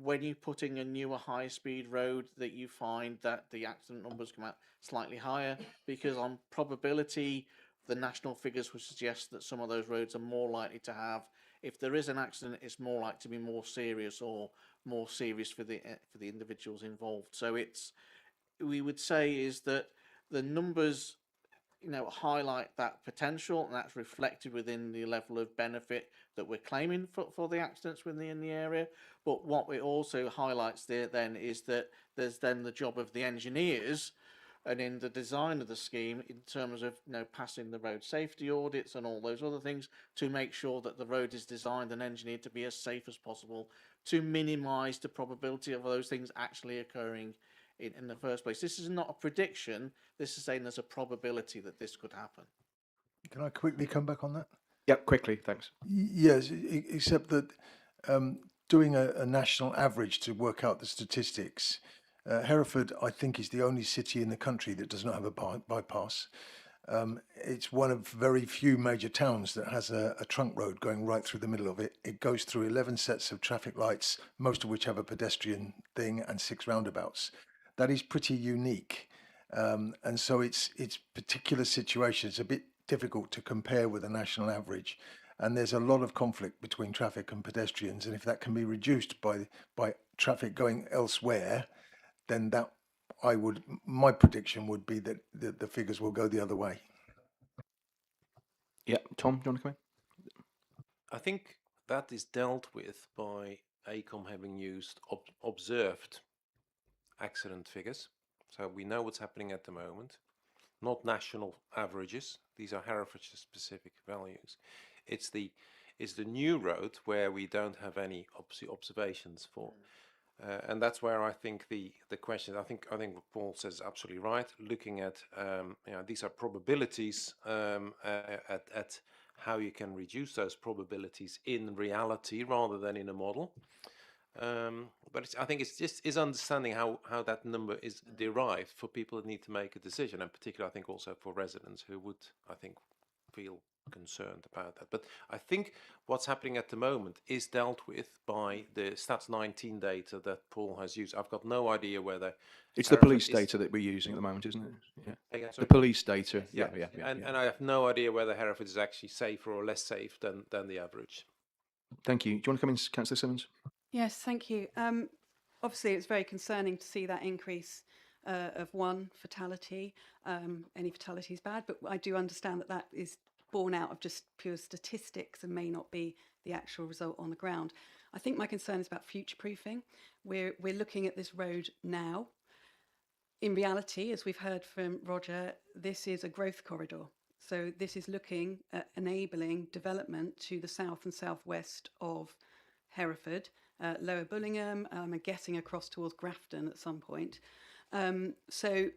when you're putting a newer high speed road that you find that the accident numbers come out slightly higher, because on probability the national figures would suggest that some of those roads are more likely to have, if there is an accident, it's more likely to be more serious or more serious for the individuals involved. So we would say is that the numbers highlight that potential, and that's reflected within the level of benefit that we're claiming for the accidents within the area. But what it also highlights there then is that there's then the job of the engineers and in the design of the scheme in terms of passing the road safety audits and all those other things to make sure that the road is designed and engineered to be as safe as possible to minimise the probability of those things actually occurring in the first place. This is not a prediction. This is saying there's a probability that this could happen. Can I quickly come back on that? Yep, quickly, thanks. Yes, except that doing a national average to work out the statistics, Hereford, I think, is the only city in the country that does not have a bypass. It's one of very few major towns that has a trunk road going right through the middle of it. It goes through 11 sets of traffic lights, most of which have a pedestrian thing, and 6 roundabouts. That is pretty unique. And so its particular situation is a bit difficult to compare with a national average. And there's a lot of conflict between traffic and pedestrians. And if that can be reduced by traffic going elsewhere, then my prediction would be that the figures will go the other way. Yeah, Tom, do you want to come in? I think that is dealt with by AECOM having used observed accident figures. So we know what's happening at the moment, not national averages. These are Herefordshire specific values. It's the new road where we don't have any observations for. And that's where I think the question. I think what Paul says is absolutely right. Looking at these are probabilities at how you can reduce those probabilities in reality rather than in a model. But I think it's understanding how that number is derived for people that need to make a decision, and particularly I think also for residents who would feel concerned about that. But I think what's happening at the moment is dealt with by the Stats 19 data that Paul has used. I've got no idea whether it's the police data that we're using at the moment, isn't it? Yeah. Again, the police data. Yeah. And I have no idea whether Hereford is actually safer or less safe than the average. Thank you. Do you want to come in, Councillor Simmons? Yes, thank you. Obviously, it's very concerning to see that increase of one fatality. Any fatality is bad, but I do understand that is born out of just pure statistics and may not be the actual result on the ground. I think my concern is about future-proofing. We're looking at this road now. In reality, as we've heard from Roger, this is a growth corridor. So this is looking at enabling development to the south and southwest of Hereford, Lower Bullingham, I'm guessing across towards Grafton at some point. So,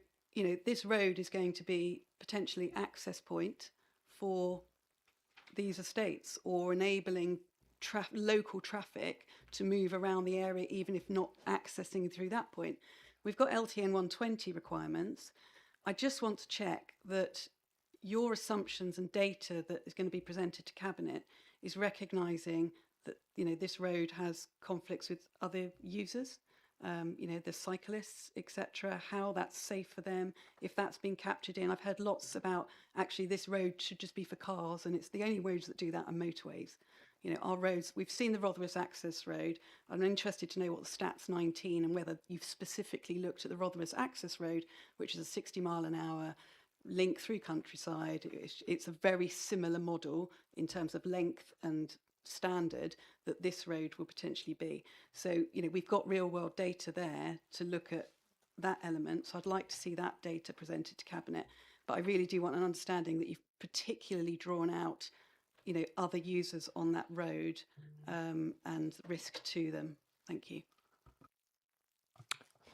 this road is going to be potentially access point for these estates or enabling local traffic to move around the area, even if not accessing through that point. We've got LTN 120 requirements. I just want to check that your assumptions and data that is going to be presented to Cabinet is recognising that this road has conflicts with other users, the cyclists, etc. How that's safe for them, if that's been captured in. I've heard lots about actually this road should just be for cars, and it's the only roads that do that are motorways. Our roads. We've seen the Rotherham Access Road. I'm interested to know what the Stats 19 and whether you've specifically looked at the Rotherham Access Road, which is a 60-mile-an-hour link through countryside. It's a very similar model in terms of length and standard that this road will potentially be. So, we've got real world data there to look at that element. So I'd like to see that data presented to Cabinet. But I really do want an understanding that you've particularly drawn out, other users on that road and risk to them. Thank you.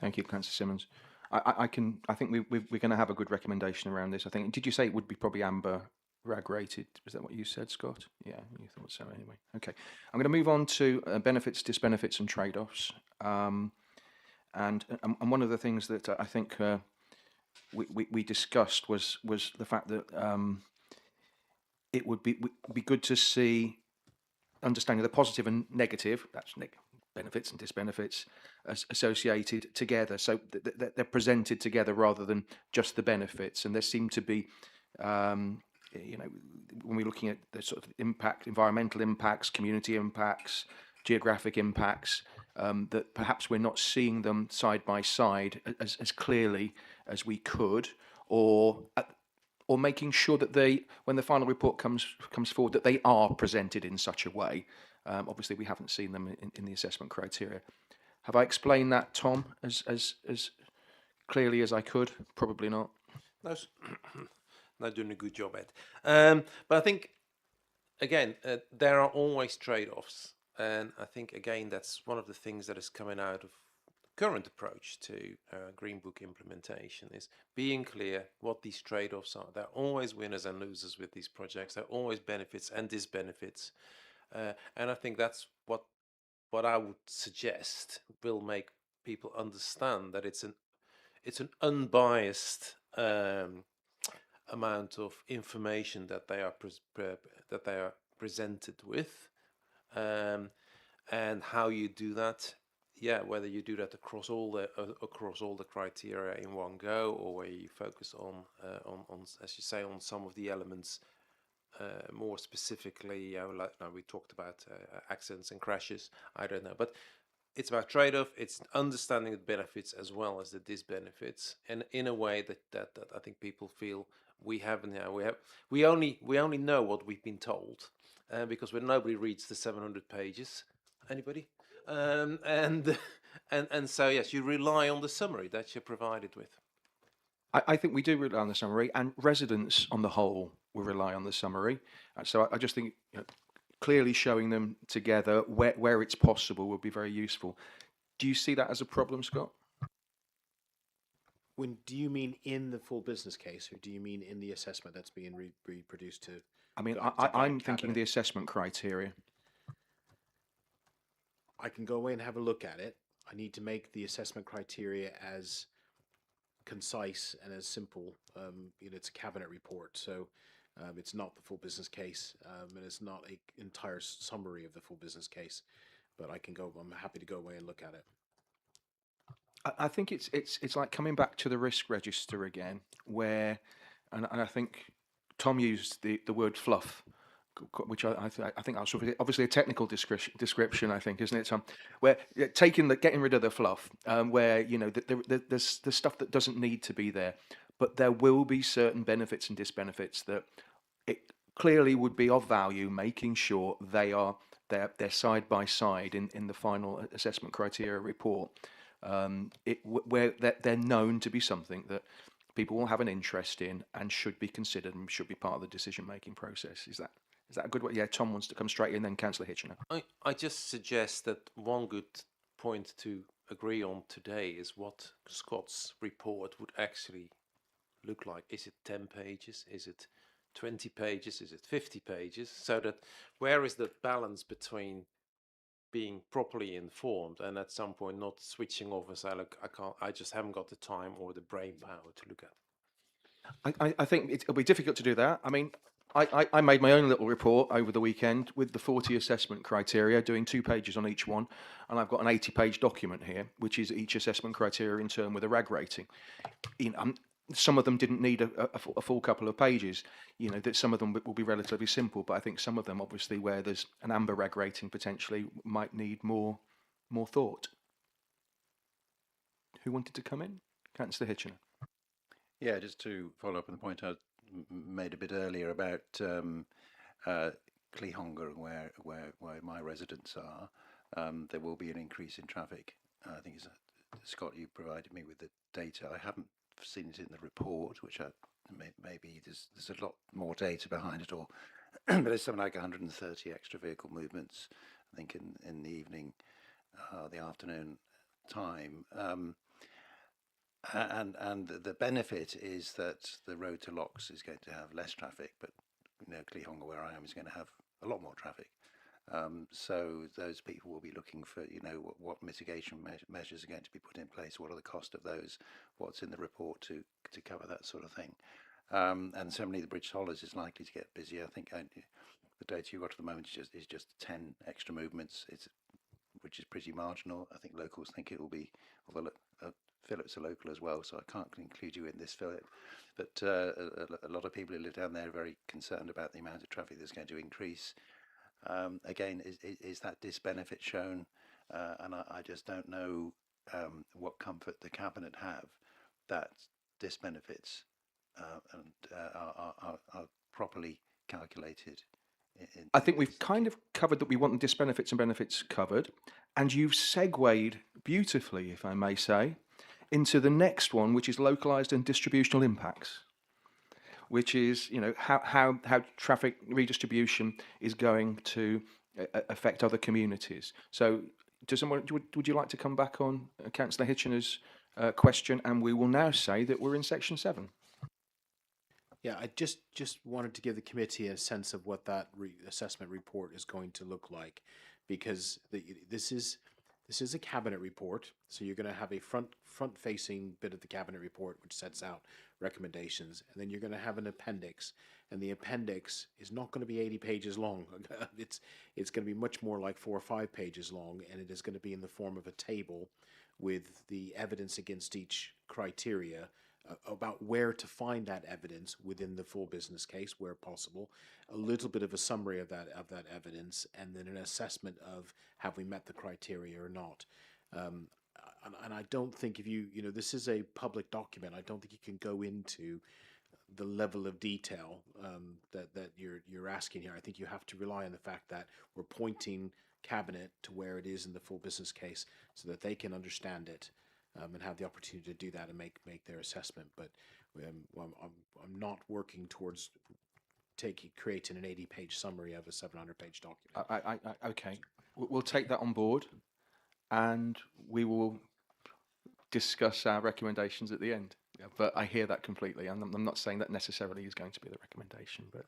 Thank you, Councillor Simmons. I think we're going to have a good recommendation around this. I think. Did you say it would be probably amber RAG rated? Was that what you said, Scott? Yeah, you thought so anyway. Okay, I'm going to move on to benefits, disbenefits, and trade-offs. And one of the things that I think we discussed was the fact that it would be good to see understanding the positive and negative. That's benefits and disbenefits associated together, so they're presented together rather than just the benefits. And there seem to be, when we're looking at the sort of impact, environmental impacts, community impacts, geographic impacts, that perhaps we're not seeing them side by side as clearly as we could, or or making sure that they, when the final report comes forward, that they are presented in such a way. Obviously, we haven't seen them in the assessment criteria. Have I explained that, Tom, as clearly as I could? Probably not. No, not doing a good job, Ed. But I think, again, there are always trade-offs. And I think, again, that's one of the things that is coming out of the current approach to Green Book implementation is being clear what these trade-offs are. There are always winners and losers with these projects. There are always benefits and disbenefits. And I think that's what I would suggest will make people understand that it's an unbiased amount of information that they are presented with, and how you do that. Yeah, whether you do that across all the criteria in one go, or where you focus on as you say, on some of the elements more specifically. Like now we talked about accidents and crashes. I don't know, but it's about trade-off. It's understanding the benefits as well as the disbenefits, and in a way that I think people feel we only know what we've been told, because when nobody reads the 700 pages, anybody, and and so yes, you rely on the summary that you're provided with. I think we do rely on the summary, and residents on the whole will rely on the summary. So I just think, clearly showing them together where it's possible would be very useful. Do you see that as a problem, Scott? Do you mean in the full business case, or do you mean in the assessment that's being reproduced to? I mean, to I'm guide thinking cabinet? the assessment criteria. I can go away and have a look at it. I need to make the assessment criteria as concise and as simple. It's a cabinet report, so it's not the full business case, and it's not an entire summary of the full business case. But I'm happy to go away and look at it. I think it's like coming back to the risk register again, where, and I think Tom used the word fluff, which I think that's obviously a technical description. I think, isn't it, Tom? Where getting rid of the fluff, where there's the stuff that doesn't need to be there, but there will be certain benefits and disbenefits that it clearly would be of value, making sure they're side by side in the final assessment criteria report. Where they're known to be something that people will have an interest in and should be considered and should be part of the decision-making process. Is that a good way? Yeah, Tom wants to come straight in, then Councillor Hitchener. I just suggest that one good point to agree on today is what Scott's report would actually look like. Is it 10 pages? Is it 20 pages? Is it 50 pages? So that where is the balance between being properly informed and at some point not switching off and say, look, I just haven't got the time or the brain power to look at. I think it'll be difficult to do that. I mean, I made my own little report over the weekend with the 40 assessment criteria, doing 2 pages on each one, and I've got an 80-page document here, which is each assessment criteria in turn with a RAG rating. Some of them didn't need a full couple of pages. That some of them will be relatively simple, but I think some of them, obviously, where there's an amber RAG rating potentially, might need more thought. Who wanted to come in? Councillor Hitchener. Yeah, just to follow up on the point I made a bit earlier about Cleehonga, where my residents are, there will be an increase in traffic. I think Scott, you provided me with the data. I haven't seen it in the report, which maybe there's a lot more data behind it all, but there's something like 130 extra vehicle movements, I think, in the evening, the afternoon time. And the benefit is that the road to Locks is going to have less traffic, but Cleehonga, where I am, is going to have a lot more traffic. So those people will be looking for, what mitigation measures are going to be put in place, what are the cost of those, what's in the report to cover that sort of thing. And similarly, the Bridge Solids is likely to get busier. I think the data you've got at the moment is just 10 extra movements, which is pretty marginal. I think locals think it will be, although Philip's a local as well, so I can't include you in this, Philip. But a lot of people who live down there are very concerned about the amount of traffic that's going to increase. Again, is that disbenefit shown? And I just don't know what comfort the Cabinet have that disbenefits are properly calculated. I think we've kind of covered that we want the disbenefits and benefits covered, and you've segued beautifully, if I may say, into the next one, which is localized and distributional impacts, which is, you know, how traffic redistribution is going to affect other communities. So does someone, would you like to come back on Councillor Hitchener's question? And we will now say that we're in section 7. Yeah, I just wanted to give the committee a sense of what that assessment report is going to look like, because this is a cabinet report, so you're going to have a front facing bit of the cabinet report which sets out recommendations, and then you're going to have an appendix, and the appendix is not going to be 80 pages long. It's going to be much more like 4 or 5 pages long, and it is going to be in the form of a table with the evidence against each criteria, about where to find that evidence within the full business case where possible, a little bit of a summary of that evidence, and then an assessment of have we met the criteria or not. And I don't think, if you know, this is a public document, I don't think you can go into the level of detail that you're asking here. I think you have to rely on the fact that we're pointing cabinet to where it is in the full business case so that they can understand it. And have the opportunity to do that and make their assessment. But I'm not working towards creating an 80-page summary of a 700-page document. Okay, we'll take that on board, and we will discuss our recommendations at the end. Yeah, but I hear that completely, and I'm not saying that necessarily is going to be the recommendation. But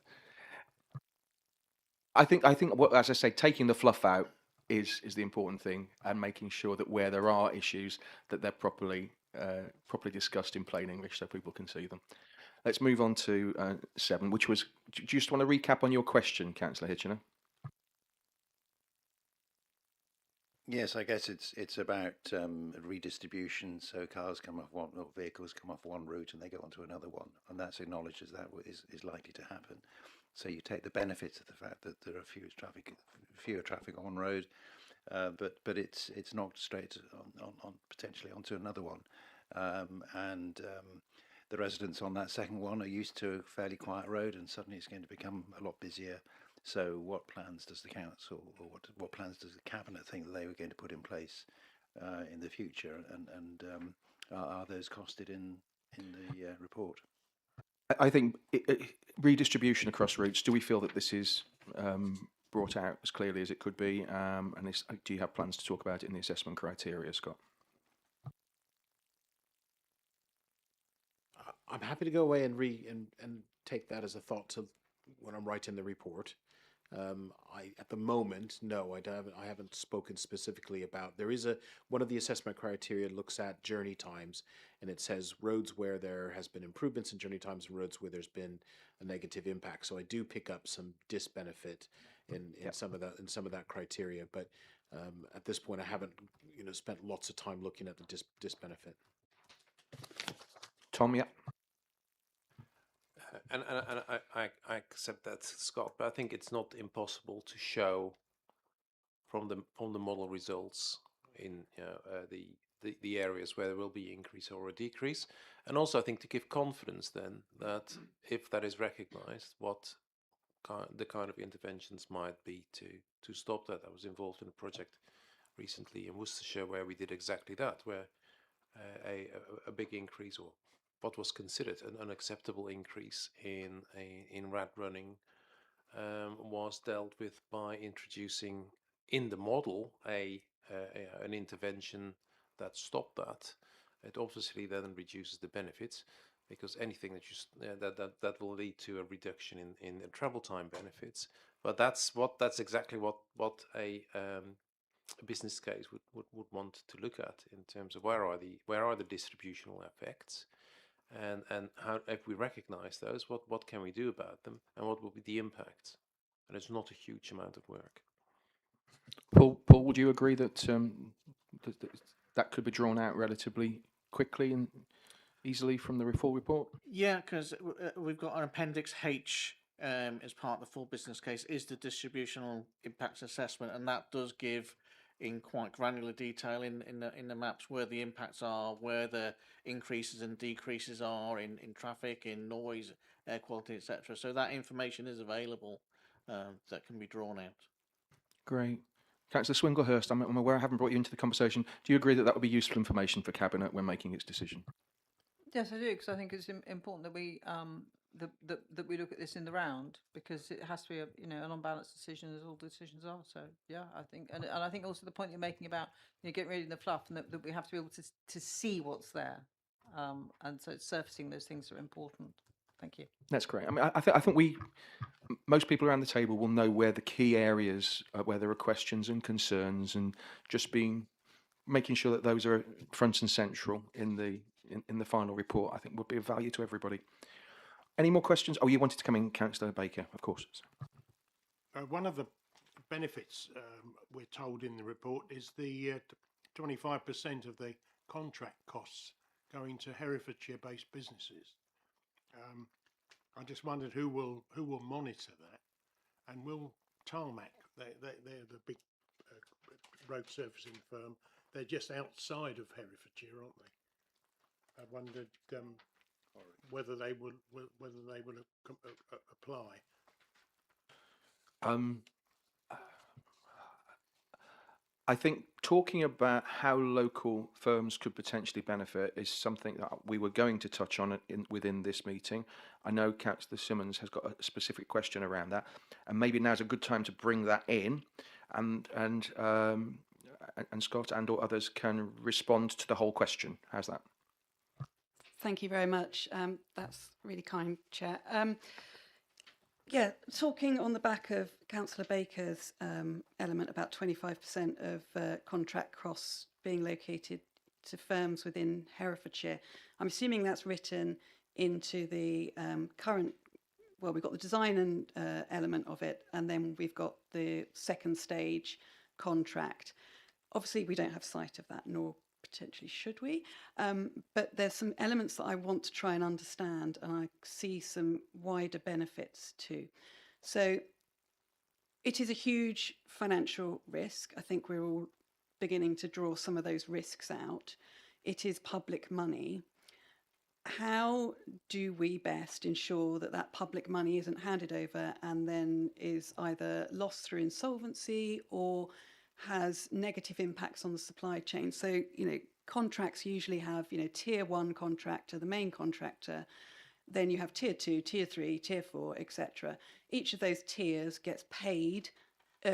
I think what, as I say, taking the fluff out is the important thing, and making sure that where there are issues that they're properly discussed in plain English so people can see them. Let's move on to 7, which was, do you just want to recap on your question, Councillor Hitchener? Yes, I guess it's about redistribution. So cars come off one, or vehicles come off one route and they go onto another one, and that's acknowledged as that is likely to happen. So you take the benefits of the fact that there are fewer traffic on road, but it's knocked straight on potentially onto another one, and the residents on that second one are used to a fairly quiet road, and suddenly it's going to become a lot busier. So what plans does the council, or what plans does the cabinet think that they were going to put in place in the future, and are those costed in the report? I think redistribution across routes, do we feel that this is brought out as clearly as it could be? And do you have plans to talk about it in the assessment criteria, Scott? I'm happy to go away and take that as a thought to when I'm writing the report. At the moment, no, I haven't spoken specifically about. There is one of the assessment criteria looks at journey times, and it says roads where there has been improvements in journey times and roads where there's been a negative impact. So I do pick up some disbenefit in some of that criteria, but at this point I haven't spent lots of time looking at the disbenefit. Tom, yeah. And I accept that, Scott, but I think it's not impossible to show from the model results in the areas where there will be increase or a decrease, and also I think to give confidence then that if that is recognised, what the kind of interventions might be to stop that. I was involved in a project recently in Worcestershire where we did exactly that, where a big increase, or what was considered an unacceptable increase in rat running, was dealt with by introducing in the model an intervention that stopped that. It obviously then reduces the benefits, because anything that will lead to a reduction in travel time benefits. But that's exactly what a business case would want to look at in terms of where are the distributional effects, and how, if we recognize those, what can we do about them, and what will be the impacts. And it's not a huge amount of work. Paul, would you agree that that could be drawn out relatively quickly and easily from the full report? Yeah, because we've got an Appendix H as part of the full business case is the distributional impacts assessment, and that does give in quite granular detail in the maps where the impacts are, where the increases and decreases are in traffic, in noise, air quality, etc. So that information is available that can be drawn out. Great. Councillor Swinglehurst, I'm aware I haven't brought you into the conversation. Do you agree that that would be useful information for Cabinet when making its decision? Yes, I do, because I think it's important that we that we look at this in the round, because it has to be an unbalanced decision, as all decisions are. So yeah, I think, and I think also the point you're making about getting rid of the fluff, and that we have to be able to see what's there, and so surfacing those things are important. Thank you. That's great. I mean, I think most people around the table will know where the key areas, where there are questions and concerns, and just making sure that those are front and central in the final report, I think would be of value to everybody. Any more questions? Oh, you wanted to come in, Councillor Baker, of course. One of the benefits we're told in the report is the 25% of the contract costs going to Herefordshire-based businesses. I just wondered who will monitor that, and will Tarmac, they're the big road surfacing firm, they're just outside of Herefordshire, aren't they? I wondered whether they will apply. I think talking about how local firms could potentially benefit is something that we were going to touch on within this meeting. I know Councillor Simmons has got a specific question around that, and maybe now's a good time to bring that in, and Scott and or others can respond to the whole question. How's that? Thank you very much. That's really kind, Chair. Yeah, talking on the back of Councillor Baker's element about 25% of contract costs being located to firms within Herefordshire, I'm assuming that's written into the current, well, we've got the design and element of it, and then we've got the second stage contract. Obviously, we don't have sight of that, nor potentially should we, but there's some elements that I want to try and understand, and I see some wider benefits too. So it is a huge financial risk. I think we're all beginning to draw some of those risks out. It is public money. How do we best ensure that that public money isn't handed over and then is either lost through insolvency or has negative impacts on the supply chain? So, contracts usually have, tier 1 contractor, the main contractor, then you have tier 2, tier 3, tier 4, etc. Each of those tiers gets paid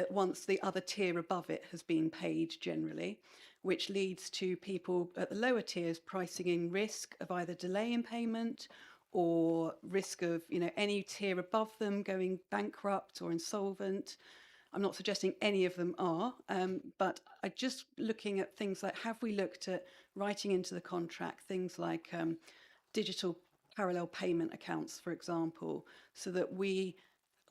once the other tier above it has been paid generally, which leads to people at the lower tiers pricing in risk of either delay in payment or risk of, any tier above them going bankrupt or insolvent. I'm not suggesting any of them are, but I just looking at things like, have we looked at writing into the contract things like digital parallel payment accounts, for example, so that we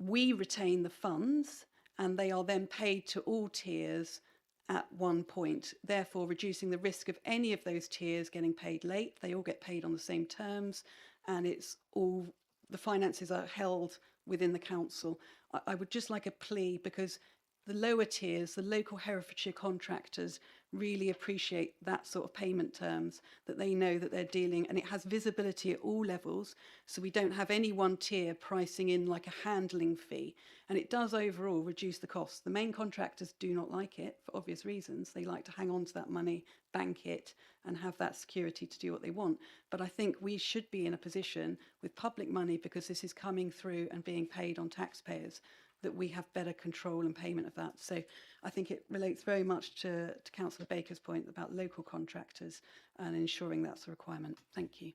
retain the funds and they are then paid to all tiers at one point, therefore reducing the risk of any of those tiers getting paid late. They all get paid on the same terms, and it's all, the finances are held within the council. I would just like a plea, because the lower tiers, the local Herefordshire contractors, really appreciate that sort of payment terms, that they know that they're dealing, and it has visibility at all levels, so we don't have any one tier pricing in like a handling fee, and it does overall reduce the costs. The main contractors do not like it for obvious reasons. They like to hang on to that money, bank it, and have that security to do what they want. But I think we should be in a position with public money, because this is coming through and being paid on taxpayers, that we have better control and payment of that. So I think it relates very much to Councillor Baker's point about local contractors and ensuring that's a requirement. Thank you.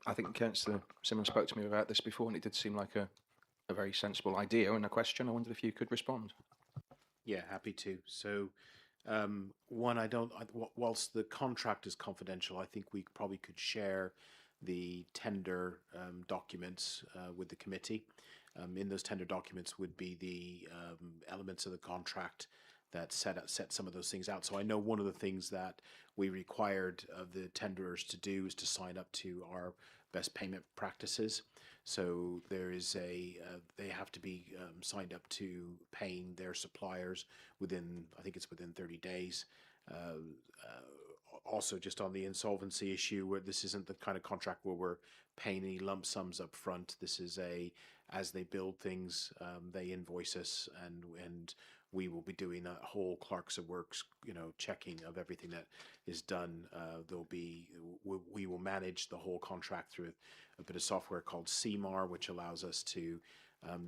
I think Councillor Simmons spoke to me about this before, and it did seem like a very sensible idea and a question. I wondered if you could respond. Yeah, happy to. So, one, whilst the contract is confidential, I think we probably could share the tender documents with the committee. In those tender documents would be the elements of the contract that set some of those things out. So I know one of the things that we required of the tenderers to do is to sign up to our best payment practices. So there is they have to be signed up to paying their suppliers within, I think it's within 30 days. Also, just on the insolvency issue, where this isn't the kind of contract where we're paying any lump sums up front. This is as they build things, they invoice us, and we will be doing a whole clerks of works, checking of everything that is done. We will manage the whole contract through a bit of software called CMAR, which allows us to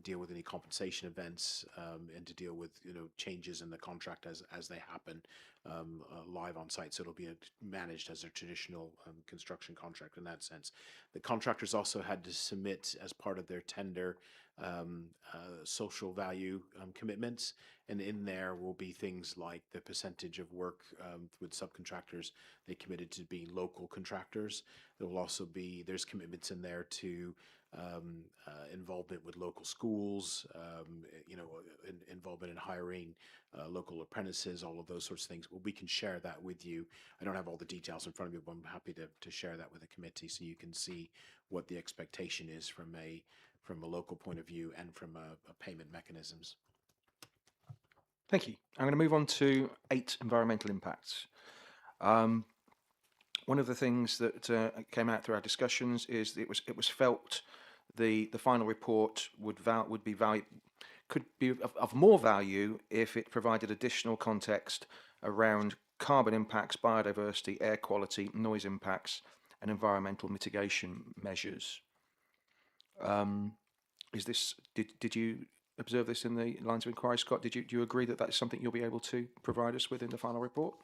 deal with any compensation events, and to deal with changes in the contract as they happen live on site. So it'll be managed as a traditional construction contract in that sense. The contractors also had to submit as part of their tender social value commitments, and in there will be things like the percentage of work with subcontractors they committed to being local contractors. There will also be there's commitments in there to involvement with local schools, involvement in hiring local apprentices, all of those sorts of things. Well, we can share that with you. I don't have all the details in front of me, but I'm happy to share that with the committee so you can see what the expectation is from a local point of view and from a payment mechanisms. Thank you. I'm going to move on to 8 environmental impacts. One of the things that came out through our discussions is that it was felt the final report could be of more value if it provided additional context around carbon impacts, biodiversity, air quality, noise impacts, and environmental mitigation measures. Did you observe this in the lines of inquiry, Scott? Do you agree that that's something you'll be able to provide us with in the final report?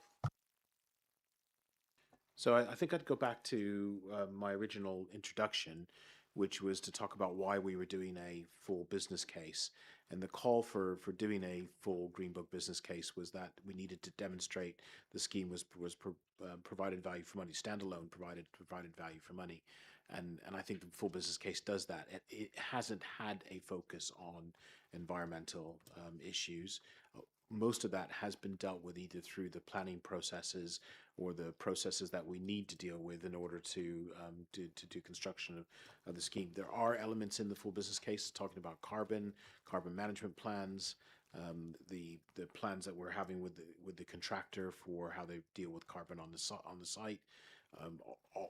So I think I'd go back to my original introduction, which was to talk about why we were doing a full business case. And the call for doing a full Green Book business case was that we needed to demonstrate the scheme was provided value for money, standalone provided value for money. And I think the full business case does that. It hasn't had a focus on environmental issues. Most of that has been dealt with either through the planning processes or the processes that we need to deal with in order to do construction of the scheme. There are elements in the full business case talking about carbon management plans, the plans that we're having with the contractor for how they deal with carbon on the site.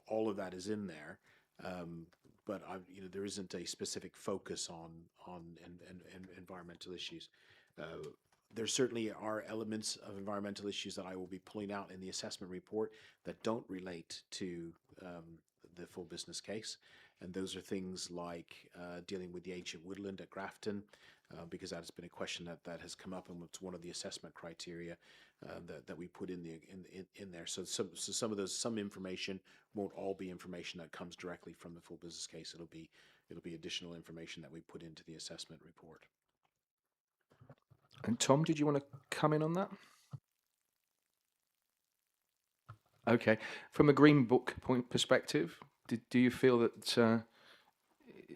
All of that is in there. But there isn't a specific focus on environmental issues. There certainly are elements of environmental issues that I will be pulling out in the assessment report that don't relate to the full business case. And those are things like dealing with the ancient woodland at Grafton, because that has been a question that has come up, and it's one of the assessment criteria that we put in there. So some of some information won't all be information that comes directly from the full business case. It'll be additional information that we put into the assessment report. And Tom, did you want to come in on that? Okay. From a Green Book perspective, do you feel that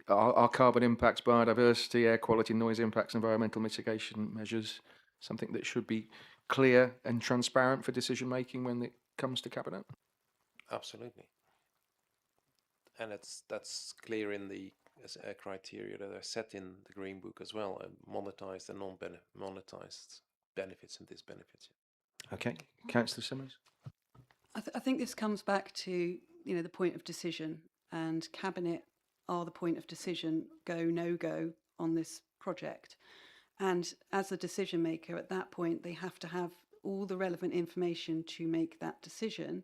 are carbon impacts, biodiversity, air quality, noise impacts, environmental mitigation measures something that should be clear and transparent for decision making when it comes to Cabinet? Absolutely. And that's clear in the criteria that are set in the Green Book as well, monetized and non-monetized benefits and disbenefits. Okay, Councillor Simmons. I think this comes back to the point of decision, and Cabinet are the point of decision, go no go on this project. And as the decision maker at that point, they have to have all the relevant information to make that decision.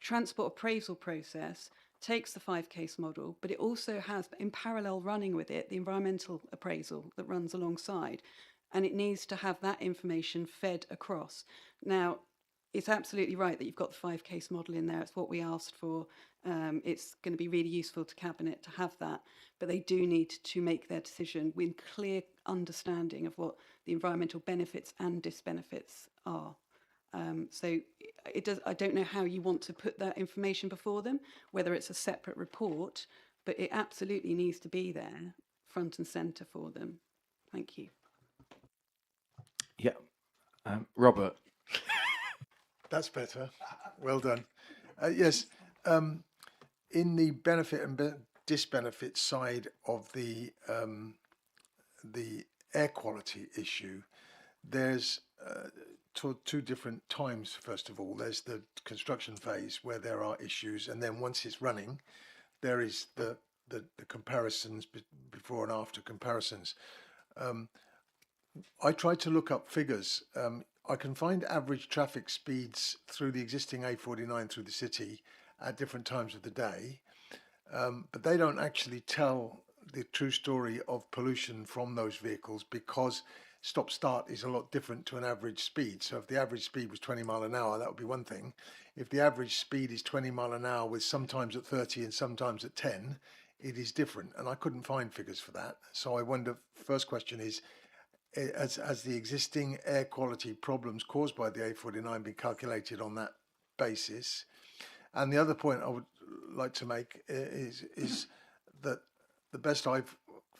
Transport appraisal process takes the 5-case model, but it also has, in parallel running with it, the environmental appraisal that runs alongside, and it needs to have that information fed across. Now, it's absolutely right that you've got the 5-case model in there. It's what we asked for. It's going to be really useful to Cabinet to have that, but they do need to make their decision with clear understanding of what the environmental benefits and disbenefits are. So I don't know how you want to put that information before them, whether it's a separate report, but it absolutely needs to be there, front and centre for them. Thank you. Yeah. Robert. That's better. Well done. Yes. In the benefit and disbenefit side of the air quality issue, there's two different times. First of all, there's the construction phase where there are issues, and then once it's running, there is the comparisons before and after comparisons. I tried to look up figures. I can find average traffic speeds through the existing A49 through the city at different times of the day, but they don't actually tell the true story of pollution from those vehicles, because stop-start is a lot different to an average speed. So if the average speed was 20 mile an hour, that would be one thing. If the average speed is 20 mile an hour with sometimes at 30 and sometimes at 10, it is different. And I couldn't find figures for that. So I wonder, first question is, as the existing air quality problems caused by the A49 been calculated on that basis? And the other point I would like to make is that the best I've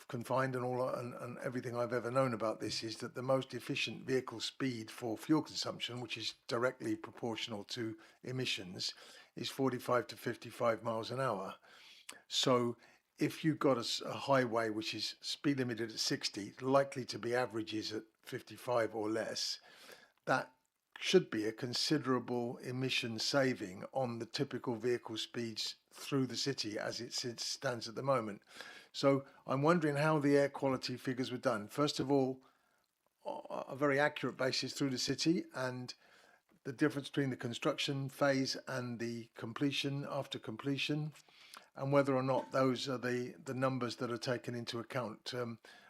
can find and everything I've ever known about this is that the most efficient vehicle speed for fuel consumption, which is directly proportional to emissions, is 45 to 55 miles an hour. So if you've got a highway which is speed limited at 60, likely to be averages at 55 or less, that should be a considerable emission saving on the typical vehicle speeds through the city as it stands at the moment. So I'm wondering how the air quality figures were done. First of all, a very accurate basis through the city, and the difference between the construction phase and the completion after completion, and whether or not those are the numbers that are taken into account.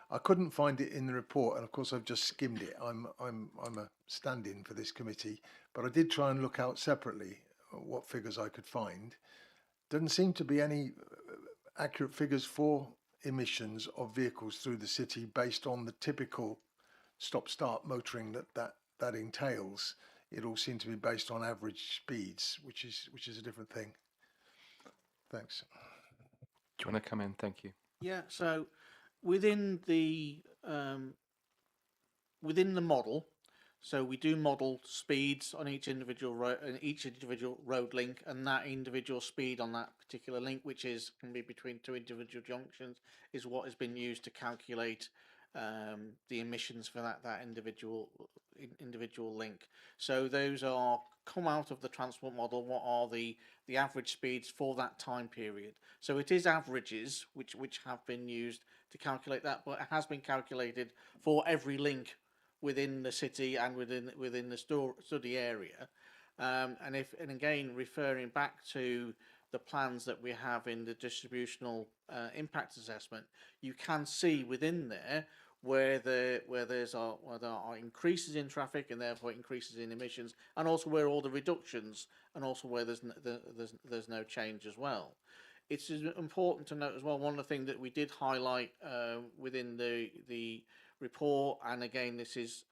I couldn't find it in the report, and of course I've just skimmed it. I'm a stand-in for this committee, but I did try and look out separately what figures I could find. Doesn't seem to be any accurate figures for emissions of vehicles through the city based on the typical stop-start motoring that entails. It all seemed to be based on average speeds, which is a different thing. Thanks. Do you want to come in? Thank you. Yeah. So within the model, so we do model speeds on each individual road link, and that individual speed on that particular link, which can be between two individual junctions, is what has been used to calculate the emissions for that individual link. So those come out of the transport model. What are the average speeds for that time period? So it is averages which have been used to calculate that, but it has been calculated for every link within the city and within the study area. And again, referring back to the plans that we have in the distributional impact assessment, you can see within there where there are increases in traffic and therefore increases in emissions, and also where all the reductions, and also where there's no change as well. It's important to note as well, one of the things that we did highlight within the report, and again this is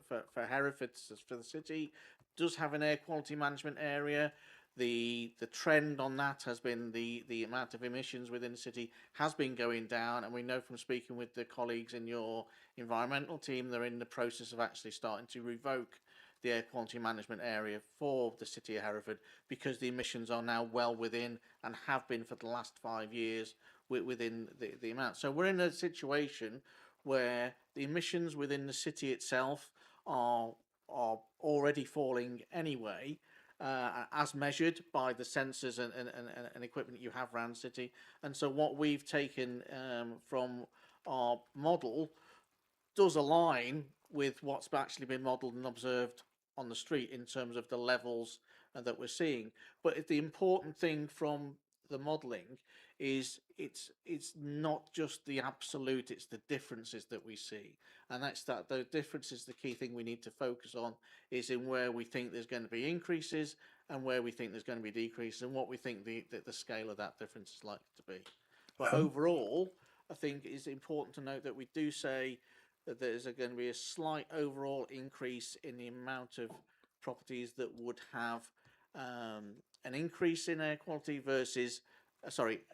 for Hereford, for the city, does have an air quality management area. The trend on that has been the amount of emissions within the city has been going down, and we know from speaking with the colleagues in your environmental team, they're in the process of actually starting to revoke the air quality management area for the city of Hereford, because the emissions are now well within, and have been for the last 5 years, within the amount. So we're in a situation where the emissions within the city itself are already falling anyway, as measured by the sensors and equipment you have around the city. And so what we've taken from our model does align with what's actually been modelled and observed on the street in terms of the levels that we're seeing. But the important thing from the modelling is it's not just the absolute, it's the differences that we see, and the difference is the key thing we need to focus on, is in where we think there's going to be increases and where we think there's going to be decreases, and what we think the scale of that difference is likely to be. But overall, I think it's important to note that we do say that there's going to be a slight overall increase in the amount of properties that would have an increase in air quality versus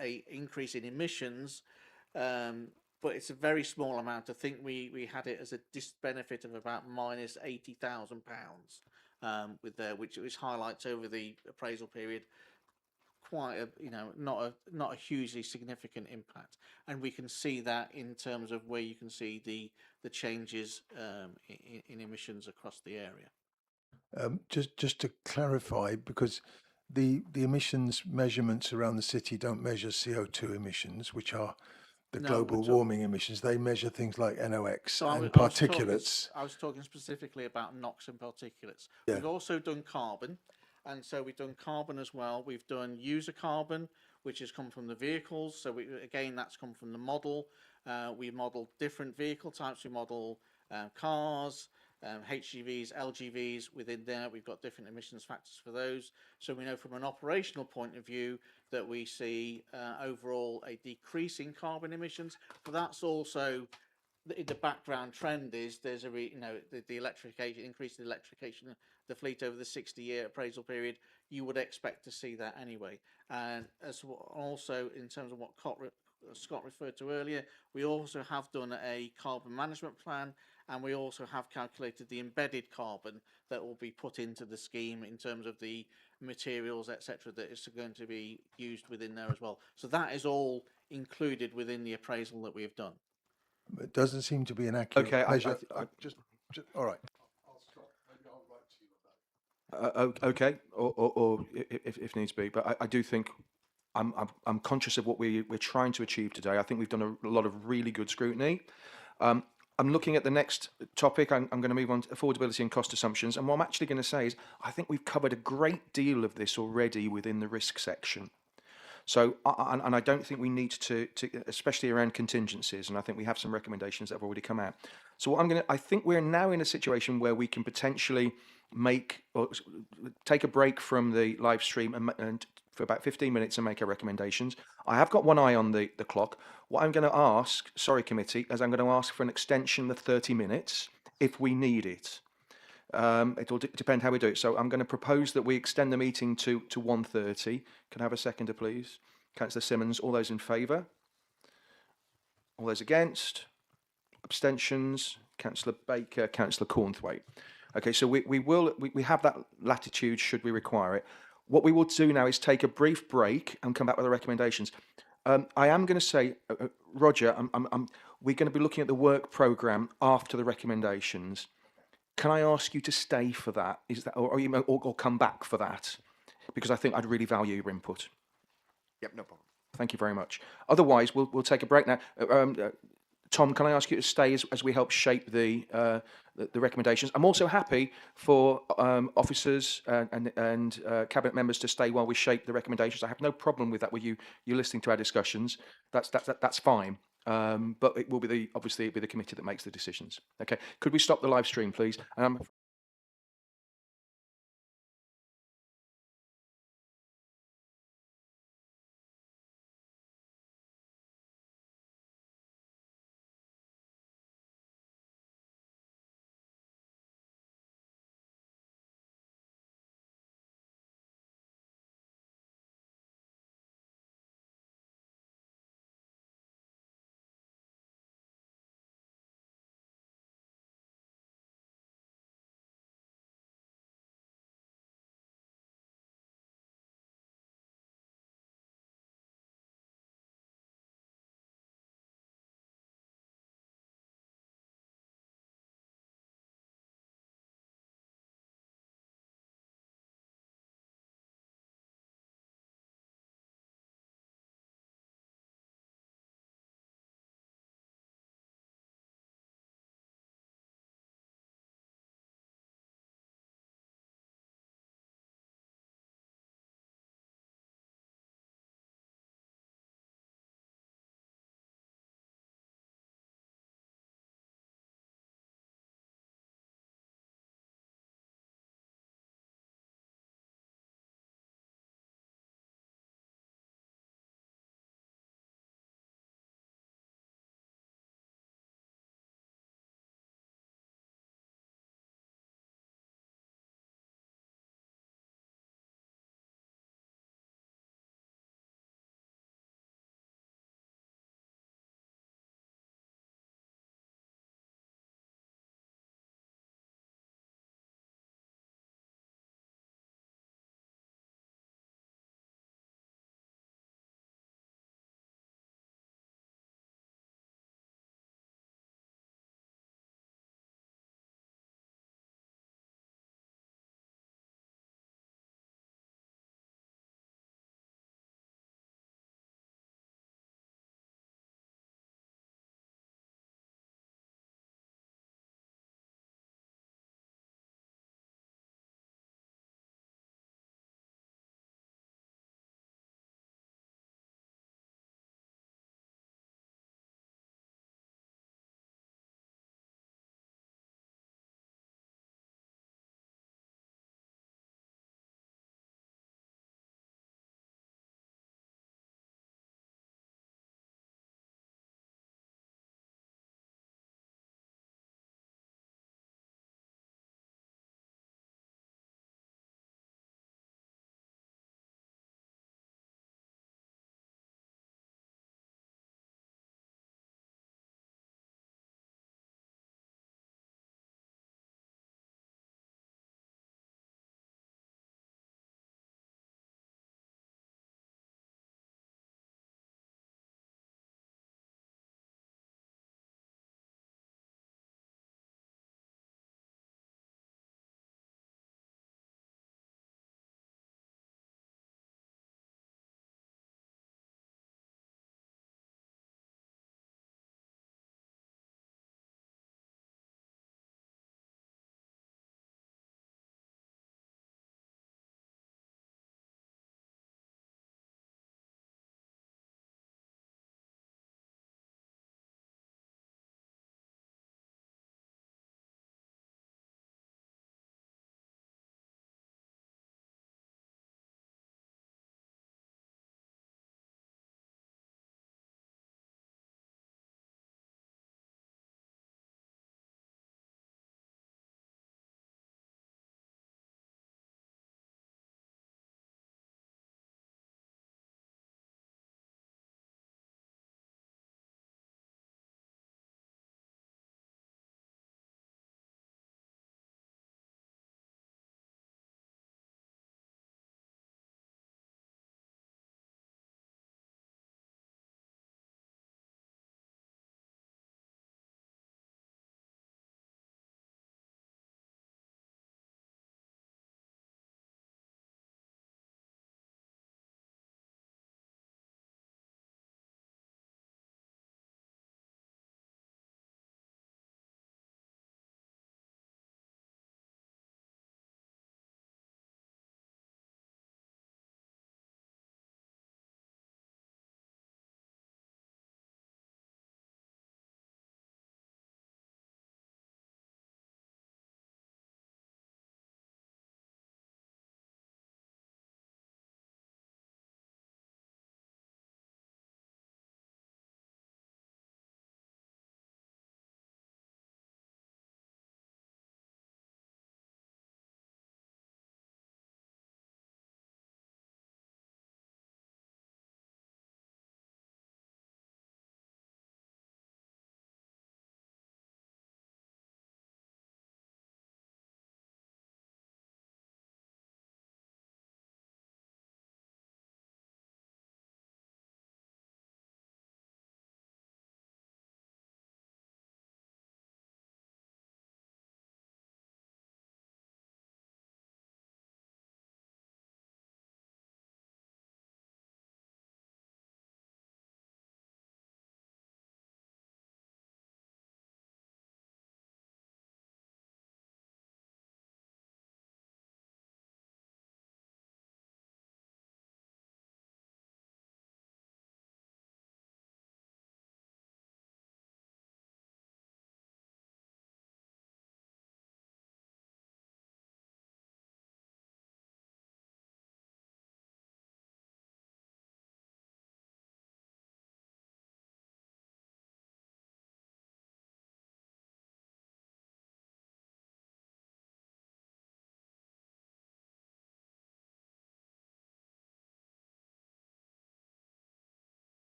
a increase in emissions, but it's a very small amount. I think we had it as a disbenefit of about minus £80,000 with there, which highlights over the appraisal period quite a, not a hugely significant impact, and we can see that in terms of where you can see the changes in emissions across the area. Just to clarify, because the emissions measurements around the city don't measure CO2 emissions, which are the No, global warming emissions. They measure things like NOx So and particulates. I was talking specifically about NOx and particulates. Yeah. We've also done carbon, and so we've done carbon as well. We've done user carbon, which has come from the vehicles. So again, that's come from the model. We model different vehicle types. We model cars, HGVs, LGVs. Within there, we've got different emissions factors for those. So we know from an operational point of view that we see overall a decrease in carbon emissions, but that's also the background trend is there's the electrification, increase in electrification of the fleet over the 60-year appraisal period. You would expect to see that anyway. And as also in terms of what Scott referred to earlier, we also have done a carbon management plan, and we also have calculated the embedded carbon that will be put into the scheme in terms of the materials, etc., that is going to be used within there as well. So that is all included within the appraisal that we have done. It doesn't seem to be an accurate measure. Just all right. I'll stop. Maybe I'll write to you about Okay, or if needs be, but I do think I'm conscious of what we're trying to achieve today. I think we've done a lot of really good scrutiny. I'm looking at the next topic. I'm going to move on to affordability and cost assumptions. And what I'm actually going to say is I think we've covered a great deal of this already within the risk section. So, and I don't think we need to, especially around contingencies, and I think we have some recommendations that have already come out. So what I think we're now in a situation where we can potentially take a break from the live stream and for about 15 minutes and make our recommendations. I have got one eye on the clock. What I'm going to ask, sorry committee, is I'm going to ask for an extension of 30 minutes if we need it. It'll depend how we do it. So I'm going to propose that we extend the meeting to 1:30. Can I have a seconder, please? Councillor Simmons, all those in favour? All those against? Abstentions? Councillor Baker, Councillor Cornthwaite. Okay, so we have that latitude should we require it. What we will do now is take a brief break and come back with the recommendations. I am going to say, Roger, we're going to be looking at the work programme after the recommendations. Can I ask you to stay for that? Is that, or come back for that? Because I think I'd really value your input. Yep, no problem. Thank you very much. Otherwise, we'll take a break now. Tom, can I ask you to stay as we help shape the recommendations? I'm also happy for officers and cabinet members to stay while we shape the recommendations. I have no problem with that. With you listening to our discussions, that's fine. But it will be obviously the committee that makes the decisions. Okay, could we stop the live stream, please?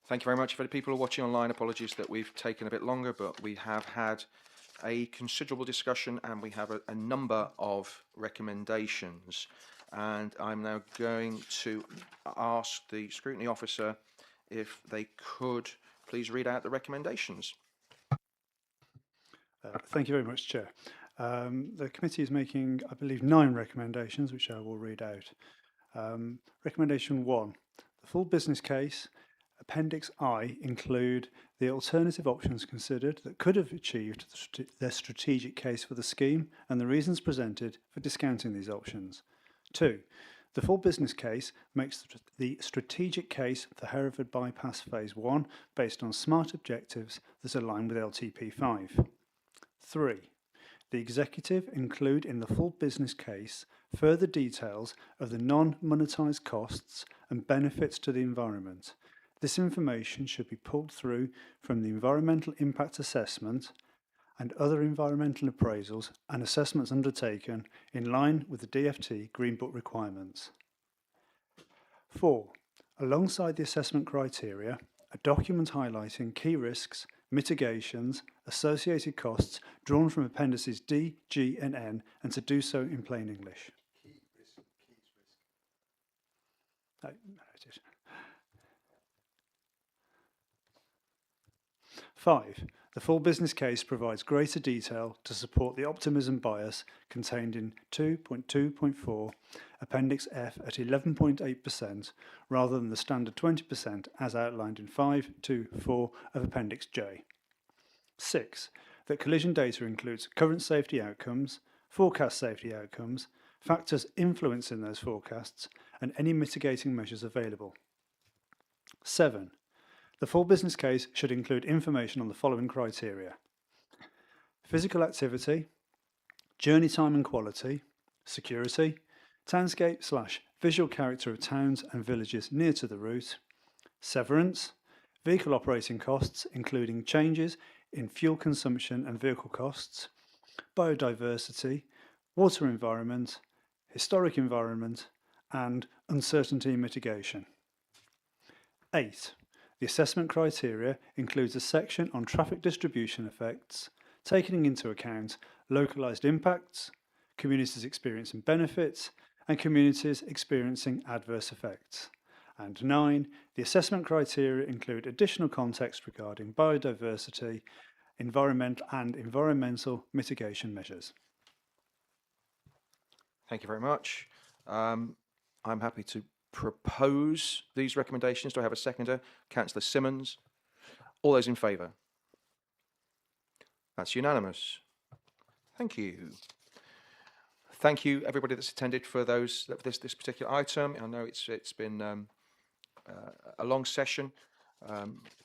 Thank you very much. For the people who are watching online, apologies that we've taken a bit longer, but we have had a considerable discussion and we have a number of recommendations. And I'm now going to ask the scrutiny officer if they could please read out the recommendations. Thank you very much, Chair. The committee is making, I believe, 9 recommendations, which I will read out. Recommendation 1, the full business case, Appendix I, include the alternative options considered that could have achieved their strategic case for the scheme and the reasons presented for discounting these options. 2, the full business case makes the strategic case for Hereford Bypass Phase 1 based on smart objectives that align with LTP 5. 3. The executive include in the full business case further details of the non-monetised costs and benefits to the environment. This information should be pulled through from the environmental impact assessment and other environmental appraisals and assessments undertaken in line with the DFT Green Book requirements. 4. Alongside the assessment criteria, a document highlighting key risks, mitigations, associated costs drawn from appendices D, G and N, and to do so in plain English. No, it is. 5. The full business case provides greater detail to support the optimism bias contained in 2.2.4 Appendix F at 11.8% rather than the standard 20% as outlined in 5.2.4 of Appendix J. 6. That collision data includes current safety outcomes, forecast safety outcomes, factors influencing those forecasts, and any mitigating measures available. 7. The full business case should include information on the following criteria: physical activity, journey time and quality, security, townscape/visual character of towns and villages near to the route, severance, vehicle operating costs including changes in fuel consumption and vehicle costs, biodiversity, water environment, historic environment, and uncertainty mitigation. 8. The assessment criteria includes a section on traffic distribution effects, taking into account localised impacts, communities experiencing benefits, and communities experiencing adverse effects. And 9. The assessment criteria include additional context regarding biodiversity, environmental mitigation measures. Thank you very much. I'm happy to propose these recommendations. Do I have a seconder? Councillor Simmons. All those in favour? That's unanimous. Thank you. Thank you, everybody that's attended for this particular item. I know it's been a long session.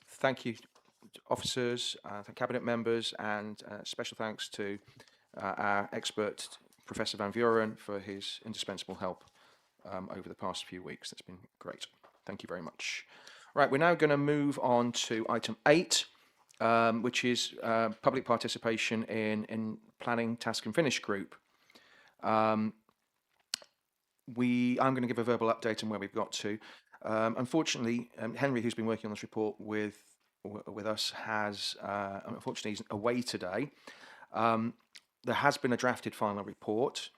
Thank you, officers, cabinet members, and special thanks to our expert, Professor Van Vuren, for his indispensable help over the past few weeks. That's been great. Thank you very much. Right, we're now going to move on to item 8, which is public participation in planning task and finish group. I'm going to give a verbal update on where we've got to. Unfortunately, Henry, who's been working on this report with us, has unfortunately he's away today. There has been a drafted final report,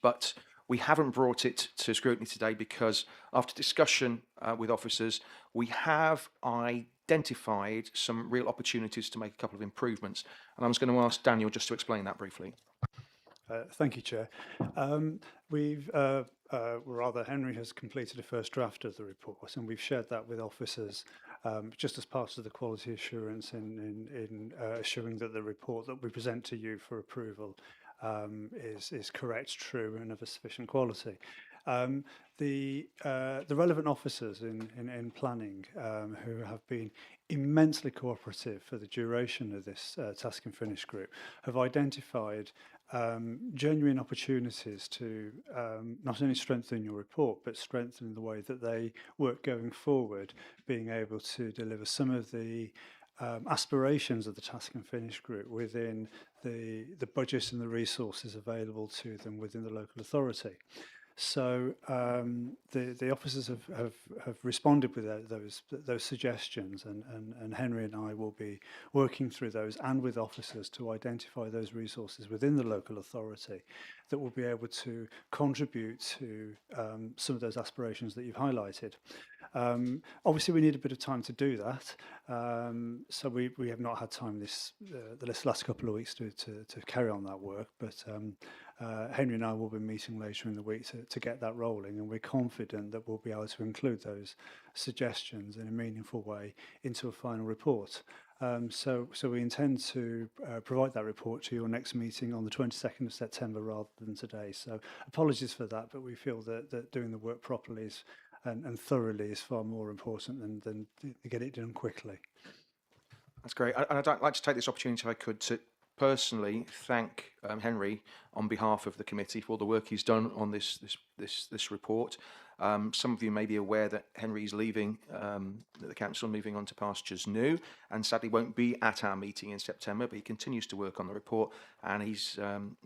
but we haven't brought it to scrutiny today because after discussion with officers, we have identified some real opportunities to make a couple of improvements. And I was going to ask Daniel just to explain that briefly. Thank you, Chair. Henry has completed a first draft of the report, and we've shared that with officers just as part of the quality assurance in assuring that the report that we present to you for approval is correct, true, and of a sufficient quality. The relevant officers in planning who have been immensely cooperative for the duration of this task and finish group have identified genuine opportunities to not only strengthen your report but strengthen the way that they work going forward, being able to deliver some of the aspirations of the task and finish group within the budget and the resources available to them within the local authority. So the officers have responded with those suggestions, and Henry and I will be working through those and with officers to identify those resources within the local authority that will be able to contribute to some of those aspirations that you've highlighted. Obviously, we need a bit of time to do that, so we have not had time the last couple of weeks to carry on that work, but Henry and I will be meeting later in the week to get that rolling, and we're confident that we'll be able to include those suggestions in a meaningful way into a final report. So we intend to provide that report to your next meeting on the 22nd of September rather than today. So apologies for that, but we feel that doing the work properly is, and thoroughly is far more important than to get it done quickly. That's great. And I'd like to take this opportunity, if I could, to personally thank Henry on behalf of the committee for all the work he's done on this report. Some of you may be aware that Henry's leaving the council, moving on to pastures new, and sadly won't be at our meeting in September, but he continues to work on the report, and he's,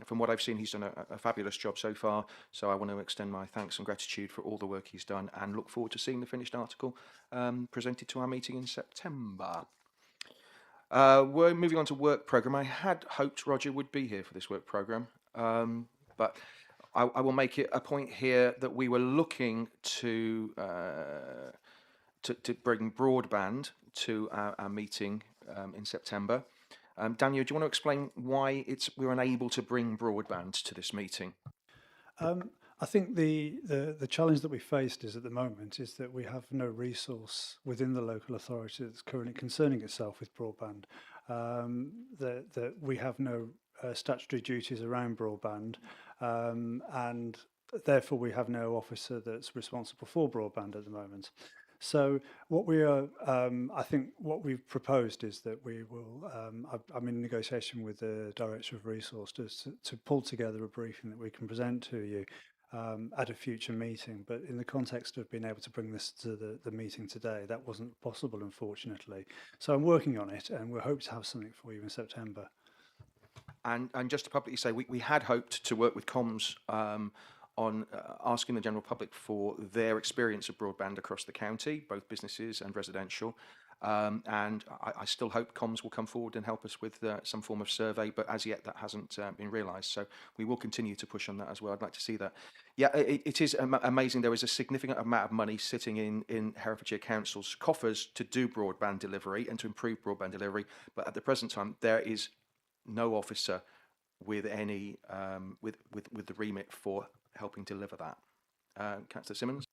from what I've seen, he's done a fabulous job so far. So I want to extend my thanks and gratitude for all the work he's done, and look forward to seeing the finished article presented to our meeting in September. We're moving on to work programme. I had hoped Roger would be here for this work programme, but I will make it a point here that we were looking to bring broadband to our meeting in September. Daniel, do you want to explain why we're unable to bring broadband to this meeting? I think the challenge that we faced is at the moment is that we have no resource within the local authority that's currently concerning itself with broadband. That we have no statutory duties around broadband, and therefore we have no officer that's responsible for broadband at the moment. So what we are, I think what we've proposed is that we will, I'm in negotiation with the Director of Resource to pull together a briefing that we can present to you at a future meeting. But in the context of being able to bring this to the meeting today, that wasn't possible, unfortunately. So I'm working on it, and we hope to have something for you in September. And just to publicly say, we had hoped to work with Comms on asking the general public for their experience of broadband across the county, both businesses and residential. And I still hope Comms will come forward and help us with some form of survey, but as yet that hasn't been realised. So we will continue to push on that as well. I'd like to see that. Yeah, it is amazing. There is a significant amount of money sitting in Herefordshire Council's coffers to do broadband delivery and to improve broadband delivery, but at the present time there is no officer with any with the remit for helping deliver that. Councillor Simmons.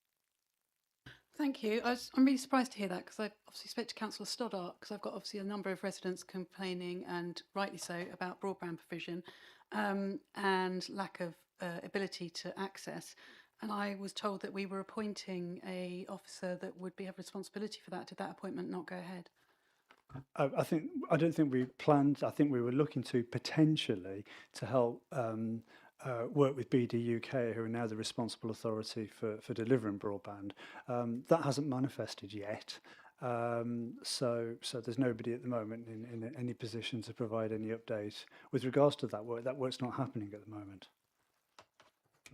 Thank you. I'm really surprised to hear that, because I obviously spoke to Councillor Stoddart, because I've got obviously a number of residents complaining, and rightly so, about broadband provision and lack of ability to access. And I was told that we were appointing a officer that would have responsibility for that. Did that appointment not go ahead? I don't think we planned. I think we were looking to potentially to help work with BD UK, who are now the responsible authority for delivering broadband. That hasn't manifested yet. So there's nobody at the moment in any position to provide any update with regards to that work. That work's not happening at the moment.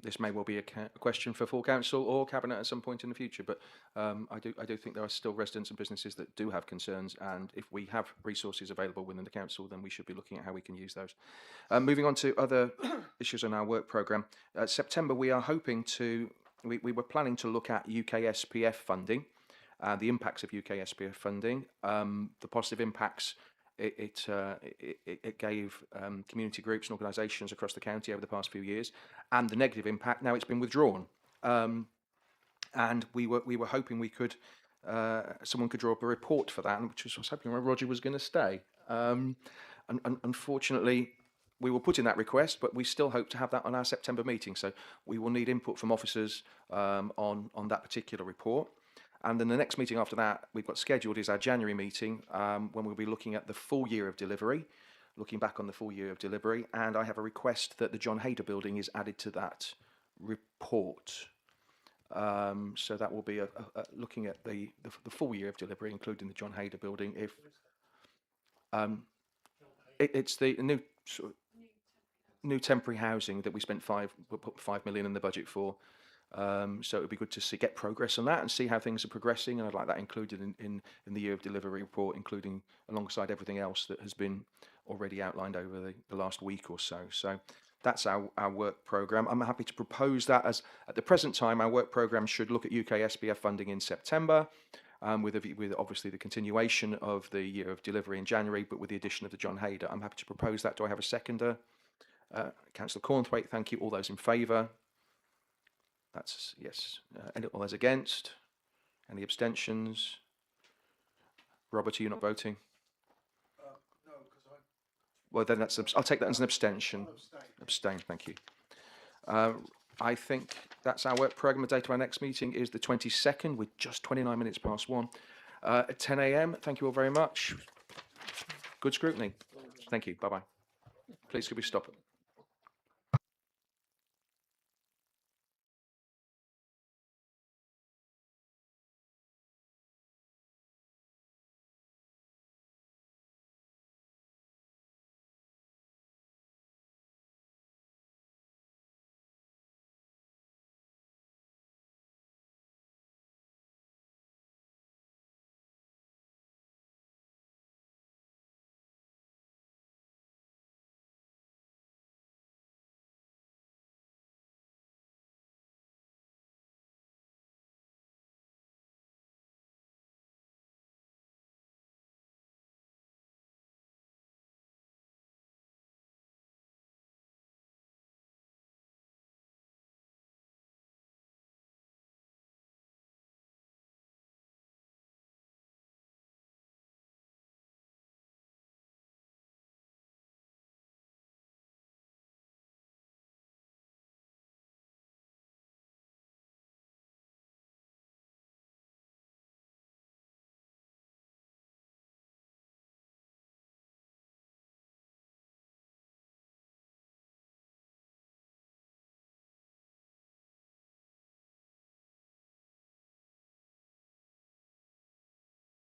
This may well be a question for full council or cabinet at some point in the future, but I do think there are still residents and businesses that do have concerns, and if we have resources available within the council, then we should be looking at how we can use those. Moving on to other issues on our work programme. September, we are hoping to, we were planning to look at UK SPF funding, the impacts of UK SPF funding, the positive impacts it gave community groups and organisations across the county over the past few years, and the negative impact. Now it's been withdrawn, and we were hoping we could someone could draw up a report for that, which was hoping Roger was going to stay. And unfortunately, we will put in that request, but we still hope to have that on our September meeting. So we will need input from officers on that particular report. And then the next meeting after that we've got scheduled is our January meeting, when we'll be looking at the full year of delivery, looking back on the full year of delivery. And I have a request that the John Hayder building is added to that report. So that will be looking at the full year of delivery, including the John Hayder building. If it's the new new temporary housing that we spent put 5 million in the budget for. So it would be good to get progress on that and see how things are progressing. And I'd like that included in the year of delivery report, including alongside everything else that has been already outlined over the last week or so. So that's our work programme. I'm happy to propose that, as at the present time, our work programme should look at UK SBF funding in September, with obviously the continuation of the year of delivery in January, but with the addition of the John Hayder. I'm happy to propose that. Do I have a seconder? Councillor Cornthwaite, thank you. All those in favour? That's yes. All those against? Any abstentions? Robert, are you not voting? No, because I. Well, then I'll take that as an abstention. Abstain, thank you. I think that's our work programme. The date of our next meeting is the 22nd, with just 29 minutes past 1. At 10 a.m. Thank you all very much. Good scrutiny. Thank you. Bye-bye. Please, could we stop it?